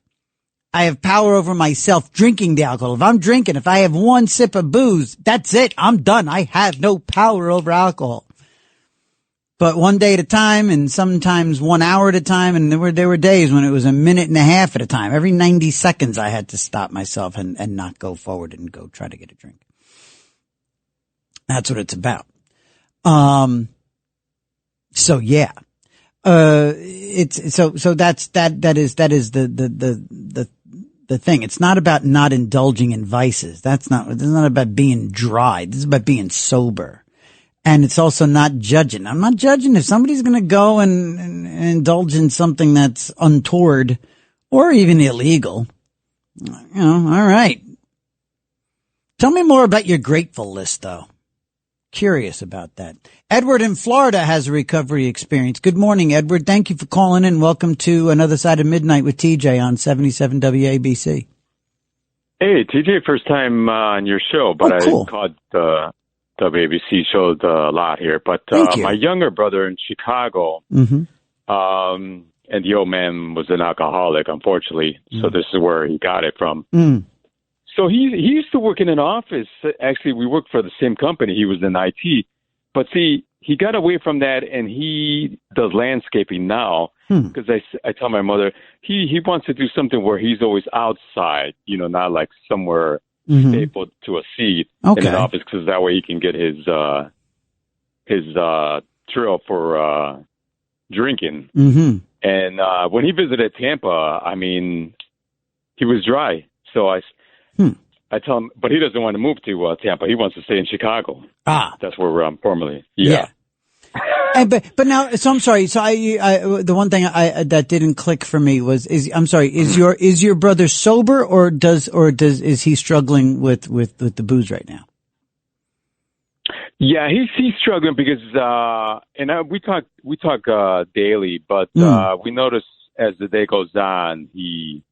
I have power over myself drinking the alcohol. If I'm drinking, if I have one sip of booze, that's it. I'm done. I have no power over alcohol. But one day at a time and sometimes 1 hour at a time. And there were days when it was a minute and a half at a time. Every 90 seconds I had to stop myself and not go forward and go try to get a drink. That's what it's about. So yeah. That is the thing. It's not about not indulging in vices. It's not about being dry. This is about being sober. And it's also not judging. I'm not judging if somebody's going to go and indulge in something that's untoward or even illegal. All right. Tell me more about your grateful list, though. Curious about that. Edward in Florida has a recovery experience. Good morning, Edward. Thank you for calling in. Welcome to Another Side of Midnight with TJ on 77 WABC. Hey, TJ, first time on your show, but cool. I caught the WABC show a lot here. But my younger brother in Chicago, and the old man was an alcoholic, unfortunately. So this is where he got it from. So he used to work in an office. Actually, we worked for the same company. He was in IT. But see, he got away from that, and he does landscaping now. Because I tell my mother, he wants to do something where he's always outside, not like somewhere stapled to a seat in an office, because that way he can get his trail for drinking. And when he visited Tampa, I mean, he was dry. So I tell him, but he doesn't want to move to Tampa. He wants to stay in Chicago. That's where we're formerly. Yeah. But now, so I'm sorry. So I the one thing that didn't click for me was, is your brother sober or is he struggling with the booze right now? Yeah, he's struggling because, we talk daily, but, we notice as the day goes on, he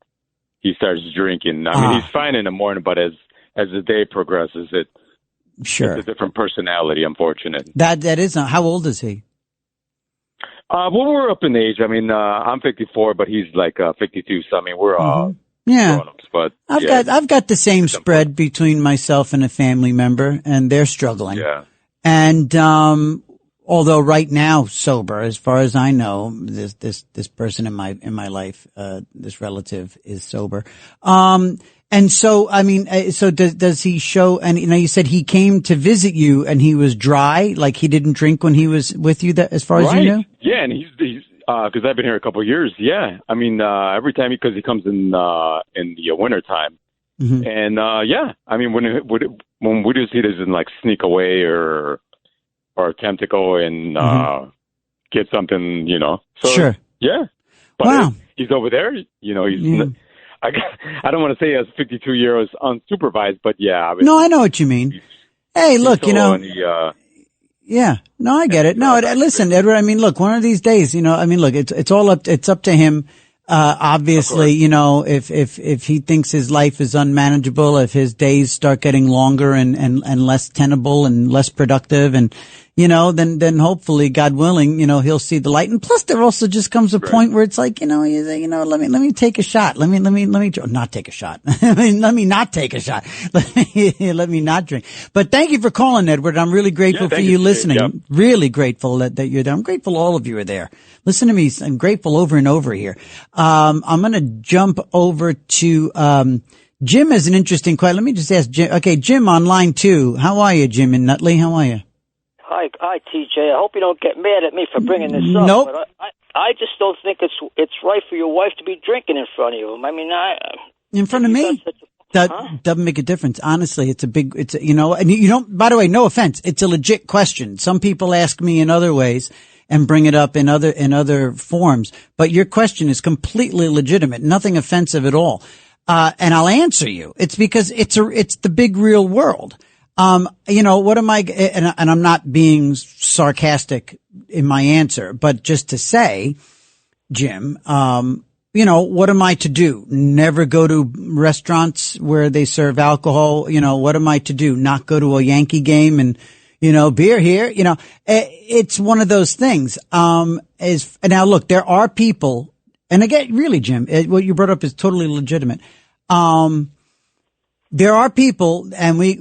starts drinking. I mean, he's fine in the morning, but as the day progresses, it's a different personality, unfortunately. That is not. How old is he? Well, we're up in age. I mean, I'm 54, but he's like 52. So I mean, we're all grown-ups. But I've got the same spread between myself and a family member, and they're struggling. Yeah. And although right now sober, as far as I know, this person in my life, this relative is sober. And so, I mean, so does he show, and you said he came to visit you and he was dry, like he didn't drink when he was with you, that as far as you know? Yeah, and he's cause I've been here a couple of years. Yeah. I mean, every time, because he comes in the winter time. And, I mean, when we just, he doesn't like sneak away or attempt to go and, get something, So, sure. Yeah. But he's over there, he's, I don't want to say as 52-year-old unsupervised, but yeah. No, I know what you mean. Hey, look, yeah, no, I get it. No, listen, Edward, I mean, look, one of these days, look, it's up to him. Obviously, if he thinks his life is unmanageable, if his days start getting longer and less tenable and less productive and, then hopefully, God willing, he'll see the light. And plus there also just comes a point where it's like, let me take a shot. Let me not take a shot. Let me not take a shot. Let me not drink. But thank you for calling, Edward. I'm really grateful for you listening. Yep. Really grateful that you're there. I'm grateful all of you are there. Listen to me. I'm grateful over and over here. I'm going to jump over to, Jim has an interesting question. Let me just ask Jim. Okay, Jim on line 2. How are you, Jim in Nutley? How are you? Hi, TJ. I hope you don't get mad at me for bringing this up. Nope. But I just don't think it's right for your wife to be drinking in front of you. I mean, in front of me? That doesn't make a difference. Honestly, and you don't, by the way, no offense. It's a legit question. Some people ask me in other ways and bring it up in other forms, but your question is completely legitimate. Nothing offensive at all. And I'll answer you. It's because it's the big real world. What am I, and I'm not being sarcastic in my answer, but just to say, Jim, what am I to do? Never go to restaurants where they serve alcohol? What am I to do? Not go to a Yankee game and, beer here? It's one of those things. Now look, there are people, and again, really, Jim, what you brought up is totally legitimate. There are people, and we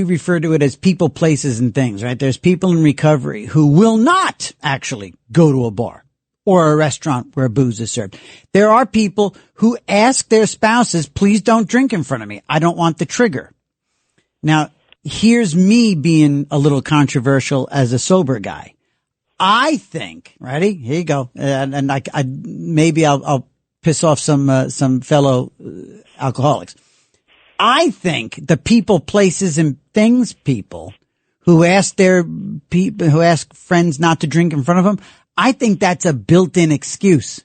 refer to it as people, places, and things, right? There's people in recovery who will not actually go to a bar or a restaurant where booze is served. There are people who ask their spouses, please don't drink in front of me. I don't want the trigger. Now, here's me being a little controversial as a sober guy. I think, ready? Here you go. And maybe I'll piss off some fellow alcoholics. I think the people, places, and things people who ask friends not to drink in front of them, I think that's a built-in excuse.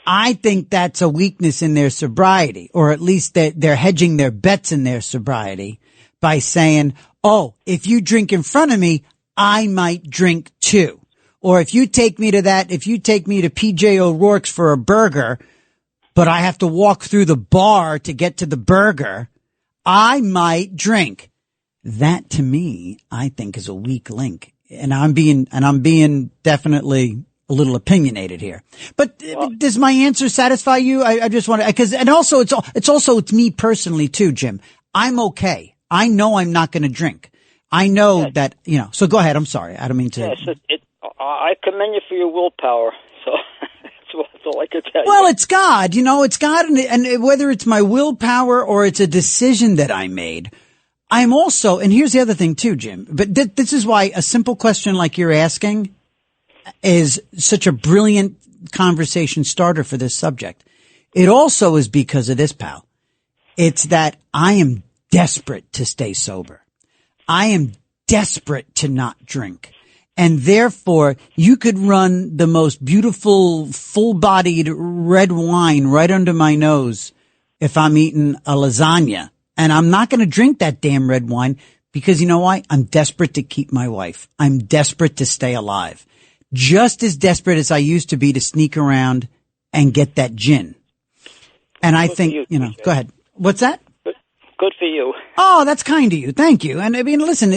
I think that's a weakness in their sobriety, or at least that they're hedging their bets in their sobriety by saying, oh, if you drink in front of me, I might drink too. Or if you take me to PJ O'Rourke's for a burger, but I have to walk through the bar to get to the burger, I might drink. That to me, I think is a weak link. And I'm being definitely a little opinionated here. But does my answer satisfy you? I just want to, and also it's me personally too, Jim. I'm okay. I know I'm not going to drink. I know that, so go ahead. I'm sorry. I don't mean to. Yes, I commend you for your willpower. So that's all I could tell you. Well, it's God, it's God. And whether it's my willpower or it's a decision that I made, I'm also, and here's the other thing too, Jim, but this is why a simple question like you're asking is such a brilliant conversation starter for this subject. It also is because of this, pal. It's that I am desperate to stay sober. I am desperate to not drink. And therefore, you could run the most beautiful, full-bodied red wine right under my nose if I'm eating a lasagna. And I'm not going to drink that damn red wine because you know why? I'm desperate to keep my wife. I'm desperate to stay alive. Just as desperate as I used to be to sneak around and get that gin. And I think, go ahead. What's that? Good for you. Oh, that's kind of you. Thank you. And I mean, listen,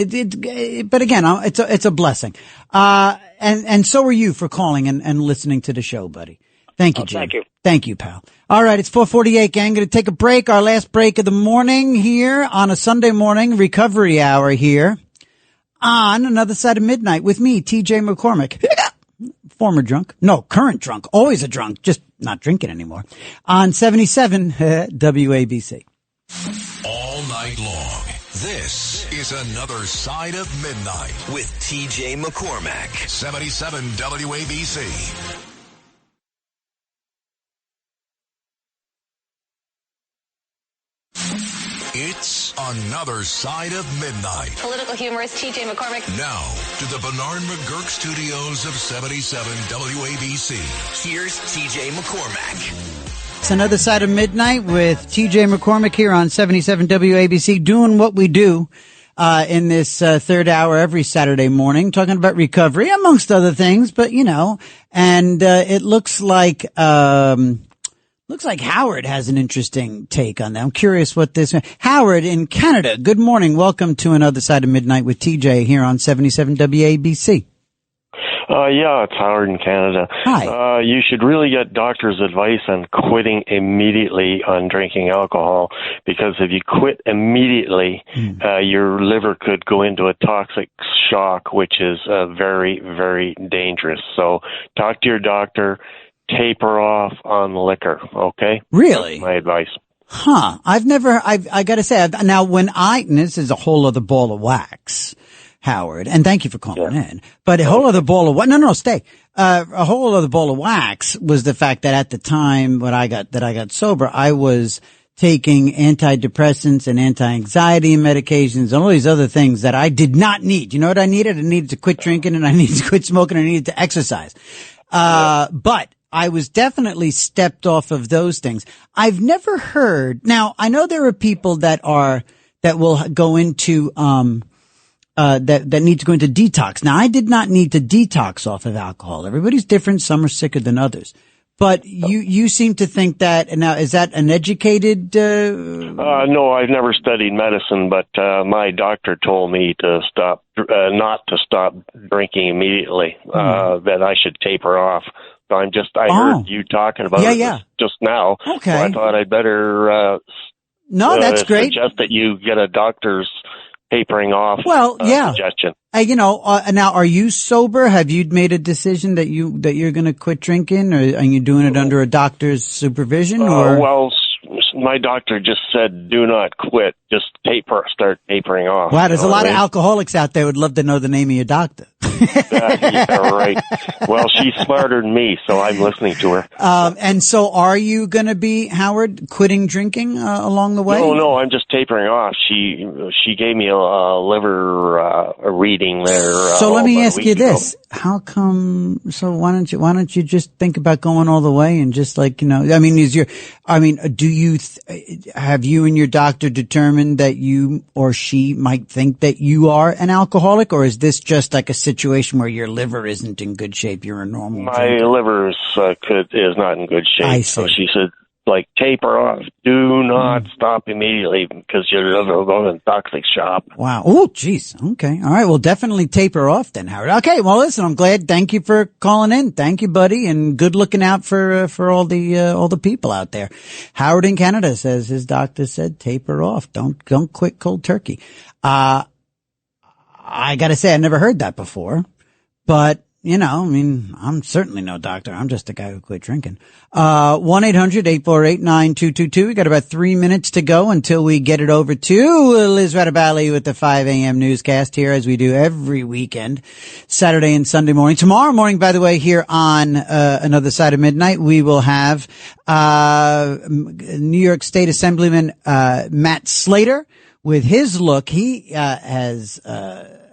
but again, it's a blessing. And so are you for calling and listening to the show, buddy. Thank you, Jim. Thank you. Thank you, pal. All right. It's 4:48, gang. Going to take a break. Our last break of the morning here on a Sunday morning recovery hour here on Another Side of Midnight with me, TJ McCormick. Former drunk. No, current drunk. Always a drunk. Just not drinking anymore. On 77 WABC. All night long, this is Another Side of Midnight with TJ McCormack, 77 WABC. It's Another Side of Midnight. Political humorist TJ McCormick. Now, to the Bernard McGurk studios of 77 WABC. Here's TJ McCormack. It's Another Side of Midnight with TJ McCormick here on 77 WABC, doing what we do in this third hour every Saturday morning, talking about recovery, amongst other things, but and it looks like Howard has an interesting take on that. I'm curious what this Howard in Canada. Good morning. Welcome to Another Side of Midnight with TJ here on 77 WABC. Yeah, it's Howard in Canada. Hi. You should really get doctor's advice on quitting immediately on drinking alcohol, because if you quit immediately, your liver could go into a toxic shock, which is very, very dangerous. So talk to your doctor. Taper off on liquor, okay? Really? That's my advice. Huh. I gotta say, now and this is a whole other ball of wax, Howard, and thank you for calling in, but a whole other ball of wax, stay. A whole other ball of wax was the fact that at the time when I got sober, I was taking antidepressants and anti-anxiety medications and all these other things that I did not need. You know what I needed? I needed to quit drinking and I needed to quit smoking and I needed to exercise. But I was definitely stepped off of those things. I've never heard. Now, I know there are people that will go into, that need to go into detox. Now, I did not need to detox off of alcohol. Everybody's different. Some are sicker than others. But you seem to think that, and now is that an educated, No, I've never studied medicine, but, my doctor told me to stop, not to stop drinking immediately, that I should taper off. So I heard you talking about it just now. Okay. So I thought I'd better, that's great. Suggest that you get a doctor's tapering off suggestion. Now, are you sober? Have you made a decision that you're going to quit drinking, or are you doing it under a doctor's supervision? Well, my doctor just said, do not quit. Just start tapering off. Wow, there's a lot of alcoholics out there who would love to know the name of your doctor. Yeah, right. Well, she's smarter than me, so I'm listening to her. And so are you going to be, Howard, quitting drinking along the way? No, I'm just tapering off. She gave me a liver reading there. So let me ask you this. How come, so why don't you just think about going all the way and just have you and your doctor determined that you or she might think that you are an alcoholic, or is this just like a situation where your liver isn't in good shape? You're a normal My drinker? liver is not in good shape. I see. So she said, taper off. Do not stop immediately because your liver will go in toxic shop. Wow. Oh, geez. Okay. All right. Well, definitely taper off then, Howard. Okay. Well, listen, I'm glad. Thank you for calling in. Thank you, buddy. And good looking out for all the people out there. Howard in Canada says his doctor said taper off. Don't quit cold turkey. I gotta say, I never heard that before, but I'm certainly no doctor. I'm just a guy who quit drinking. 1-800-848-9222. We got about 3 minutes to go until we get it over to Liz Radabali with the 5 a.m. newscast here, as we do every weekend, Saturday and Sunday morning. Tomorrow morning, by the way, here on Another Side of Midnight, we will have New York State Assemblyman Matt Slater with his look. He has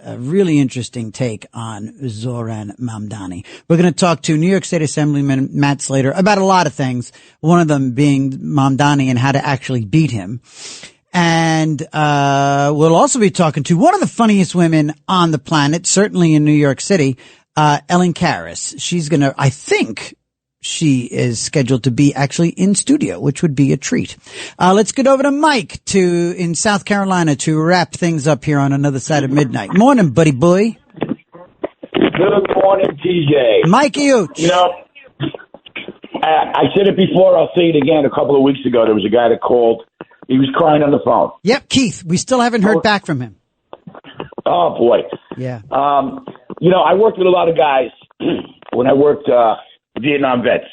a really interesting take on Zoran Mamdani. We're going to talk to New York State Assemblyman Matt Slater about a lot of things, one of them being Mamdani and how to actually beat him. And we'll also be talking to one of the funniest women on the planet, certainly in New York City, Ellen Karas. She's going to, I think, she is scheduled to be actually in studio, which would be a treat. Let's get over to Mike in South Carolina to wrap things up here on Another Side of Midnight. Morning, buddy boy. Good morning, TJ. Mike Huge. I said it before, I'll say it again. A couple of weeks ago, there was a guy that called. He was crying on the phone. Yep, Keith. We still haven't heard back from him. Oh, boy. Yeah. I worked with a lot of guys when I worked Vietnam vets.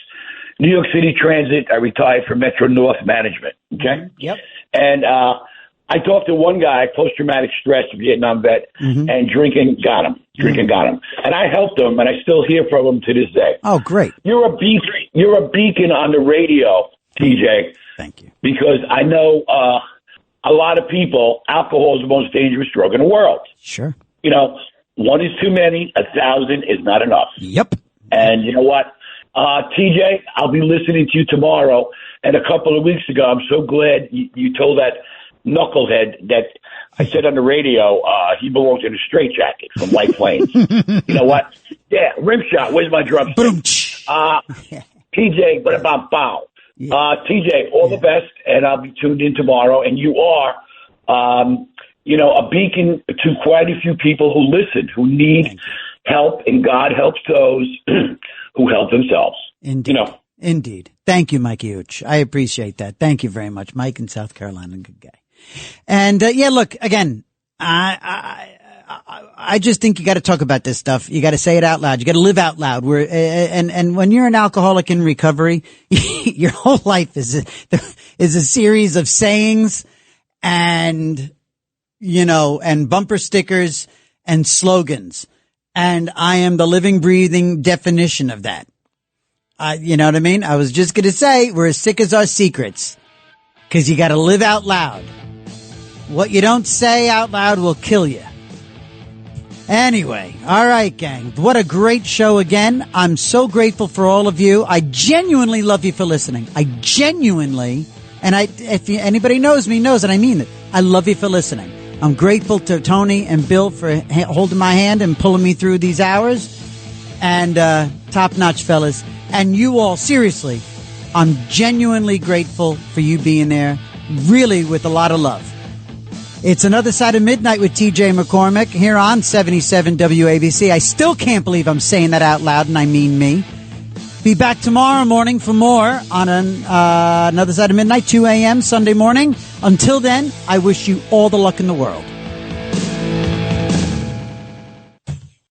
New York City Transit, I retired from Metro North Management, okay? Yep. And I talked to one guy, post-traumatic stress, Vietnam vet, and drinking got him. And I helped him, and I still hear from him to this day. Oh, great. You're a beacon on the radio, TJ. Thank you. Because I know a lot of people, alcohol is the most dangerous drug in the world. Sure. One is too many, 1,000 is not enough. Yep. And you know what? TJ, I'll be listening to you tomorrow. And a couple of weeks ago, I'm so glad you told that knucklehead that I said on the radio he belongs in a straitjacket from White Plains. You know what? Yeah, rim shot. Where's my drumstick? TJ, what about bow? TJ, all the best, and I'll be tuned in tomorrow. And you are, a beacon to quite a few people who listen, who need help, and God helps those who help themselves. Indeed. Indeed. Thank you, Mike Huge. I appreciate that. Thank you very much. Mike in South Carolina, good guy. And look, again, I just think you got to talk about this stuff. You got to say it out loud. You got to live out loud. And when you're an alcoholic in recovery, your whole life is a series of sayings and bumper stickers and slogans. And I am the living, breathing definition of that. You know what I mean? I was just going to say we're as sick as our secrets, because you got to live out loud. What you don't say out loud will kill you. Anyway, all right, gang. What a great show again. I'm so grateful for all of you. I genuinely love you for listening. If anybody knows me, knows that I mean it. I love you for listening. I'm grateful to Tony and Bill for holding my hand and pulling me through these hours. And top-notch, fellas. And you all, seriously, I'm genuinely grateful for you being there, really with a lot of love. It's Another Side of Midnight with TJ McCormick here on 77 WABC. I still can't believe I'm saying that out loud, and I mean me. Be back tomorrow morning for more on Another Side of Midnight, 2 a.m. Sunday morning. Until then, I wish you all the luck in the world.